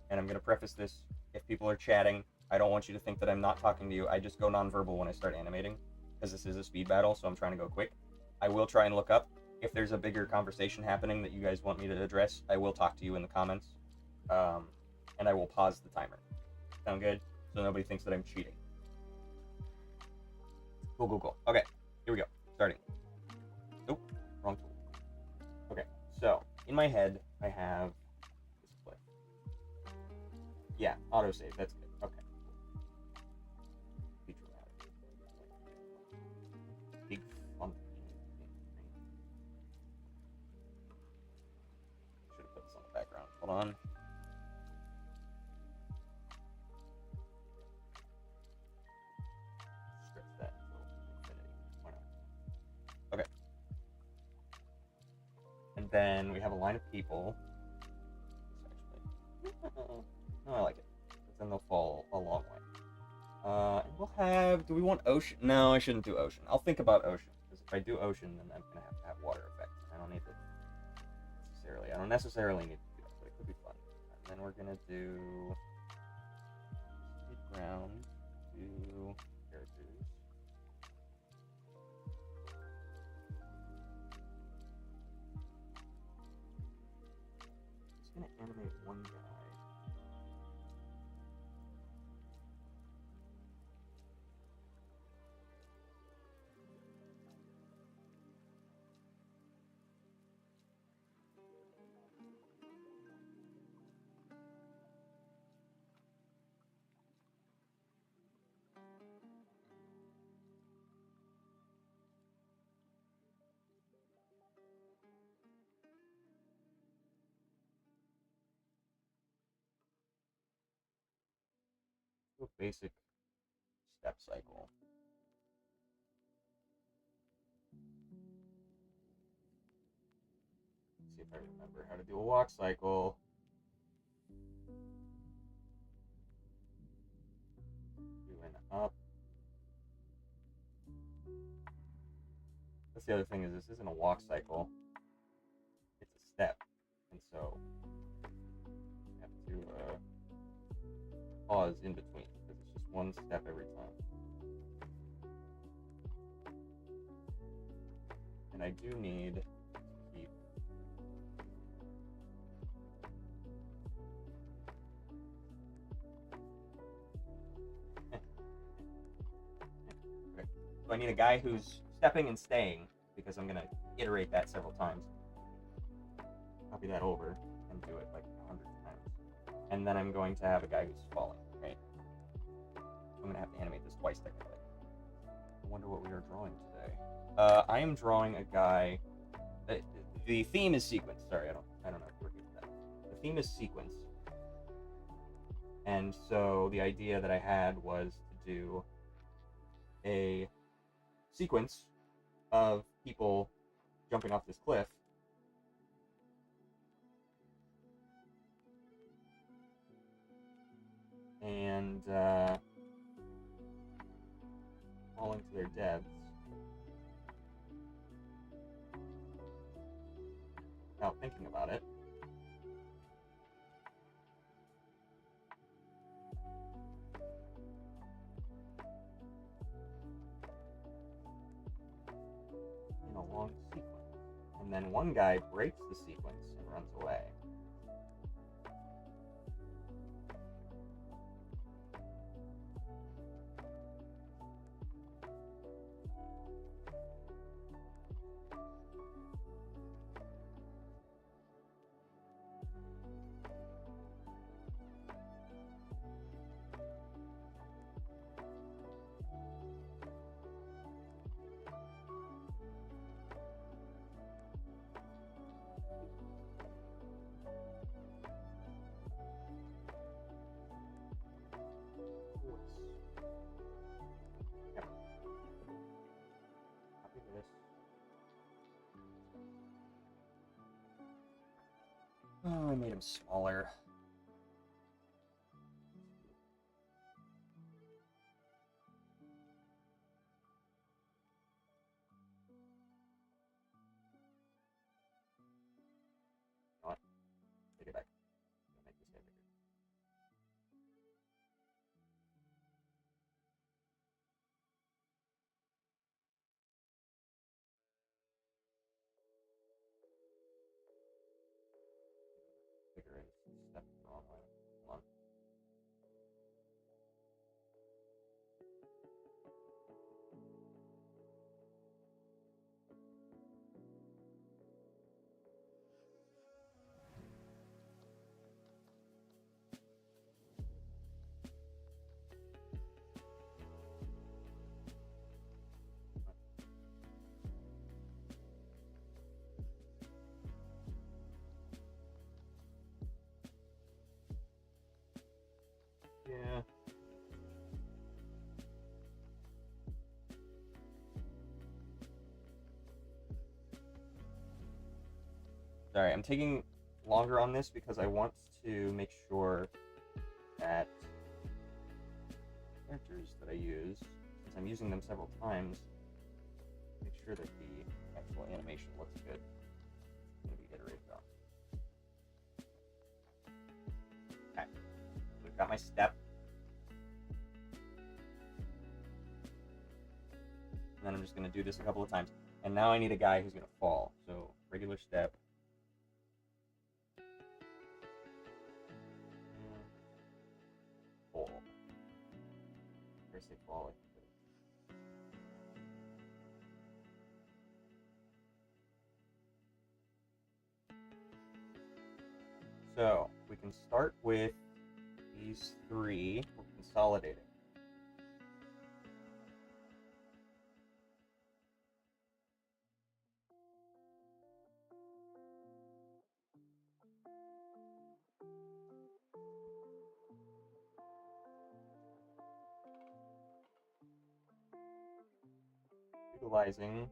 And I'm gonna preface this. If people are chatting, I don't want you to think that I'm not talking to you. I just go nonverbal when I start animating, because this is a speed battle, so I'm trying to go quick. I will try and look up. If there's a bigger conversation happening that you guys want me to address, I will talk to you in the comments. And I will pause the timer. Sound good? So nobody thinks that I'm cheating. Cool. Okay, here we go. Starting. Nope, wrong tool. Okay, so in my head, I have this play. Yeah, autosave, that's good. Okay. Be dramatic. Big fun. Should have put this on the background. Hold on. Stretch that until infinity. Why not? Okay. And then we have a line of people. Actually, no, I like it. Because then they'll fall a long way. And we'll have. Do we want ocean? No, I shouldn't do ocean. I'll think about ocean. Because if I do ocean, then I'm gonna have to have water effects. I don't need to necessarily. I don't necessarily need to do that, but it could be fun. And then we're gonna do ground to characters. Just gonna animate one guy. A basic step cycle. Let's see if I remember how to do a walk cycle. Doing up. That's the other thing, is this isn't a walk cycle. It's a step. And so you have to pause in between, because it's just one step every time. And I do need to keep okay. So I need a guy who's stepping and staying, because I'm gonna iterate that several times. Copy that over and do it like 100 times. And then I'm going to have a guy who's falling, right? I'm gonna have to animate this twice technically. I wonder what we are drawing today. I am drawing a guy. The theme is sequence. Sorry, I don't know if we're good with that. The theme is sequence, and so the idea that I had was to do a sequence of people jumping off this cliff, and falling to their deaths without thinking about it. In a long sequence. And then one guy breaks the sequence and runs away. Yep. Copy this. Oh, I made him smaller. You know what? Take it back. I'm gonna make this guy bigger. Bigger is step the wrong way. Hold on. Yeah. Sorry, I'm taking longer on this because I want to make sure that characters that I use, since I'm using them several times, make sure that the actual animation looks good. It's going to be iterated on. Okay, so we've got my step. And then I'm just going to do this a couple of times. And now I need a guy who's going to fall. So regular step. Fall. Or say fall. So we can start with these three. We're consolidating. utilizing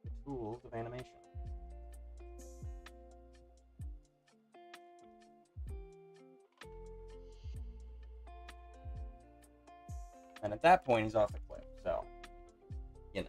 the tools of animation. And at that point, he's off the cliff, so, you know.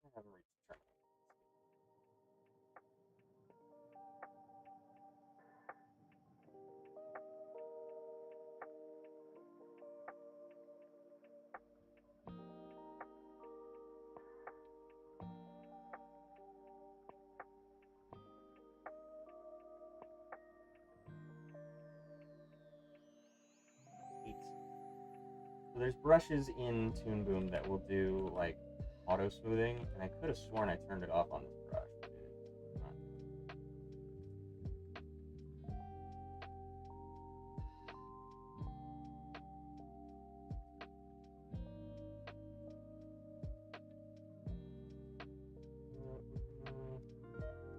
I haven't reached the terminal. So there's brushes in Toon Boom that will do like auto smoothing, and I could have sworn I turned it off on this brush. But it's not.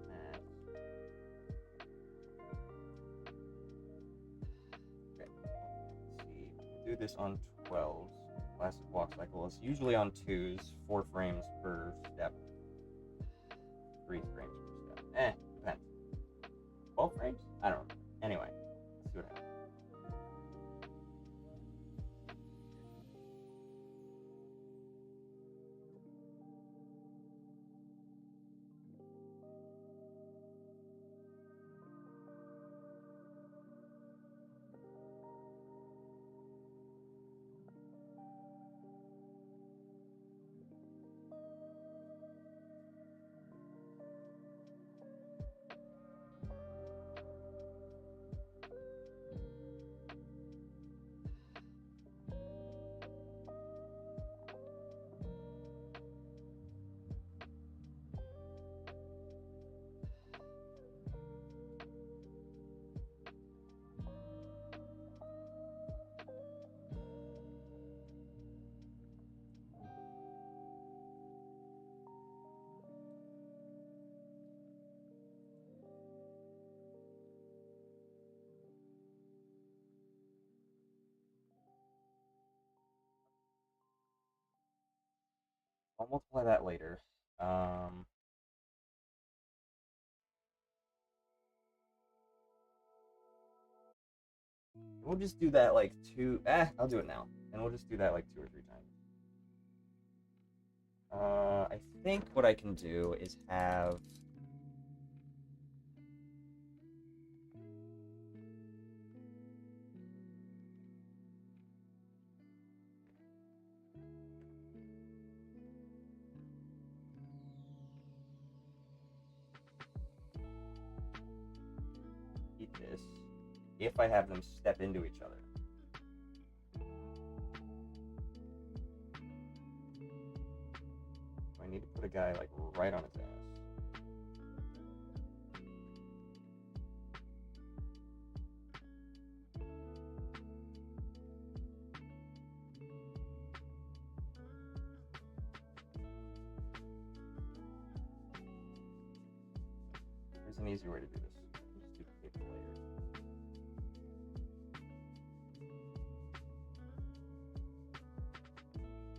Nah. Okay. Let's see. Do this on 12s. Classic walk cycle is usually on 2s, 4 frames per step, 3 frames per step. Depends. 12 frames? I don't know. Anyway, let's see what happens. I'll multiply that later. We'll just do that like I'll do it now. And we'll just do that like 2 or 3 times. I think what I can do is have... eat this if I have them step into each other. So I need to put a guy like right on his ass. an easier way to do this. Just duplicate the layers.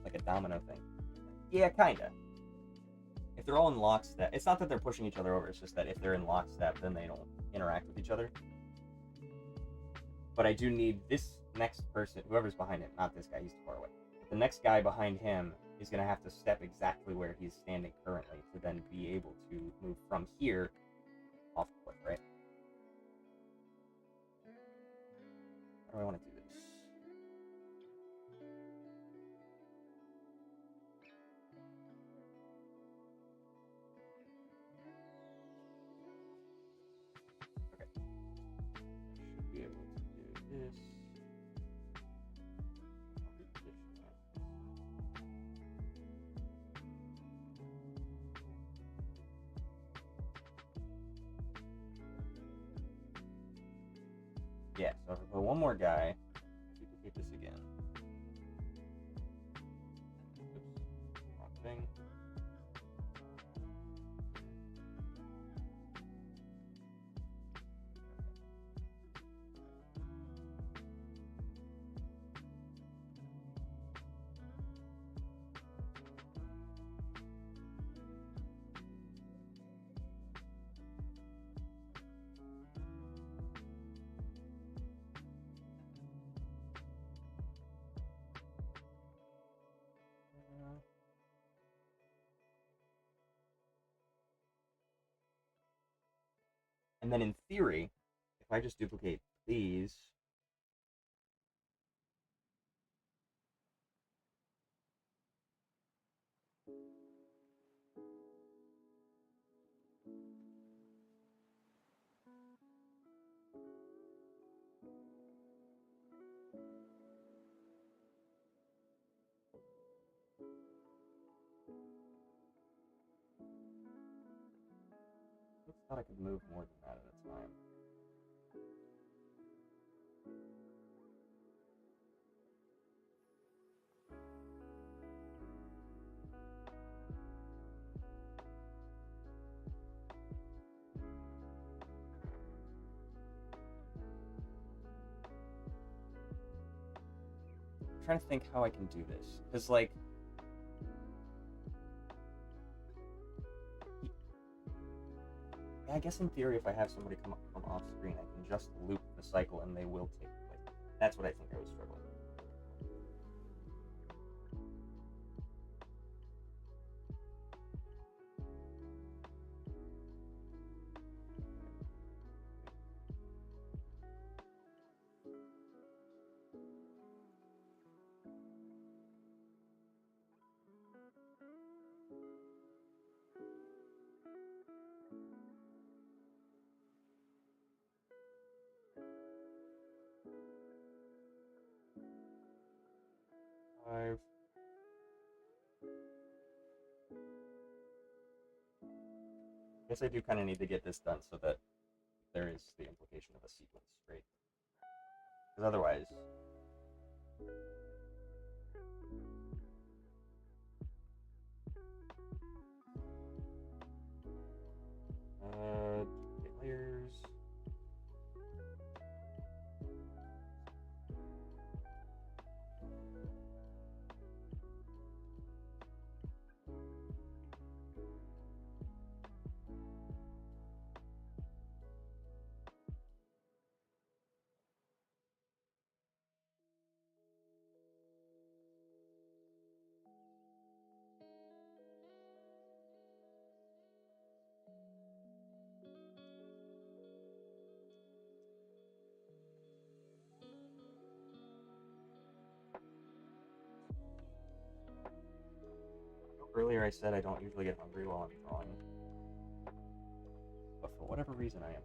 Like a domino thing. Yeah, kinda. If they're all in lockstep, it's not that they're pushing each other over, it's just that if they're in lockstep, then they don't interact with each other. But I do need this next person, whoever's behind him, not this guy, he's too far away. The next guy behind him is going to have to step exactly where he's standing currently to then be able to move from here off the cliff, right? How do I want to do this? Okay. Should be able to do this. Yeah, so if I put one more guy, duplicate this again. Oops, wrong thing. And then in theory, if I just duplicate these, I thought I could move more than that at a time. I'm trying to think how I can do this, because like, yeah, I guess in theory, if I have somebody come up from off screen, I can just loop the cycle and they will take place. That's what I think I was struggling with. Five. I guess I do kind of need to get this done so that there is the implication of a sequence, right? Because otherwise, layers. Earlier I said I don't usually get hungry while I'm drawing, but for whatever reason I am.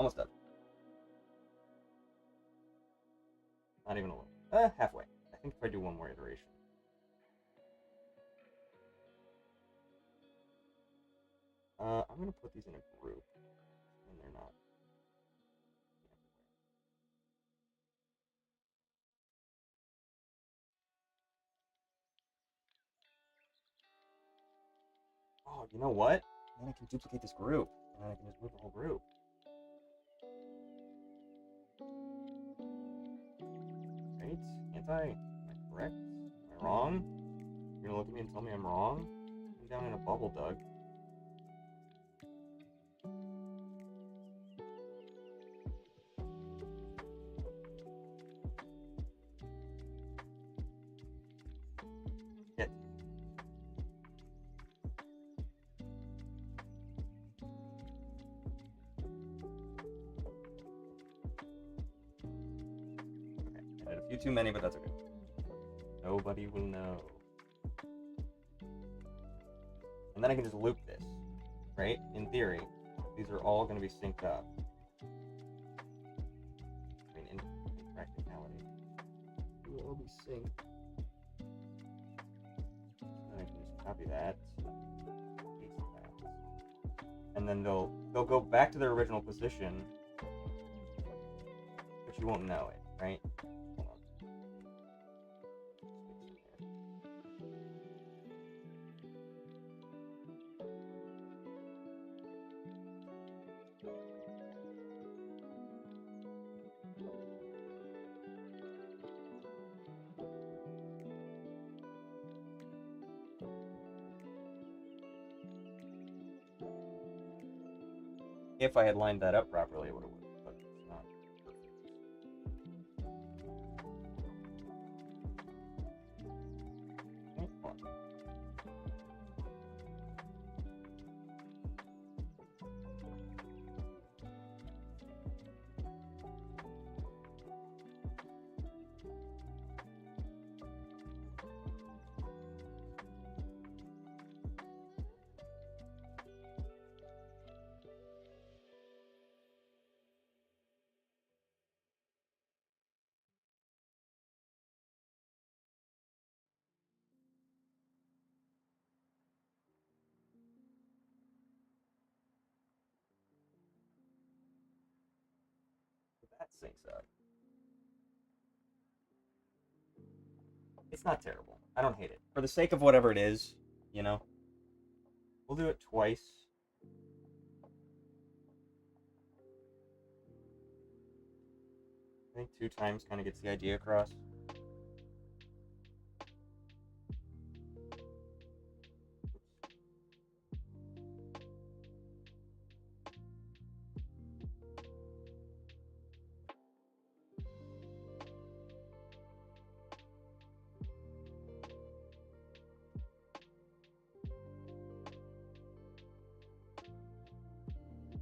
Almost done. Not even a little. Halfway. I think if I do one more iteration. I'm gonna put these in a group, and they're not. Oh, you know what? Then I can duplicate this group. And then I can just move the whole group. Right? Can't I? Am I correct? Am I wrong? You're gonna look at me and tell me I'm wrong? I'm down in a bubble, Doug. Hit. Okay, I did a few too many, but that's okay. nobody will know. And then I can just loop this, right? In theory, these are all going to be synced up. I mean, in practicality, they will all be synced. And I can just copy that, paste that, and then they'll go back to their original position, but you won't know it, right? Hold on. If I had lined that up properly, it would have worked, but it's not perfect. Okay, hold on. That syncs up. It's not terrible. I don't hate it. For the sake of whatever it is, you know? We'll do it twice. I think 2 times kind of gets the idea across.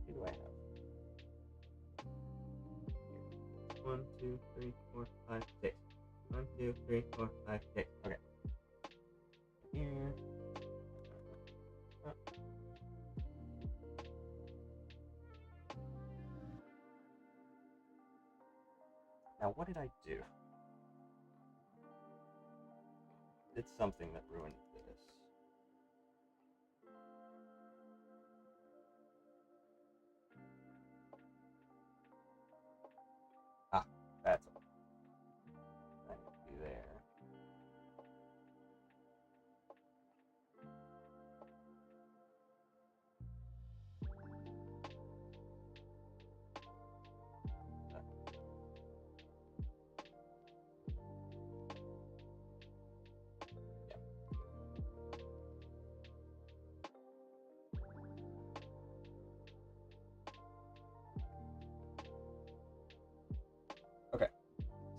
Who do I have? 1, 2, 3, 4, 5, 6. 1, 2, 3, 4, 5, 6. Okay. Here. Now, what did I do? Did something that ruined this. Ah, that's all. That needs to be there.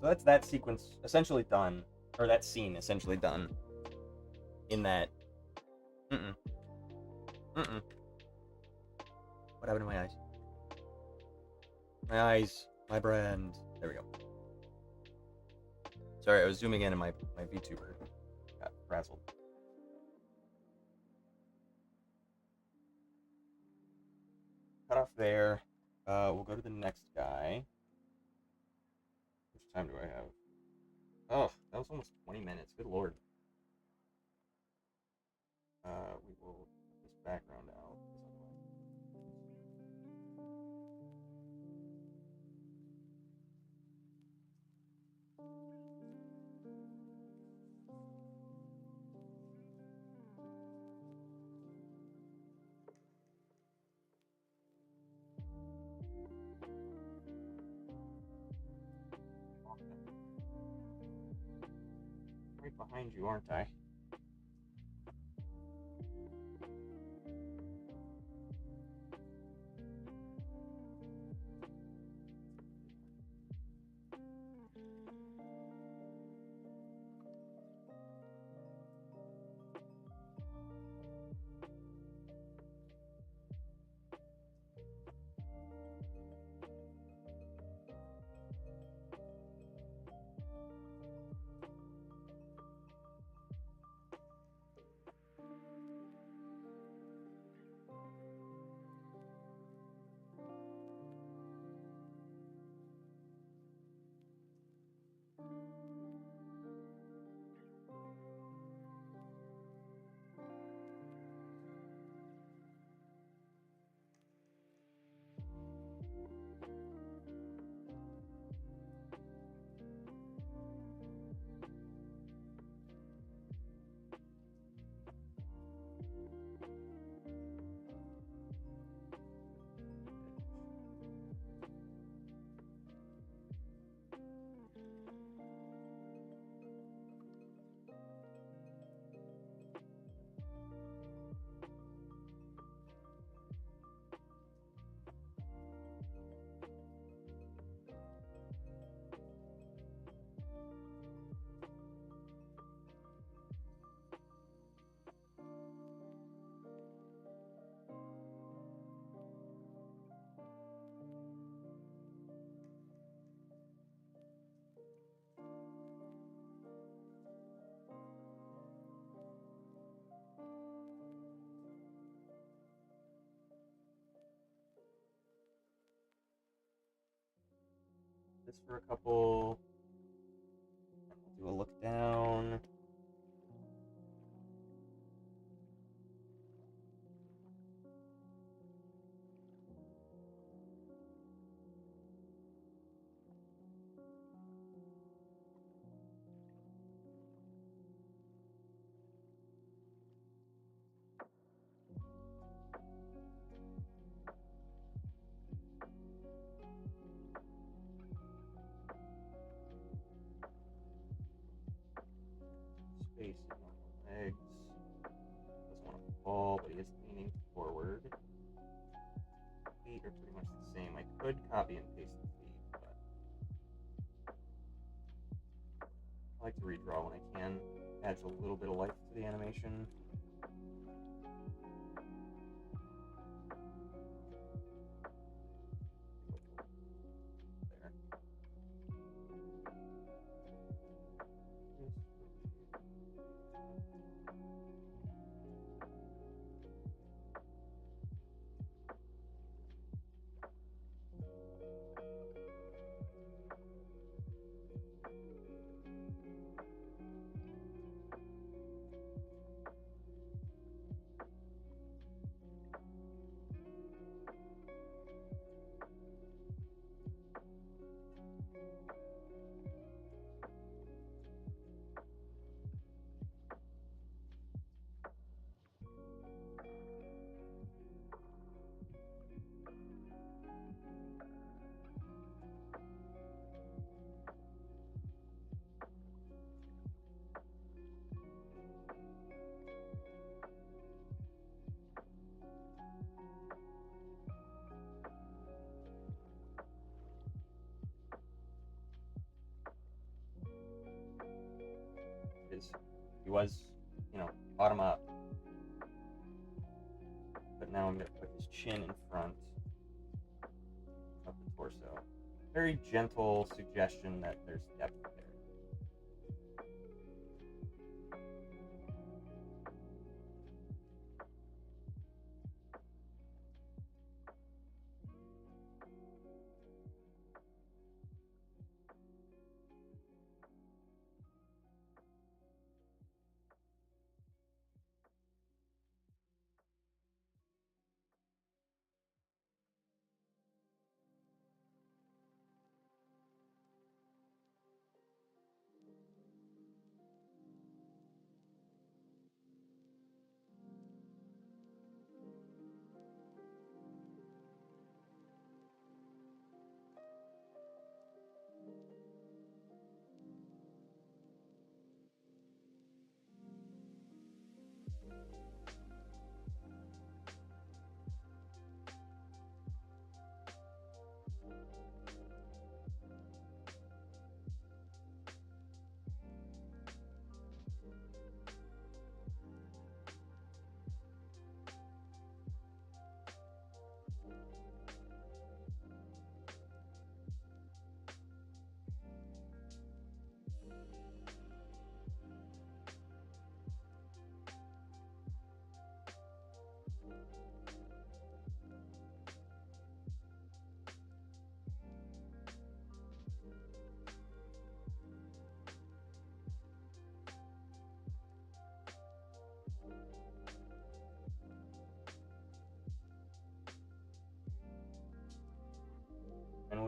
So that's that sequence essentially done, or that scene essentially done. In that, what happened to my eyes? My eyes, my brand. There we go. Sorry, I was zooming in and my VTuber got frazzled. Cut off there. We'll go to the next guy. Which time do I have? Oh, that was almost 20 minutes. Good lord. We will put this background out. Right behind you, aren't I? This for a couple. And we'll do a look down. Space on legs. Doesn't want to fall, but he is leaning forward. Feet are pretty much the same. I could copy and paste the feet, but I like to redraw when I can. Adds a little bit of life to the animation. He was, bottom up. But now I'm going to put his chin in front of the torso. Very gentle suggestion that there's depth there.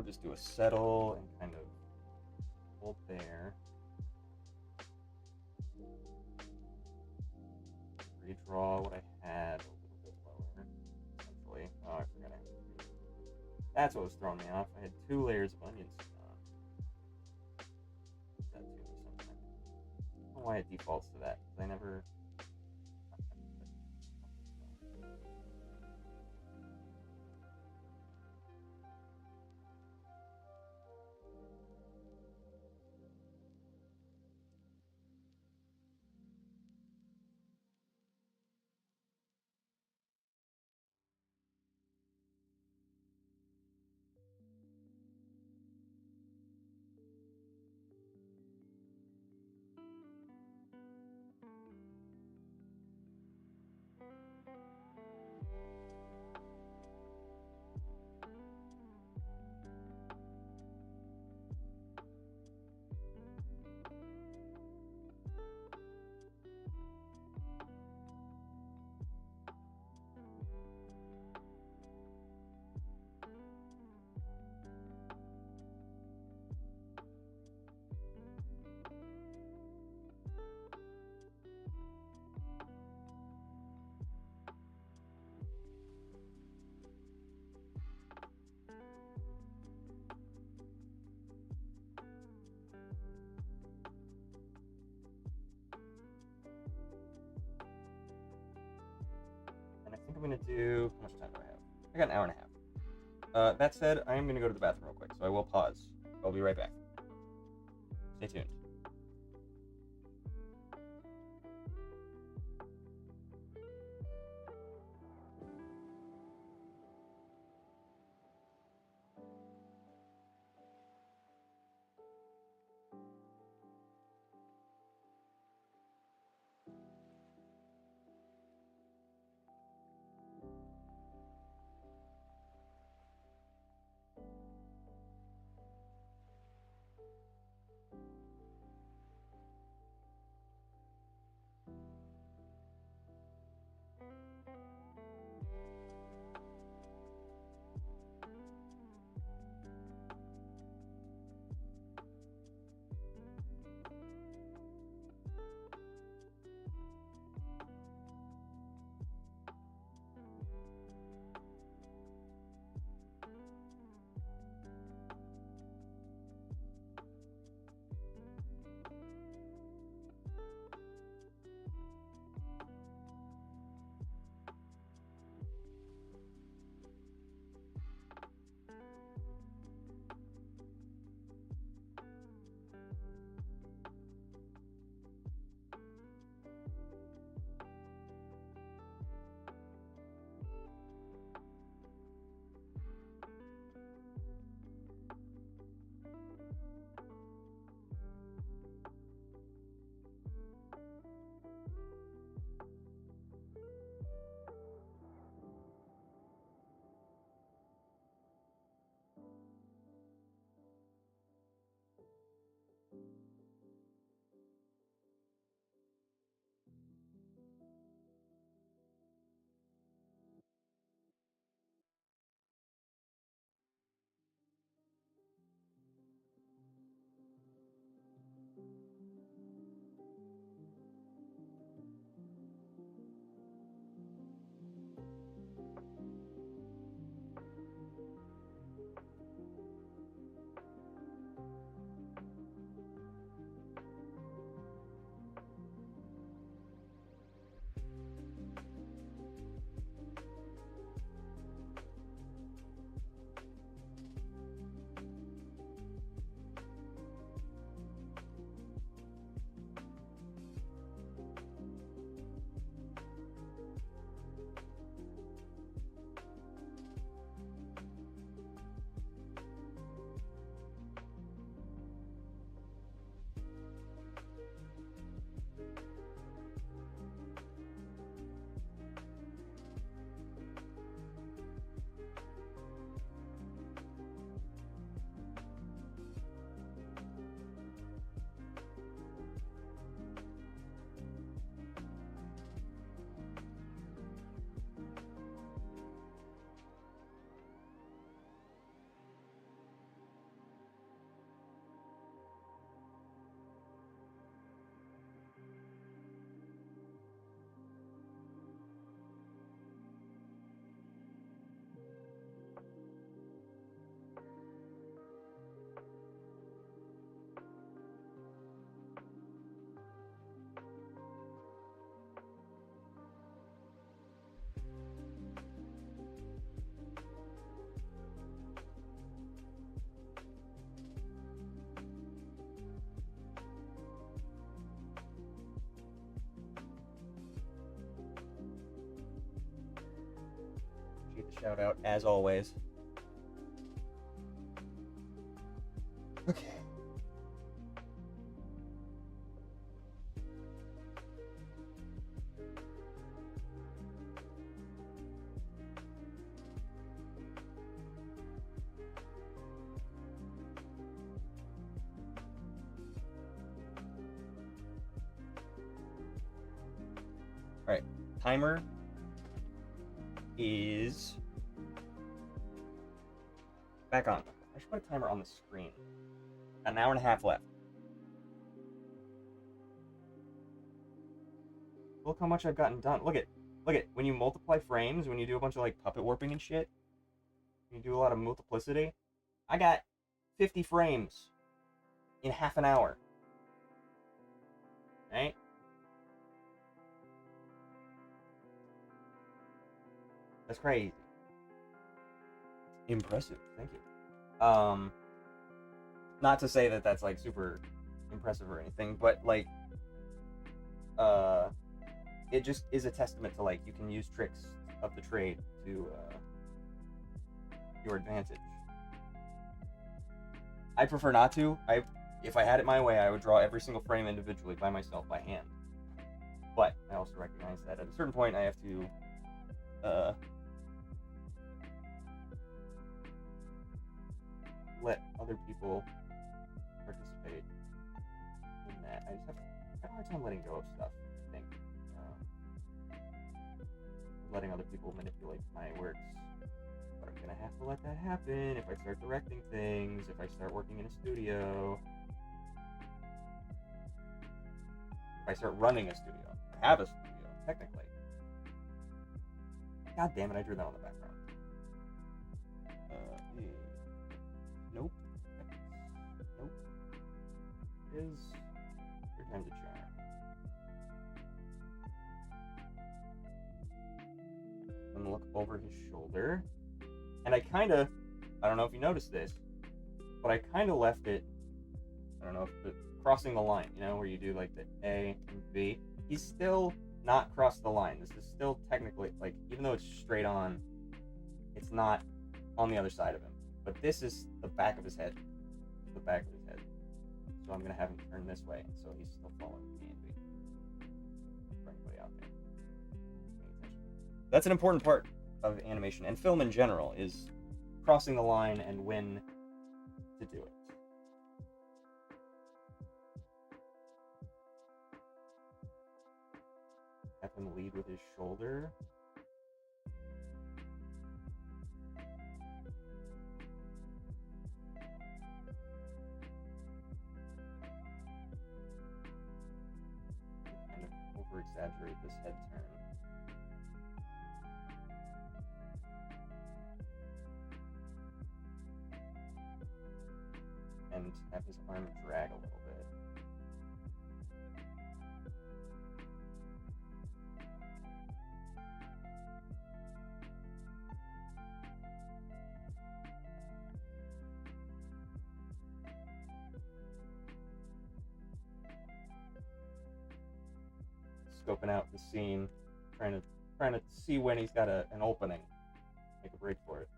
just do a settle and kind of hold there. Redraw what I had a little bit lower, essentially. Oh, I forgot I had to. That's what was throwing me off. I had 2 layers of onions. That to me sometimes. I don't know why it defaults to that, because I never. And I think I'm gonna do. How much time do I have? I got an hour and a half. That said, I am gonna go to the bathroom real quick, so I will pause. I'll be right back. Stay tuned. shout out as always. Okay. Alright, timer is back on. I should put a timer on the screen. Got an hour and a half left. Look how much I've gotten done. Look at, when you multiply frames, when you do a bunch of like puppet warping and shit, you do a lot of multiplicity. I got 50 frames in half an hour. Right? That's crazy. Impressive. Thank you. Not to say that that's like super impressive or anything, but like, it just is a testament to like you can use tricks of the trade to your advantage. I prefer not to. If I had it my way, I would draw every single frame individually by myself by hand. But I also recognize that at a certain point I have to let other people participate in that. I just have a hard time letting go of stuff, I think. Letting other people manipulate my works. But I'm gonna have to let that happen if I start directing things, if I start working in a studio, if I start running a studio. I have a studio, technically. God damn it, I drew that on the background. Nope. Nope. Is your time to charm. I'm gonna look over his shoulder. And I don't know if you noticed this, but I kind of left it, I don't know, if crossing the line, you know, where you do like the A and B. He's still not crossed the line. This is still technically, like, even though it's straight on, it's not on the other side of him. But this is the back of his head. The back of his head. So I'm going to have him turn this way, so he's still following A and B. For anybody out there. That's an important part of animation, and film in general, is crossing the line and when to do it. Have him lead with his shoulder. Kind of over-exaggerate this head turn. And have his arm drag a little bit. Scoping out the scene, trying to see when he's got an opening, make a break for it.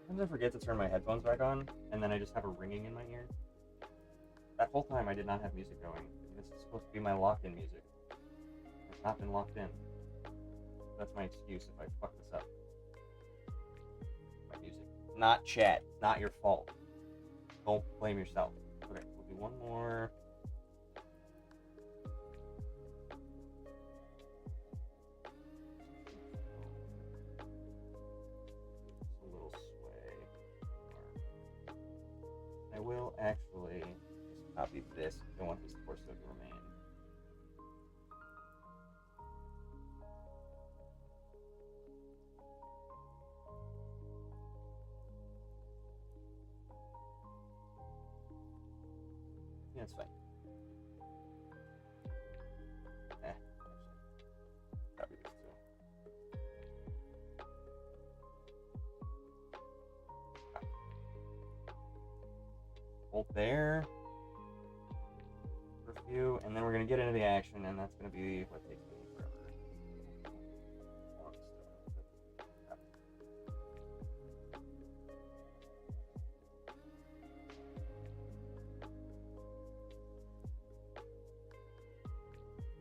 Sometimes I forget to turn my headphones back on, and then I just have a ringing in my ear. That whole time I did not have music going. This is supposed to be my locked-in music. It's not been locked in. That's my excuse if I fuck this up. My music. Not chat. Not your fault. Don't blame yourself. Okay, we'll do one more. I will actually just copy this. I don't want this torso to remain. It's fine. Copy this too. Hold there for a few, and then we're gonna get into the action, and that's gonna be what takes me forever.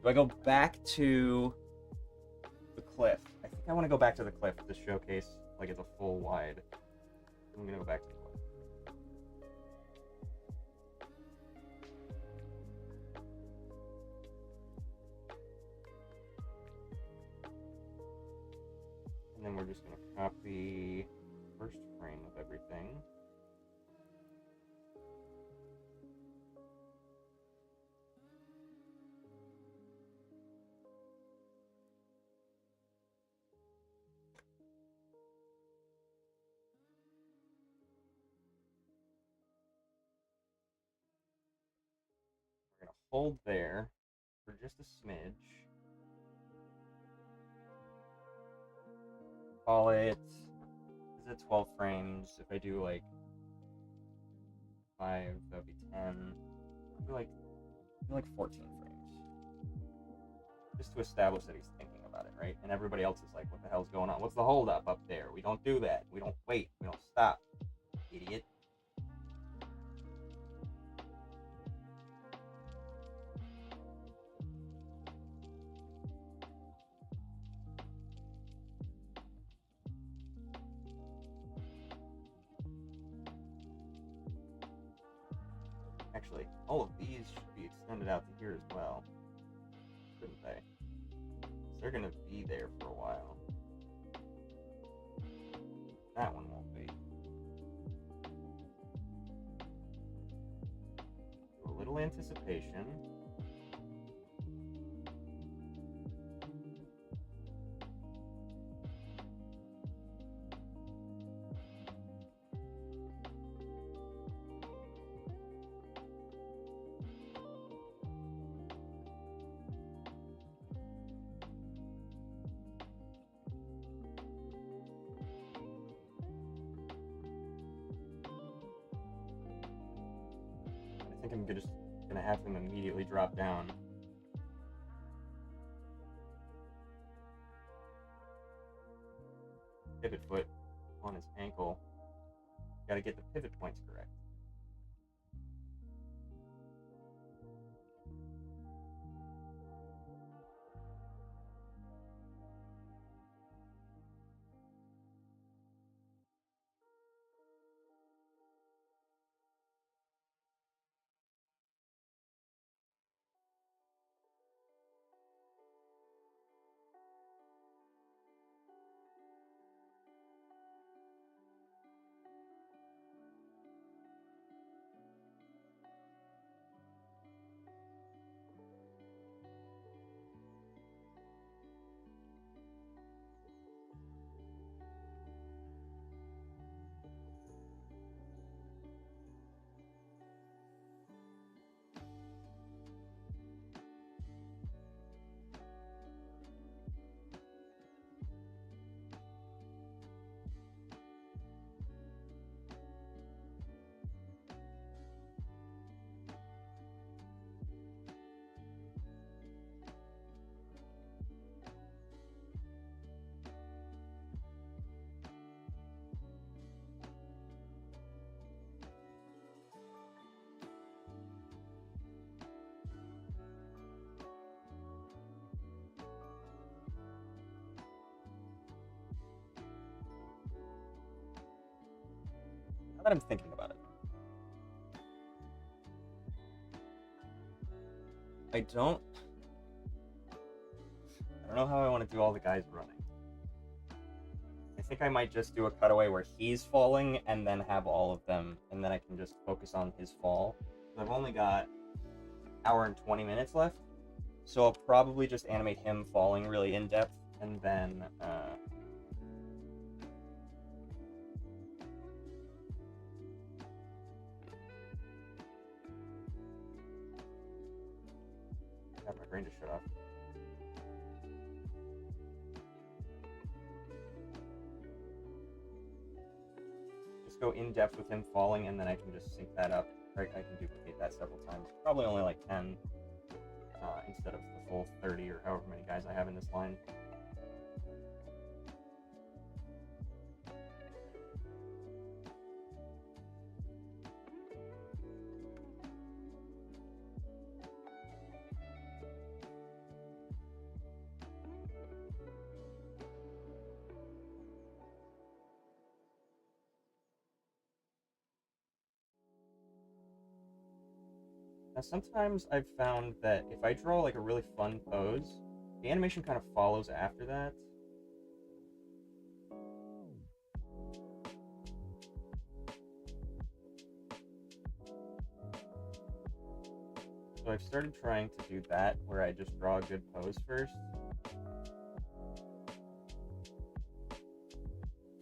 Do I go back to the cliff? I think I want to go back to the cliff to showcase like it's a full wide. I'm gonna go back to the cliff. And then we're just gonna copy first frame of everything. We're gonna hold there for just a smidge. Call it, is it 12 frames? If I do like 5, that would be 10. I feel like 14 frames. Just to establish that he's thinking about it, right? And everybody else is like, what the hell's going on? What's the holdup up there? We don't do that. We don't wait. We don't stop. Idiot. Actually, all of these should be extended out to here as well, shouldn't they? So they're gonna be there for a while. That one won't be. Do a little anticipation. I think I'm just gonna have him immediately drop down. Pivot foot on his ankle. Gotta get the pivot points correct. Now that I'm thinking about it, I don't know how I want to do all the guys running. I think I might just do a cutaway where he's falling and then have all of them, and then I can just focus on his fall. I've only got an hour and 20 minutes left, so I'll probably just animate him falling really in depth, and then brain to shut off. Just go in depth with him falling, and then I can just sync that up. Right, I can duplicate that several times. Probably only like 10 instead of the full 30 or however many guys I have in this line. Now, sometimes I've found that if I draw like a really fun pose, the animation kind of follows after that. So I've started trying to do that, where I just draw a good pose first,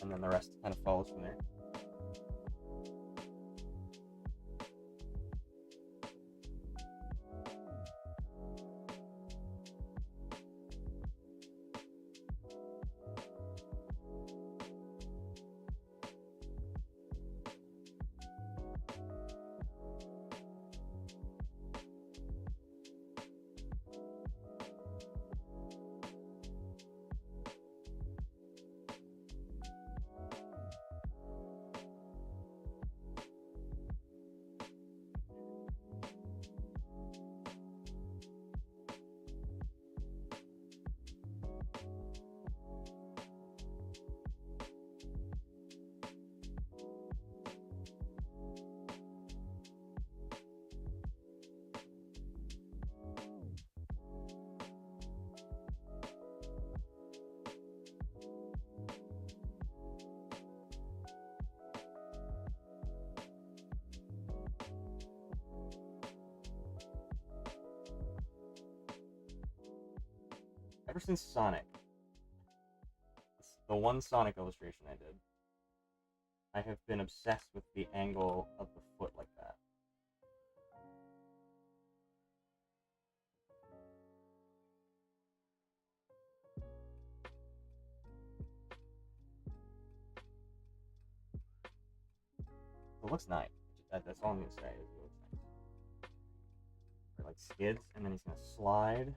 and then the rest kind of follows from there. Ever since Sonic, the one Sonic illustration I did, I have been obsessed with the angle of the foot like that. It looks nice. That's all I'm gonna say. It looks nice. Or like skids, and then he's gonna slide.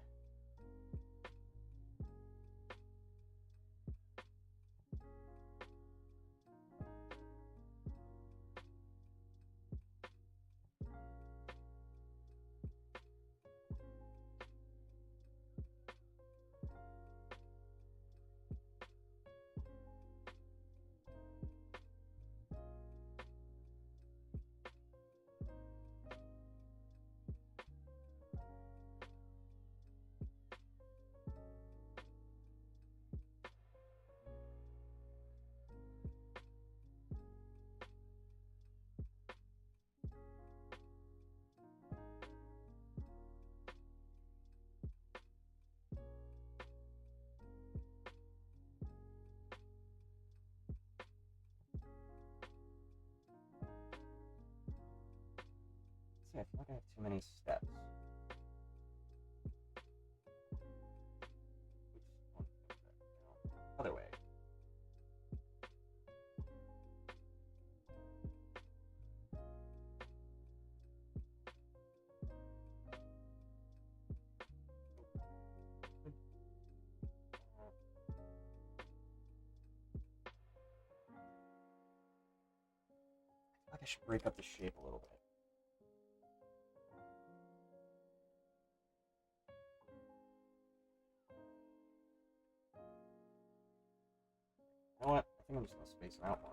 See, I feel like I have too many steps. Other way. I feel like I should break up the shape a little bit. You know what? I think I'm just gonna space it out more.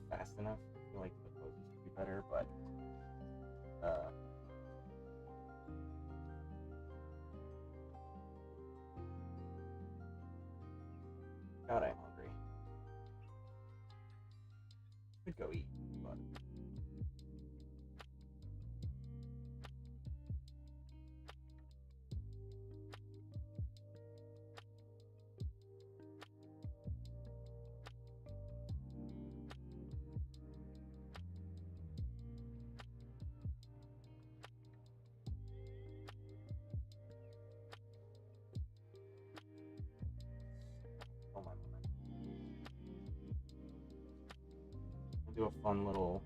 fast enough. I feel like the poses could be better, but God, I'm hungry. Could go eat, but oh my moment. We'll do a fun little.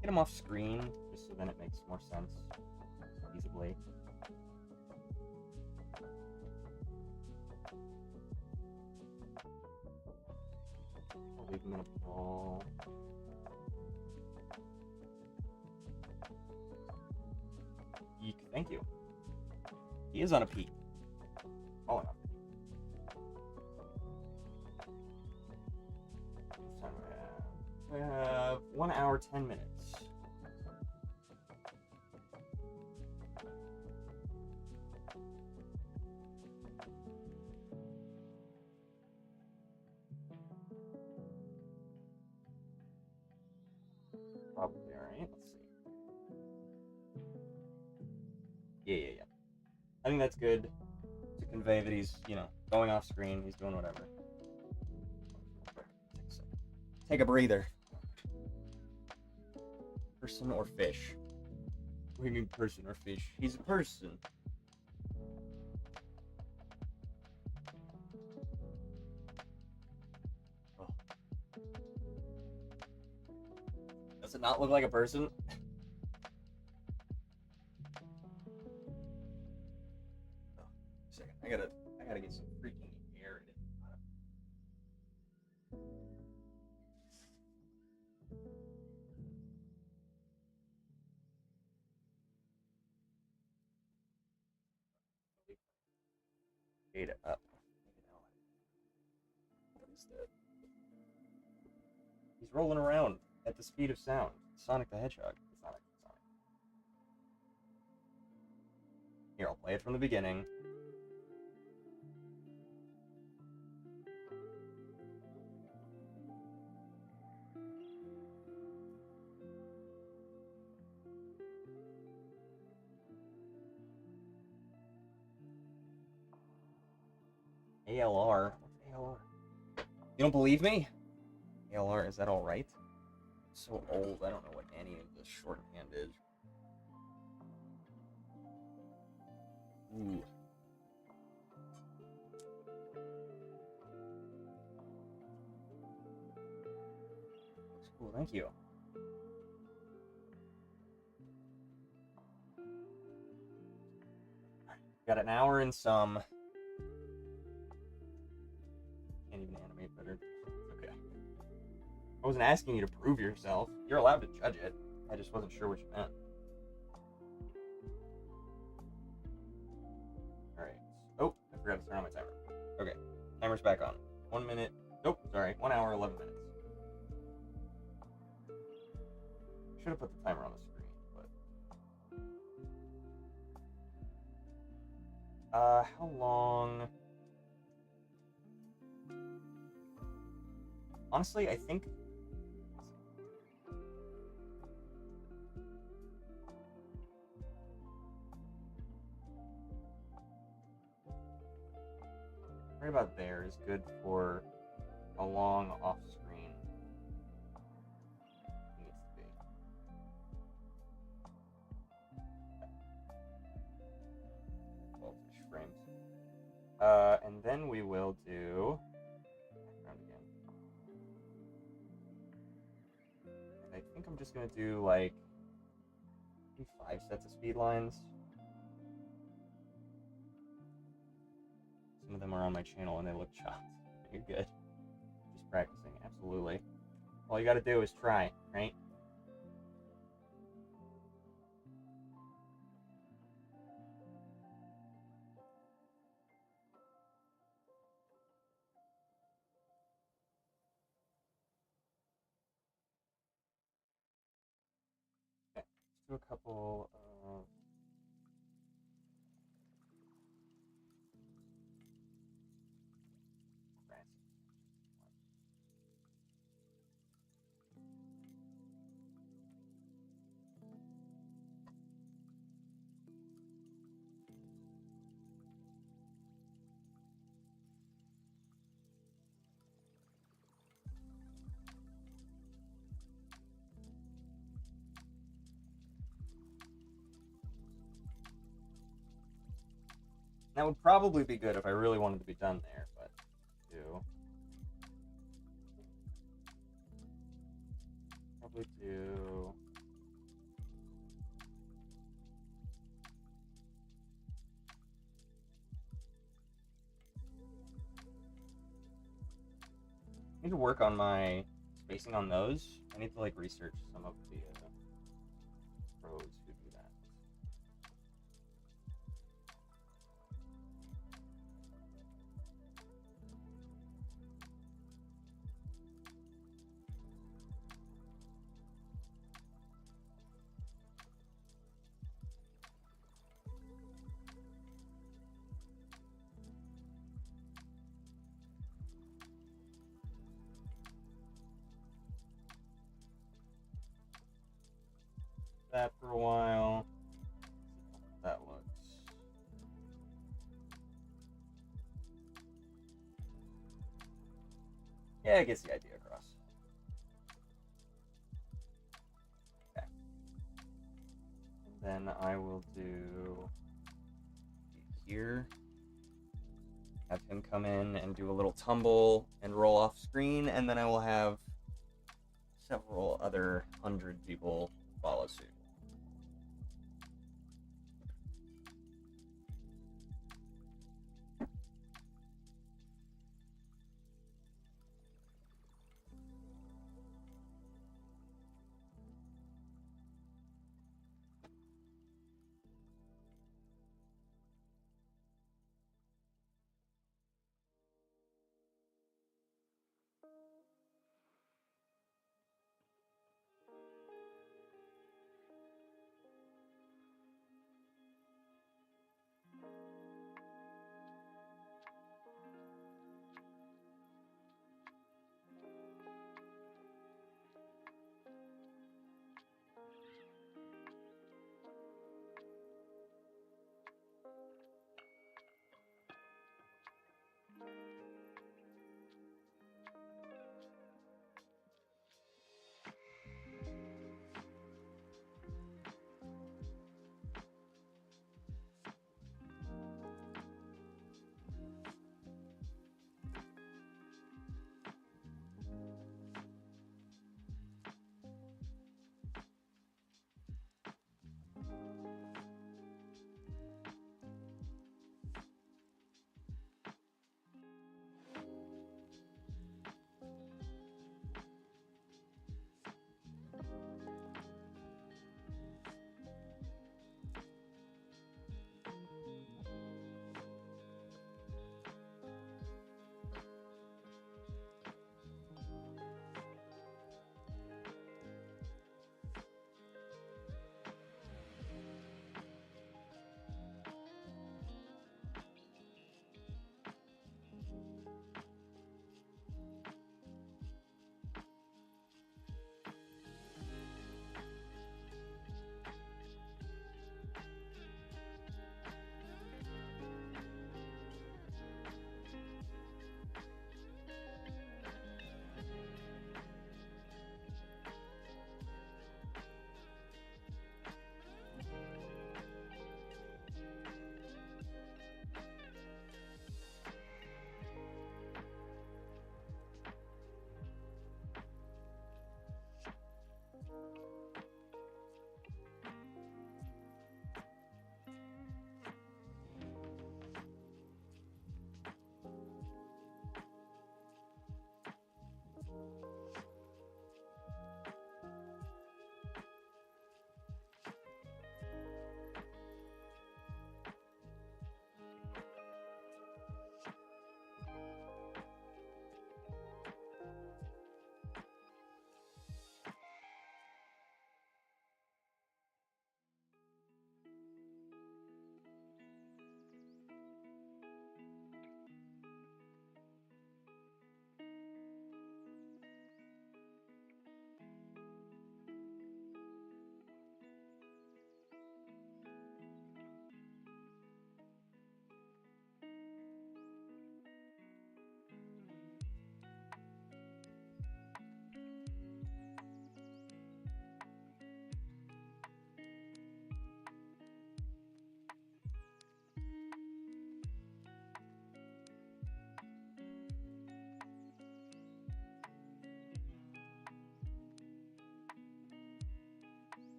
Get them off screen, just so then it makes more sense feasibly. I'll leave him in a ball. Eek, thank you. He is on a peak. Oh, enough. What time do we have? We have 1 hour, 10 minutes. Probably, alright. Let's see. Yeah. I think that's good to convey that he's, going off screen. He's doing whatever. Take a breather. Person or fish? What do you mean person or fish? He's a person. Oh. Does it not look like a person? Second, I gotta get some freaking air in it. Data up. What is that? He's rolling around at the speed of sound. Sonic the Hedgehog. It's not Sonic. Here, I'll play it from the beginning. ALR? What's ALR? You don't believe me? ALR, is that alright? I'm so old, I don't know what any of this shorthand is. Ooh. That's cool, thank you. Got an hour and some. Can't even animate better. Okay. I wasn't asking you to prove yourself. You're allowed to judge it. I just wasn't sure what you meant. Alright. Oh, I forgot to turn on my timer. Okay. Timer's back on. 1 minute. Nope, sorry. 1 hour, 11 minutes. Should have put the timer on the screen, but... how long... Honestly, I think... Right about there is good for a long off-screen. Needs to be. 12-ish frames. And then we will do background again. And I think I'm just gonna do like 5 sets of speed lines. Some of them are on my channel and they look chopped. You're good. Just practicing, absolutely. All you gotta do is try, right? Okay, let's do a couple of... That would probably be good if I really wanted to be done there, but do probably do I need to work on my spacing on those. I need to like research some of the pros who do that. That for a while. That looks. Yeah, I gets the idea across. Okay. And then I will do here. Have him come in and do a little tumble and roll off screen, and then I will have several other 100 people follow suit.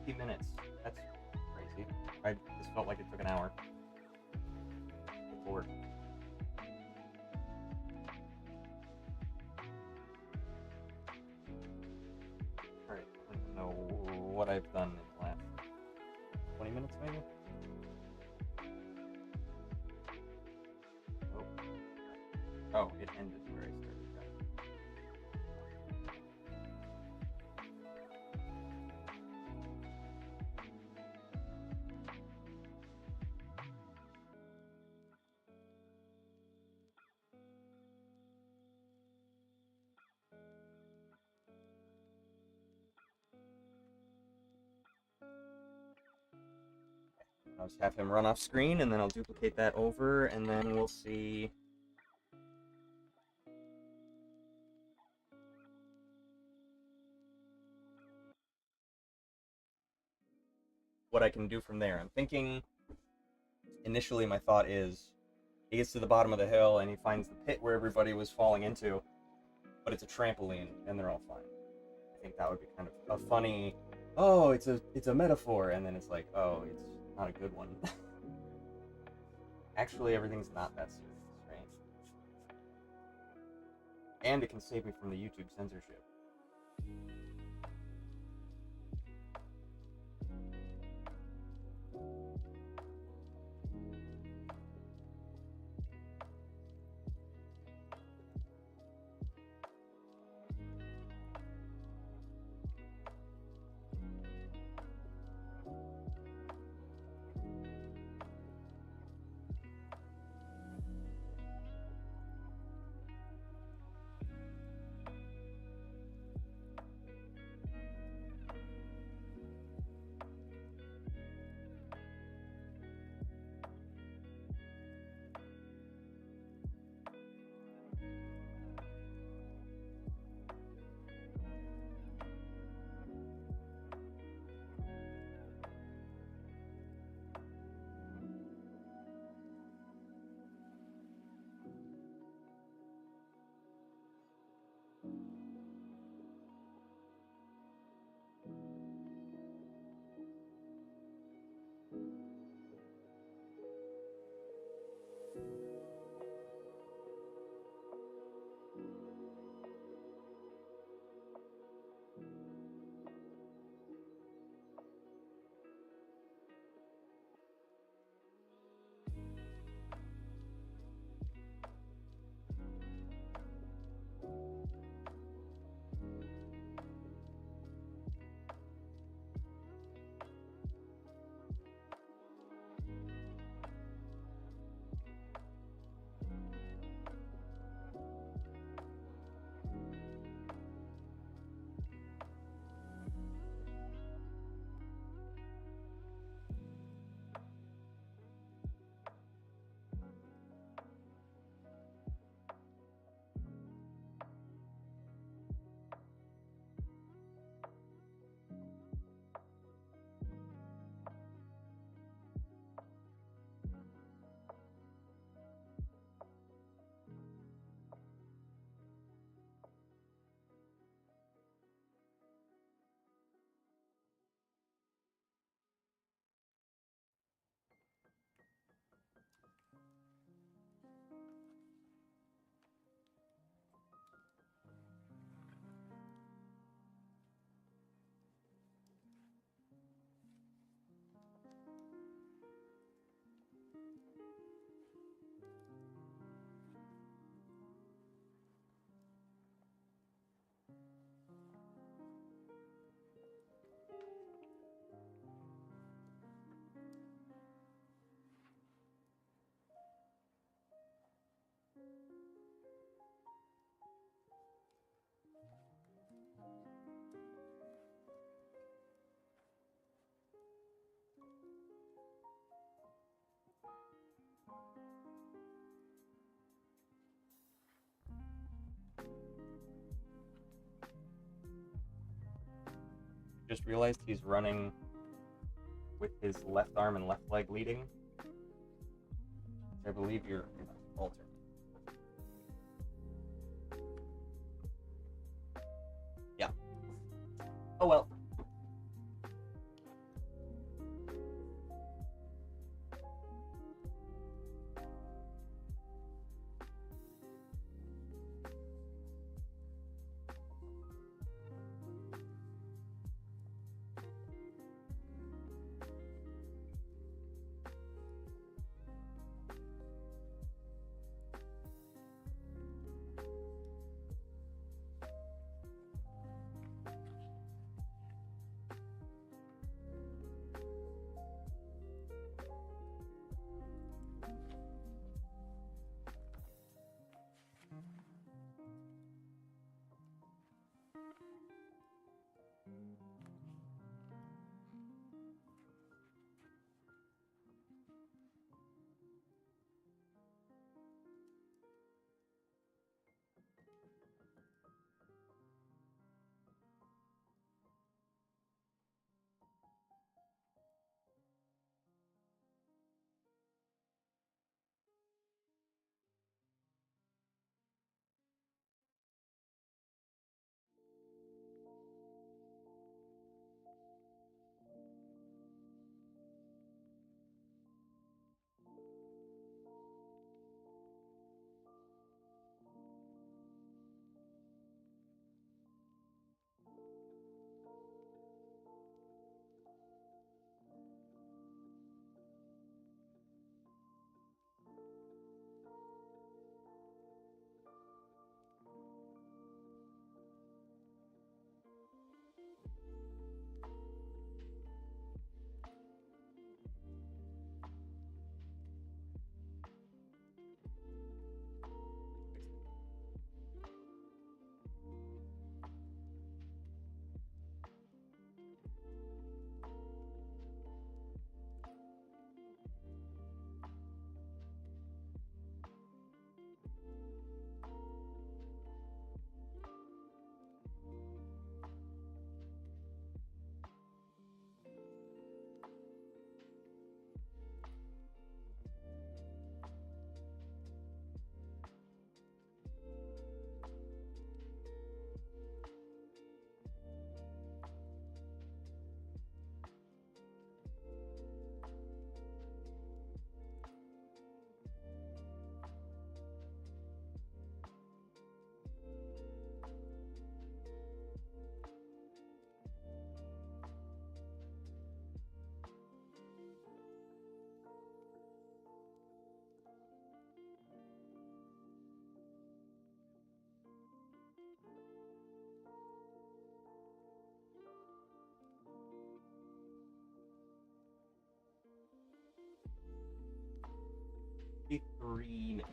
50 minutes. That's crazy. This felt like it took an hour. Get to work. Alright, I don't know what I've done in the last 20 minutes, maybe? Oh, it ended where I started. Got it. I'll just have him run off screen, and then I'll duplicate that over, and then we'll see. What I can do from there. I'm thinking, initially my thought is, he gets to the bottom of the hill and he finds the pit where everybody was falling into, but it's a trampoline and they're all fine. I think that would be kind of a funny, oh, it's a metaphor, and then it's like, oh, it's not a good one. Actually, everything's not that serious, right? And it can save me from the YouTube censorship. Just realized he's running with his left arm and left leg leading. I believe you're alternate. Yeah. Oh well. 53 minutes.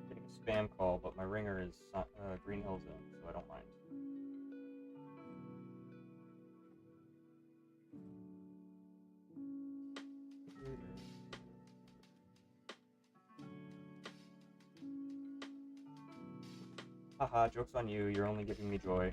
Getting a spam call, but my ringer is Green Hill Zone, so I don't mind. Haha, joke's on you, you're only giving me joy.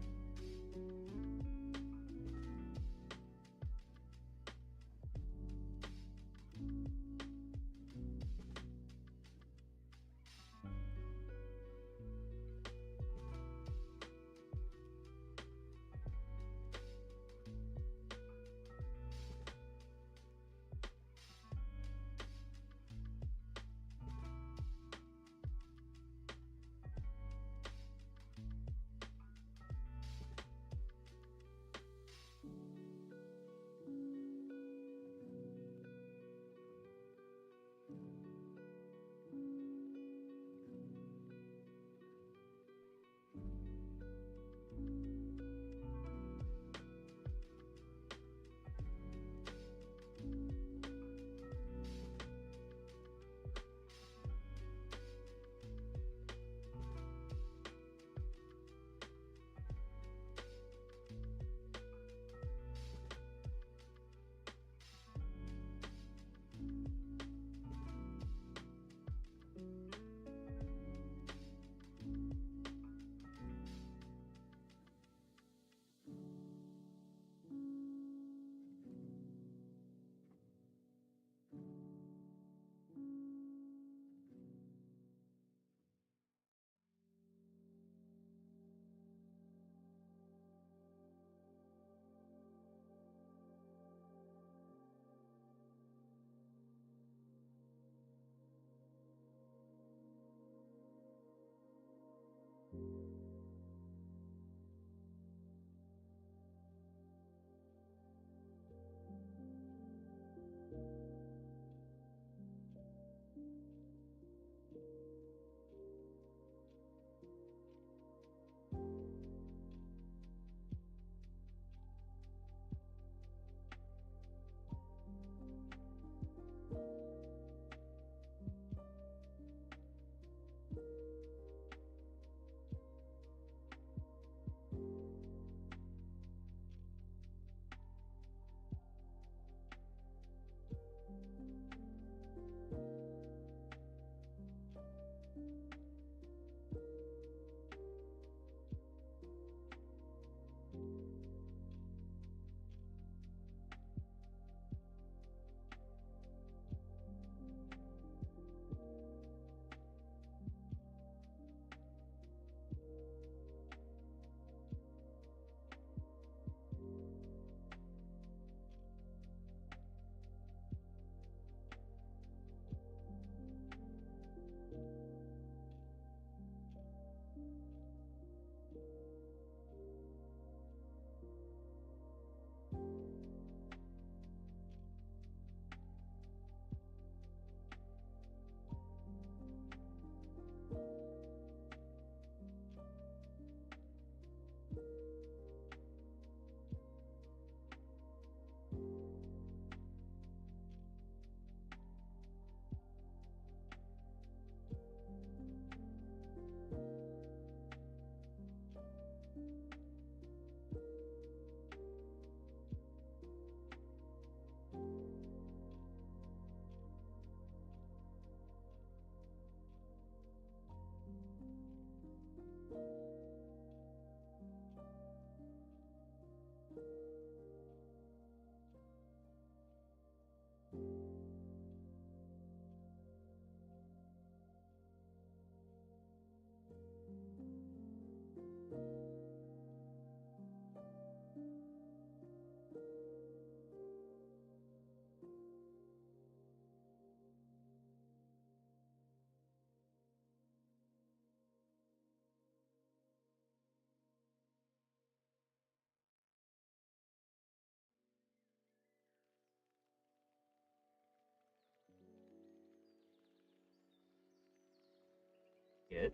it.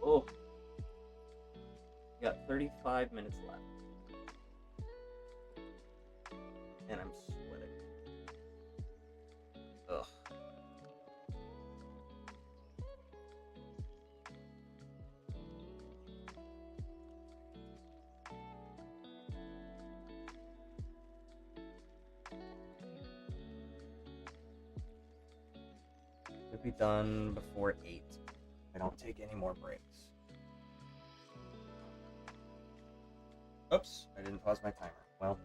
Oh, we got 35 minutes left. And I'm sweating. Ugh. Could be done before 8. I don't take any more breaks. Oops, I didn't pause my timer. Well,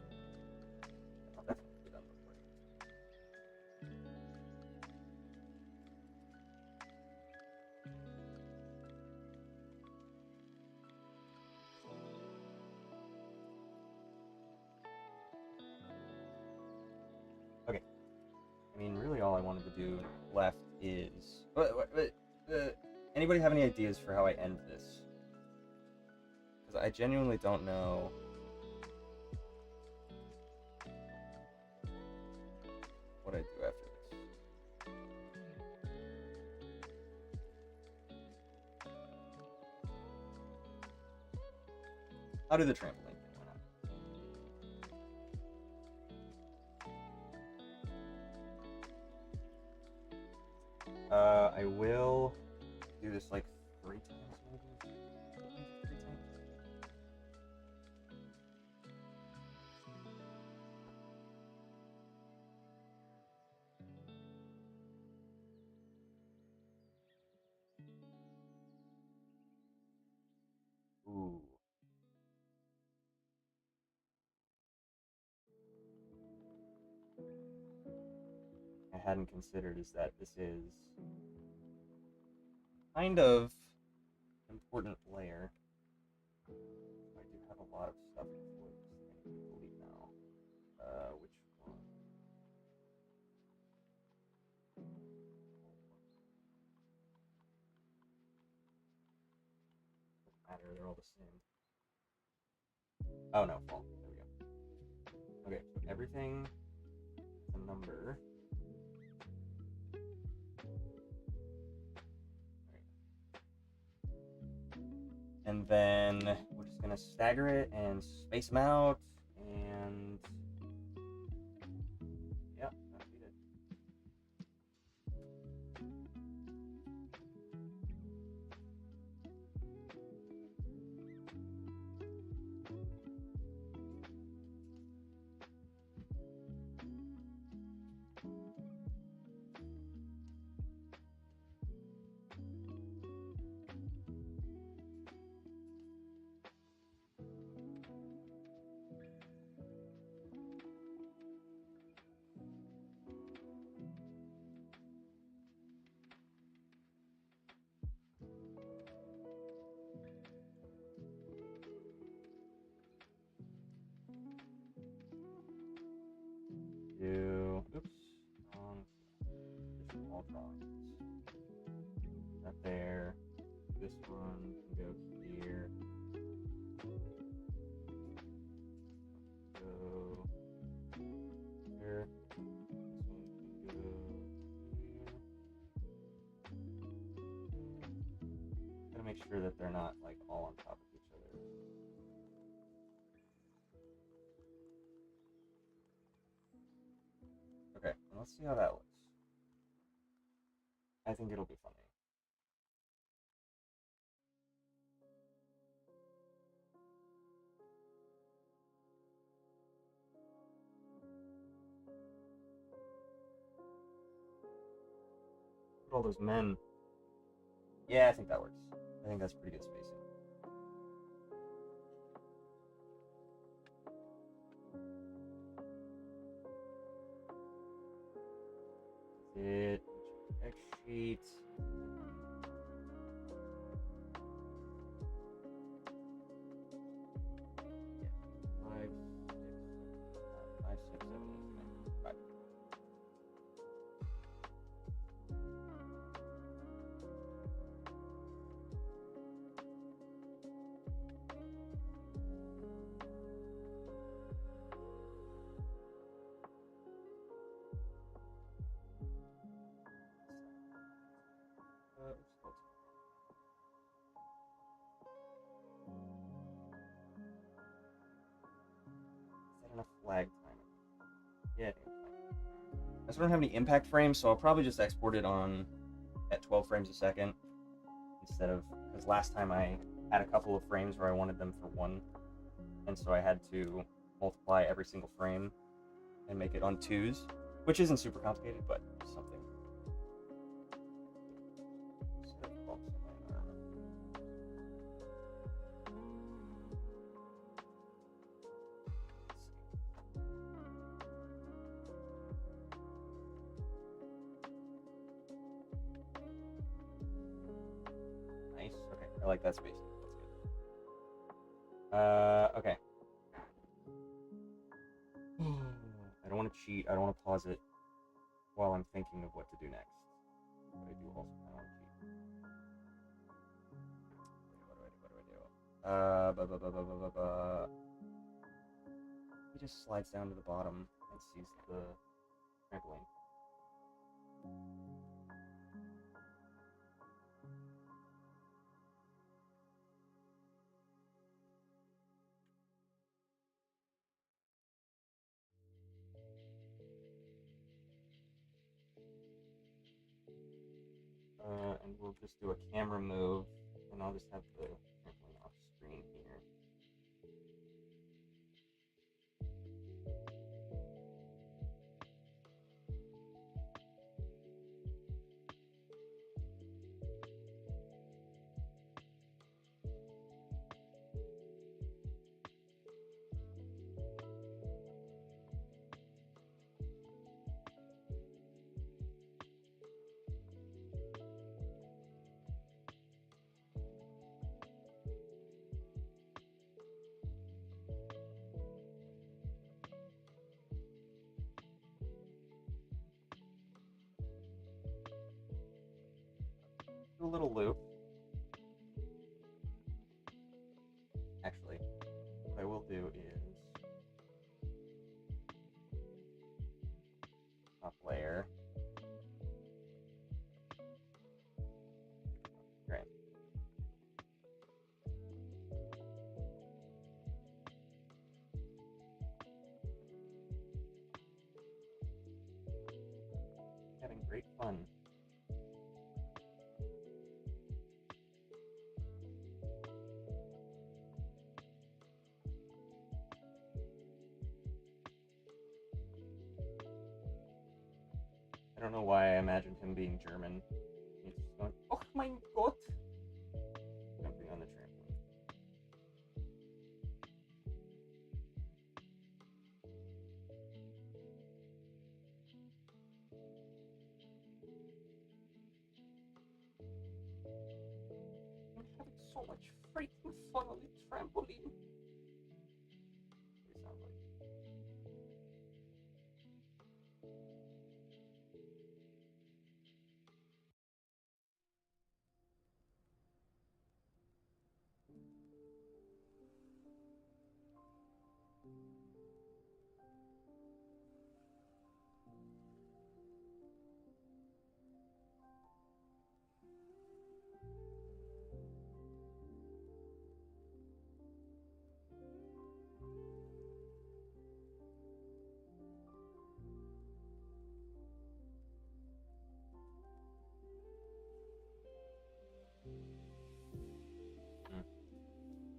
I'll definitely be done before 8. Okay. I mean, really all I wanted to do left is... anybody have any ideas for how I end this? Because I genuinely don't know... what I do after this. I'll do the trampoline thing, why not? I will do this like 3 times maybe? 3 times? Ooh. I hadn't considered is that this is kind of an important layer. I do have a lot of stuff before this thing I can delete now. Which one? Doesn't matter, they're all the same. Oh no, fall. There we go. Okay, so everything is a number. And then we're just gonna stagger it and space them out, and yeah, that'll be it. Oops, just all drawings. That there. This one can go here. Go here. This one can go here. Gotta make sure that they're not like all on top of each other. Okay, let's see how that looks. I think it'll be funny. Look at all those men. Yeah, I think that works. I think that's pretty good spacing. That's it. X sheet. Yeah. 5, 6, a flag timer. Yeah. I just don't have any impact frames, so I'll probably just export it on at 12 frames a second instead of, because last time I had a couple of frames where I wanted them for 1, and so I had to multiply every single frame and make it on 2s, which isn't super complicated, but something. Set of bumps on my arm. Nice. Okay, I like that spacing. That's good. Okay. I don't want to cheat. I don't want to pause it while I'm thinking of what to do next. But I do also kind of want to cheat. What do I do? He just slides down to the bottom and sees the trampoline. And we'll just do a camera move, and I'll just have the trampoline off screen here. Do a little loop. Actually, what I will do is top layer. Great. Having great fun. I don't know why I imagined him being German. He's just going, oh mein Gott! Jumping on the trampoline. I'm having so much freaking fun on the trampoline. It sounds like.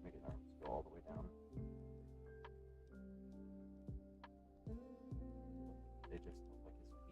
Make his arms go all the way down. They just look like his feet.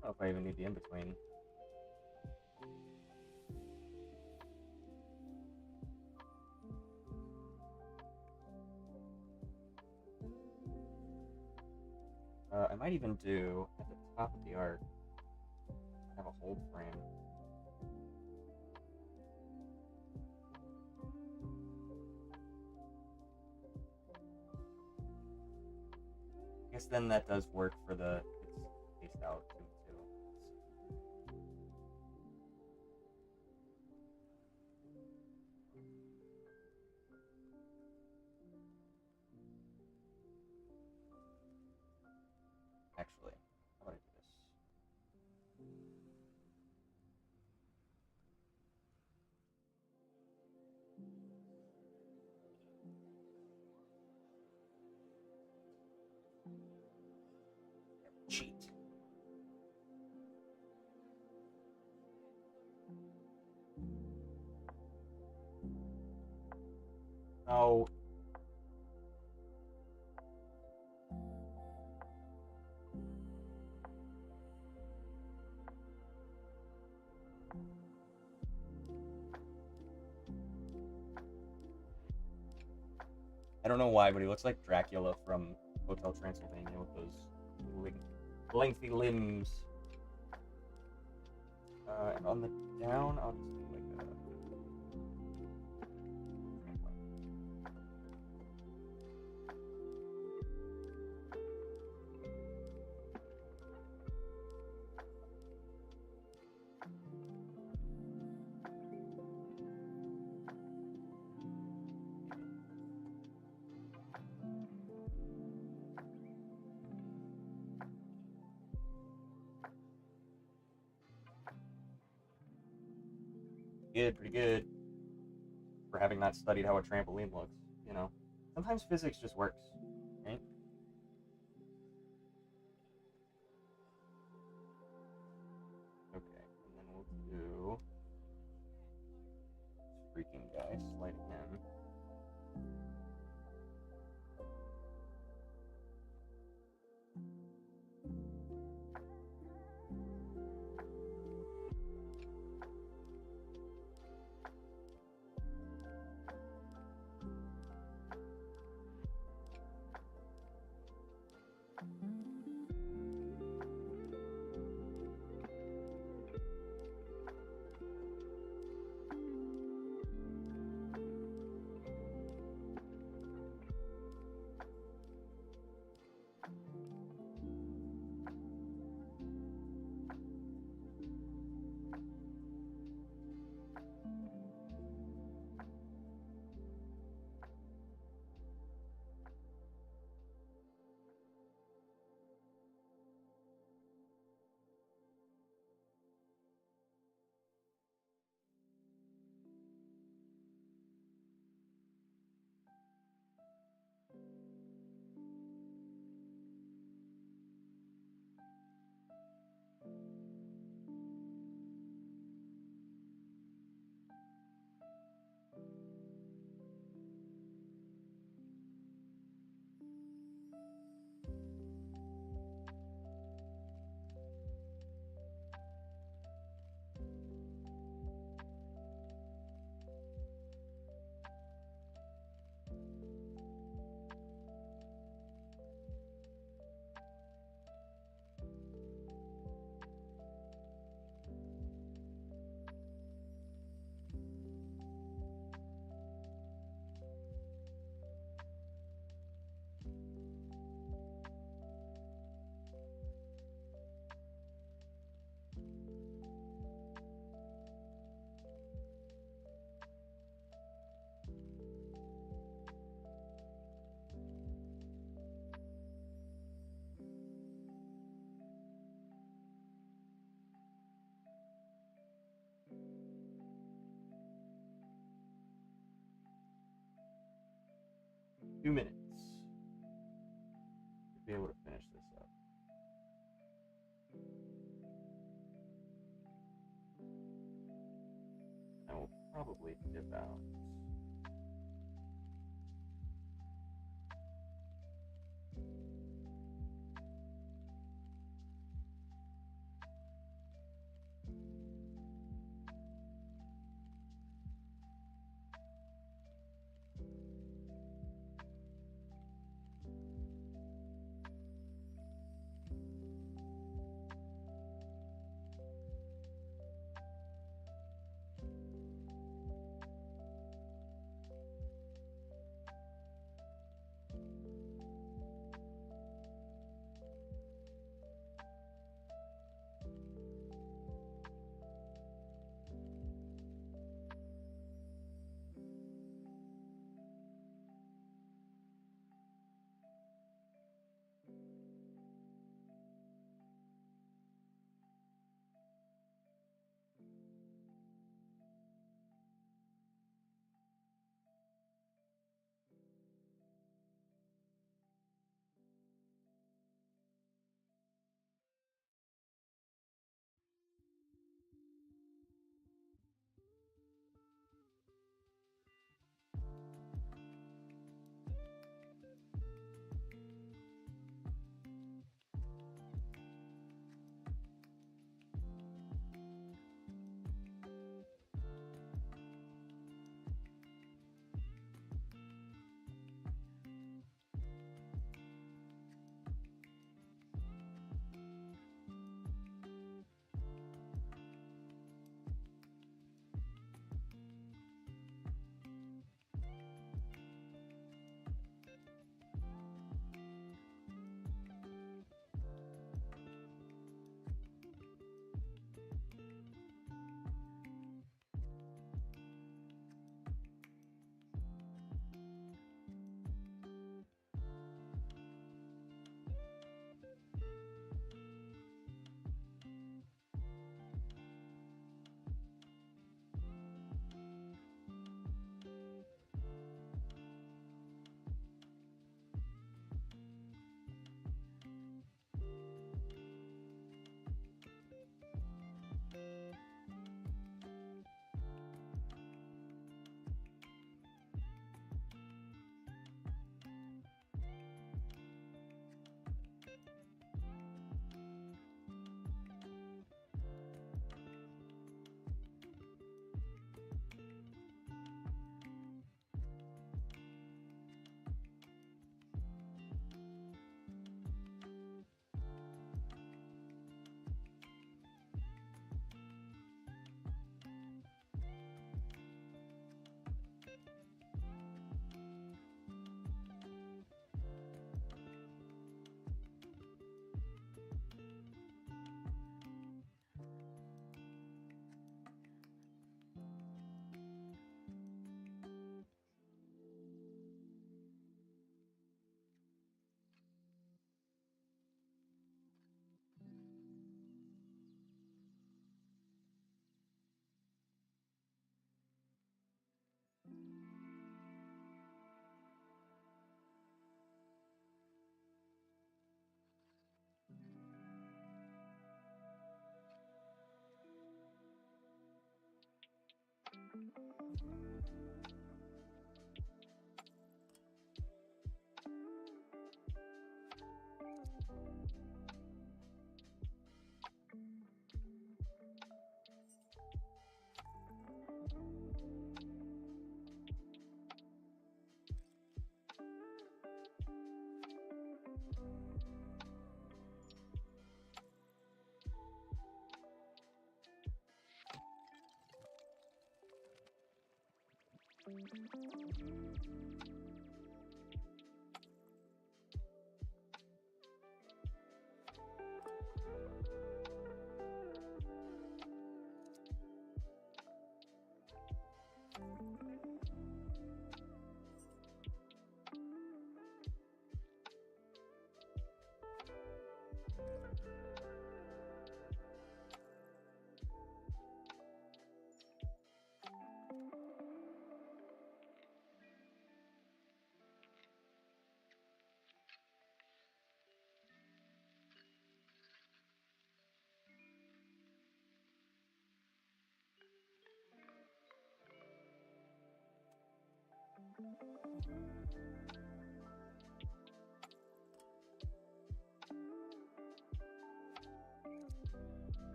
I don't know if I even need the in-between. I might even do at the top of the arc, have a hold frame. I guess then that does work for the, it's spaced out too. Actually, how about I do this? Cheat. Oh. I don't know why, but he looks like Dracula from Hotel Transylvania with those lengthy limbs. And on the down, I'll just do like a... Good, pretty good. For having not studied how a trampoline looks, you know. Sometimes physics just works, right? Okay, and then we'll do this freaking guy, sliding him. Two minutes. To be able to finish this up. I will probably dip out.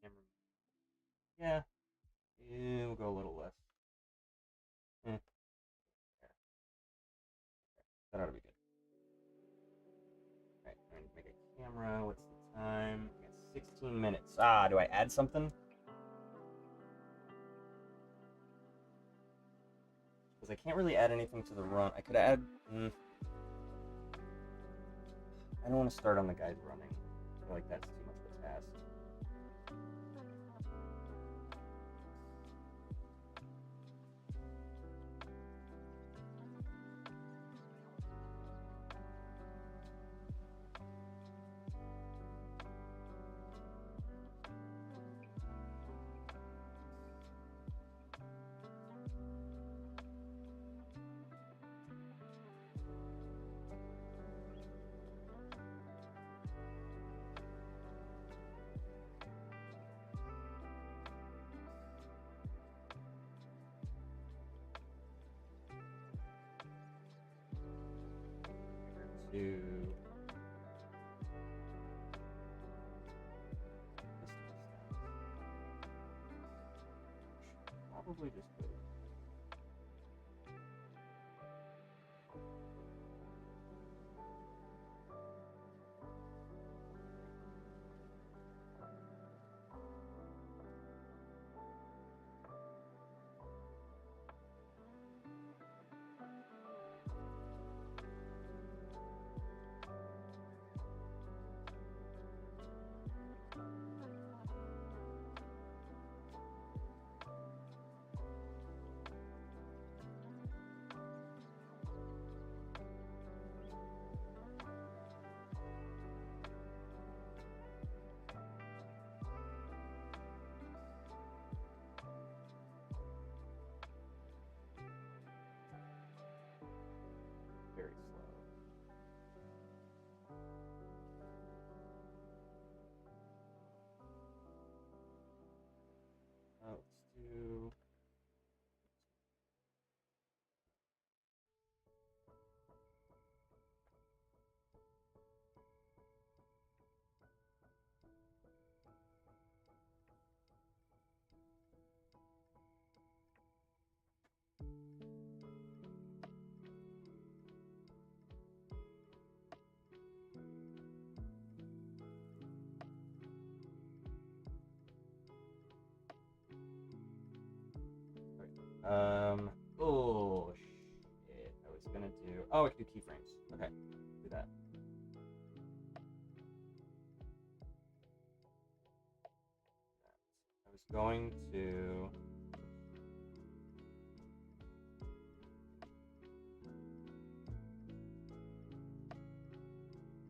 Camera. Yeah. Yeah, we'll go a little less. There. That ought to be good. Alright, I'm gonna make a camera. What's the time? We got 16 minutes. Ah, do I add something? Because I can't really add anything to the run. I could add. I don't want to start on the guys running. I feel like that's too much of a task. To probably just go. Oh, we can do keyframes. Okay, do that. I was going to.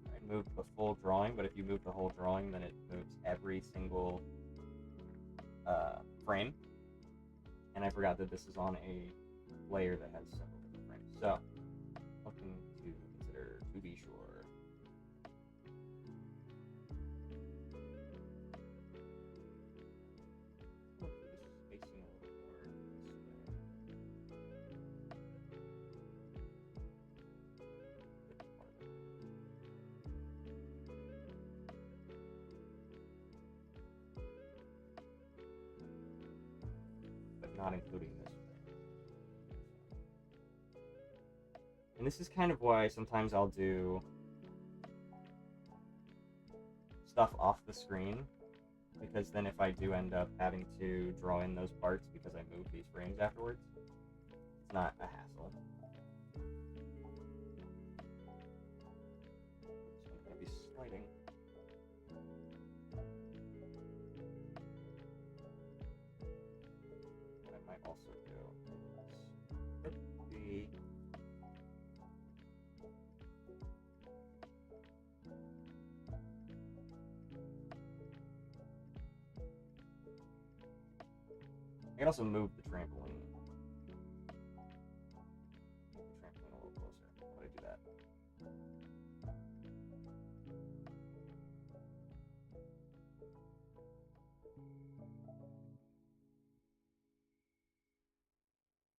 I moved the full drawing, but if you move the whole drawing, then it moves every single frame. And I forgot that this is on a layer that has several different frames. So, something to consider to be sure. Spacing a little more this way. But not including this. And this is kind of why sometimes I'll do stuff off the screen, because then if I do end up having to draw in those parts because I move these frames afterwards, it's not a hassle. This one might be sliding. What I might also do is put the I can also move the trampoline. Move the trampoline a little closer. How do I do that?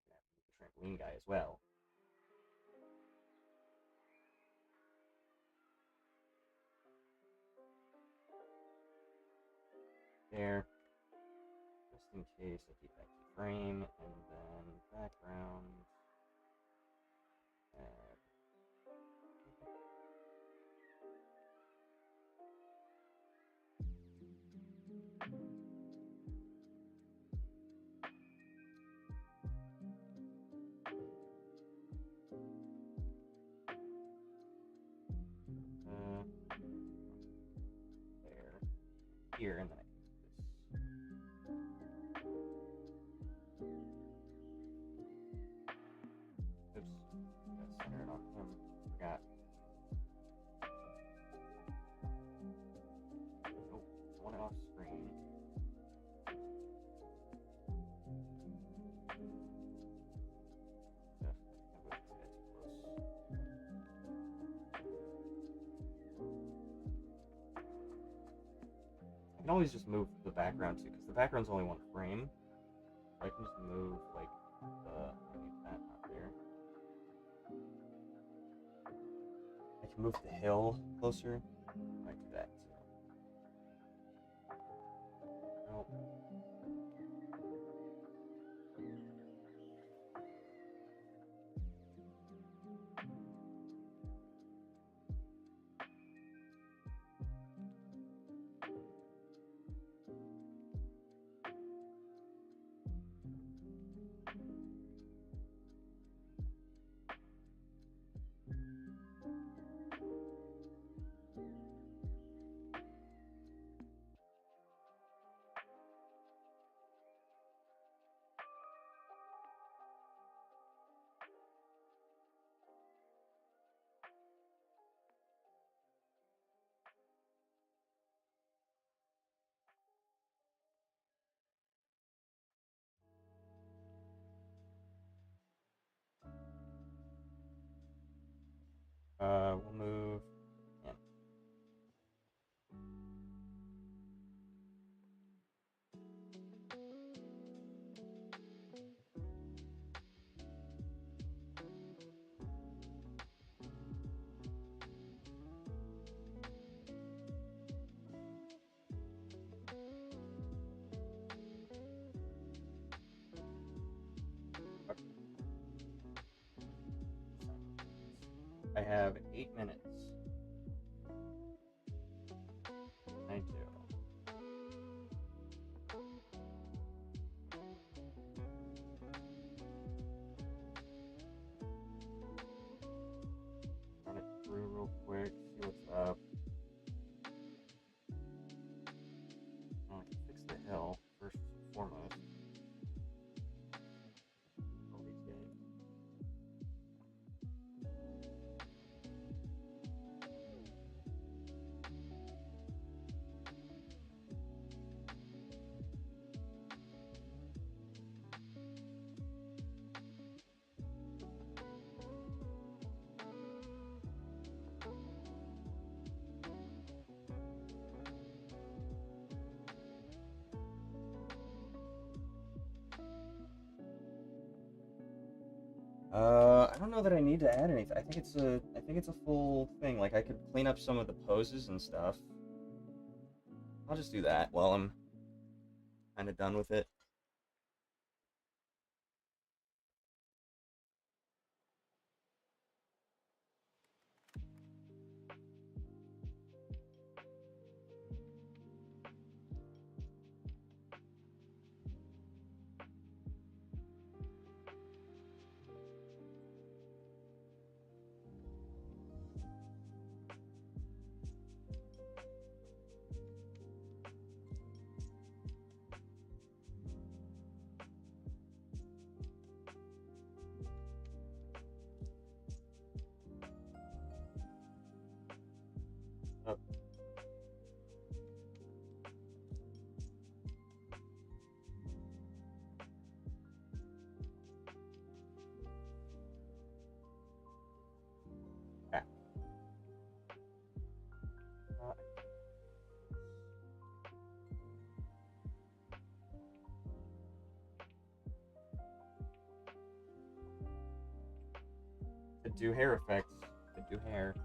Yeah, move the trampoline guy as well. There. Just in case I keep that keyframe, and then background. There. Here, and then I can do this. Oops. Gotta center it on him. Forgot. Nope. One off screen. I can always just move the background too, because the background's only one frame. So I can just move like that out there. I can move the hill closer. I do that too. Nope. We'll move. Yeah. I have 8 minutes. I do. I don't know that I need to add anything. I think it's a full thing. Like I could clean up some of the poses and stuff. I'll just do that while I'm kind of done with it. Uh, yeah. Uh, to do hair effects, to do hair.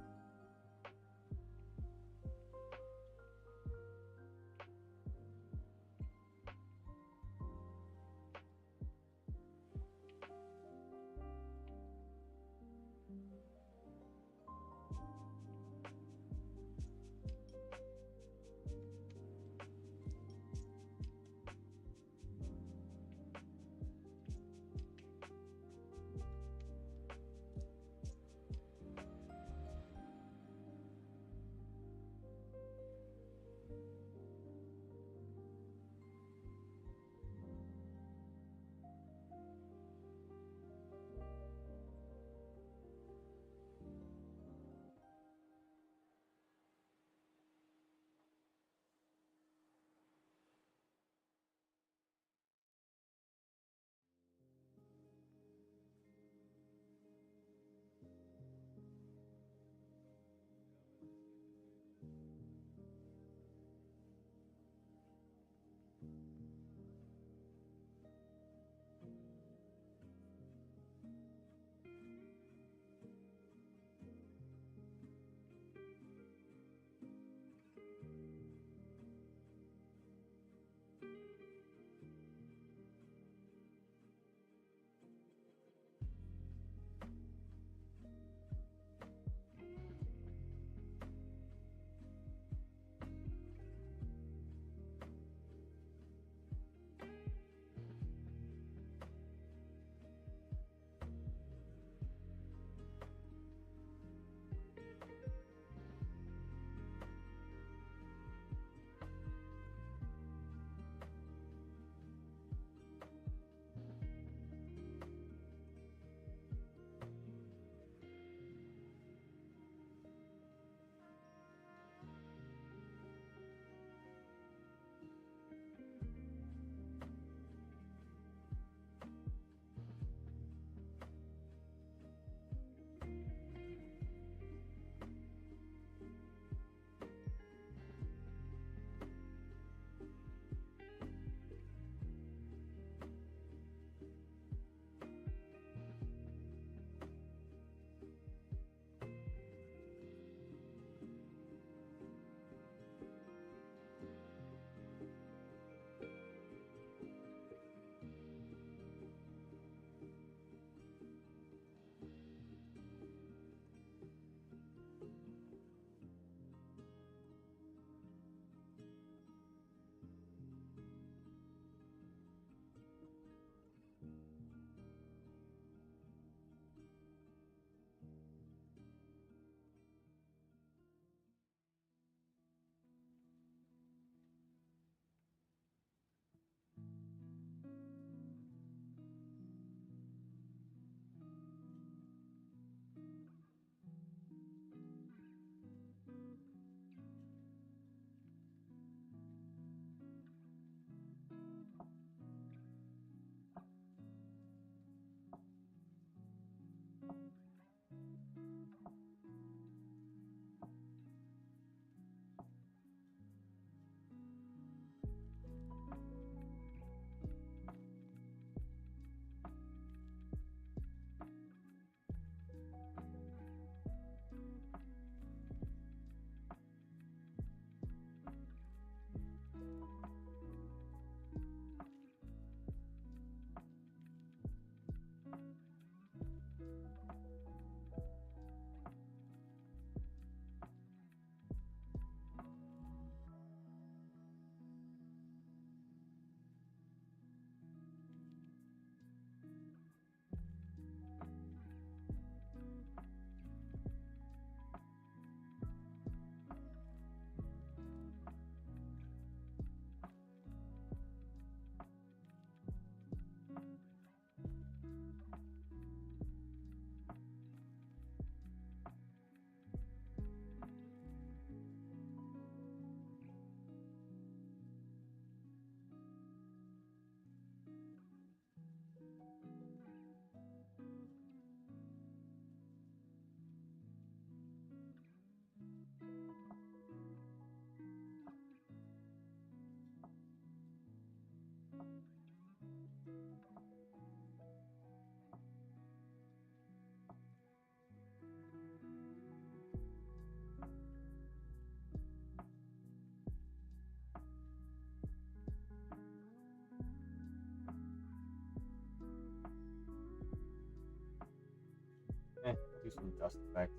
dust effects.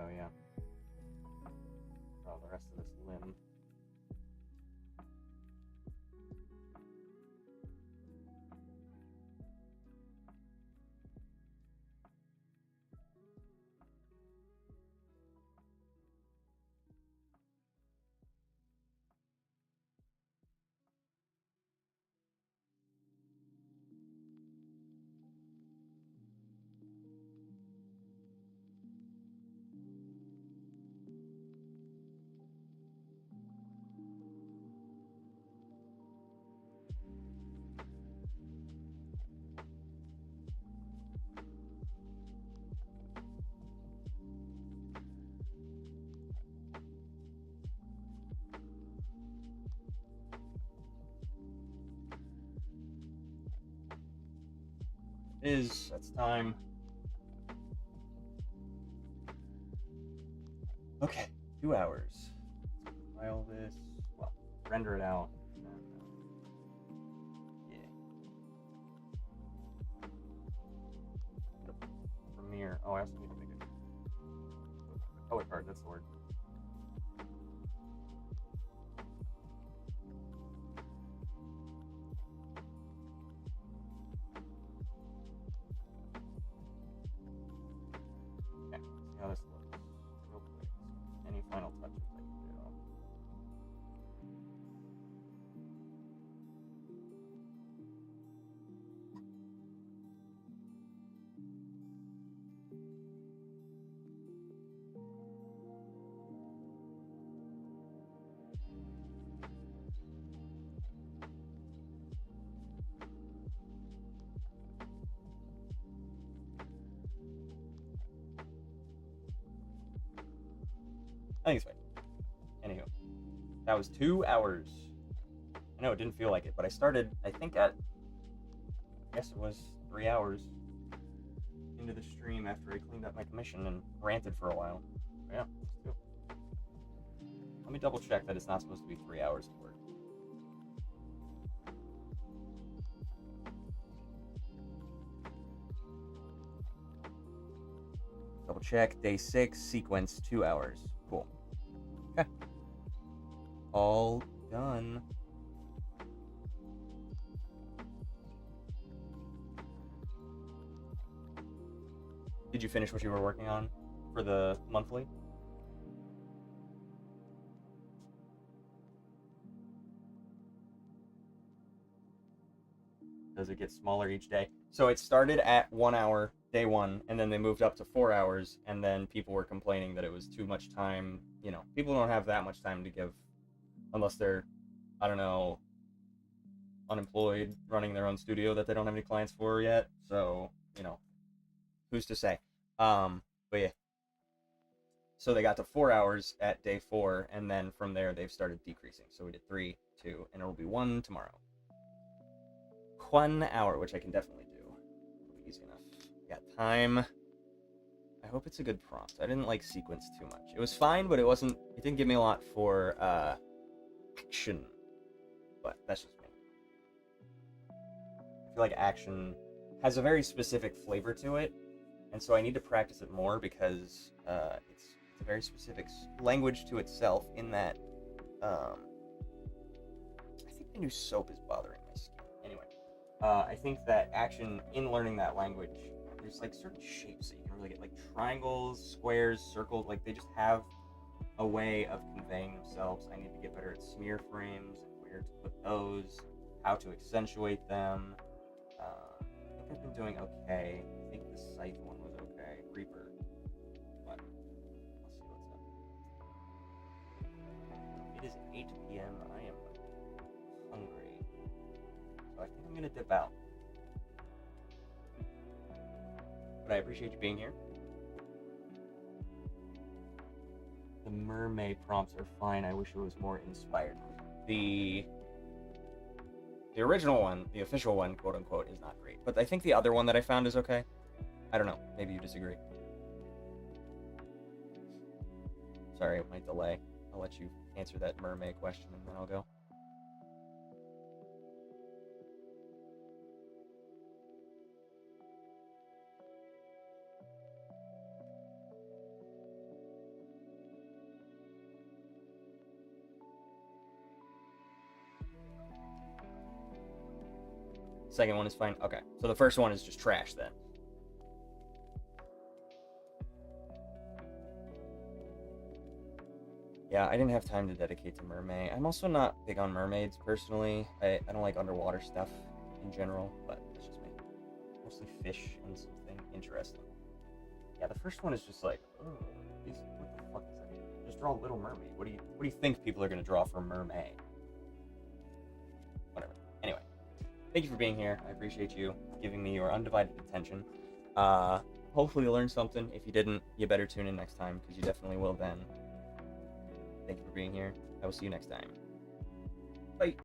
Oh yeah. Oh, the rest of this limb. That's time. Okay, 2 hours. File this. Well, render it out. And then, yeah. Premiere. Oh, I also need to make a color card. That's the word. Okay, see how this looks. Real quick. Any final touches I can do? I think it's fine. Anywho, that was 2 hours. I know it didn't feel like it, but I started, I think I guess it was 3 hours into the stream after I cleaned up my commission and ranted for a while. But yeah, let's do it. Let me double check that it's not supposed to be 3 hours of work. Double check, day 6, sequence, 2 hours. Cool. Okay. All done. Did you finish what you were working on for the monthly? Does it get smaller each day? So it started at 1 hour, day 1, and then they moved up to 4 hours, and then people were complaining that it was too much time. You know, people don't have that much time to give unless they're, I don't know, unemployed, running their own studio that they don't have any clients for yet. So, you know, who's to say? But yeah. So they got to 4 hours at day 4, and then from there they've started decreasing. So we did 3, 2, and it'll be 1 tomorrow. 1 hour, which I can definitely do. It'll be easy enough. Got time. I hope it's a good prompt. I didn't like sequence too much. It was fine, but it didn't give me a lot for action. But that's just me. I feel like action has a very specific flavor to it, and so I need to practice it more because it's a very specific language to itself in that I think the new soap is bothering my skin. Anyway, I think that action, in learning that language, there's like certain shapes that you can really get, like triangles, squares, circles, like they just have a way of conveying themselves. I need to get better at smear frames and where to put those, how to accentuate them. I think I've been doing okay. I think the scythe one was okay. Reaper. But I'll see what's up. It is 8 p.m. I am hungry. So I think I'm gonna dip out. But I appreciate you being here. The mermaid prompts are fine. I wish it was more inspired. The original one, the official one, quote unquote, is not great. But I think the other one that I found is okay. I don't know. Maybe you disagree. Sorry, it might delay. I'll let you answer that mermaid question and then I'll go. Second one is fine. Okay, so the first one is just trash then. Yeah, I didn't have time to dedicate to mermaid. I'm also not big on mermaids personally. I don't like underwater stuff in general, but it's just me. Mostly fish and something interesting. Yeah, the first one is just like, oh, what the fuck is that? Just draw Little Mermaid. What do you think people are gonna draw for mermaid? Whatever. Anyway, thank you for being here. I appreciate you giving me your undivided attention. Hopefully you learned something. If you didn't, you better tune in next time because you definitely will then. Thank you for being here. I will see you next time.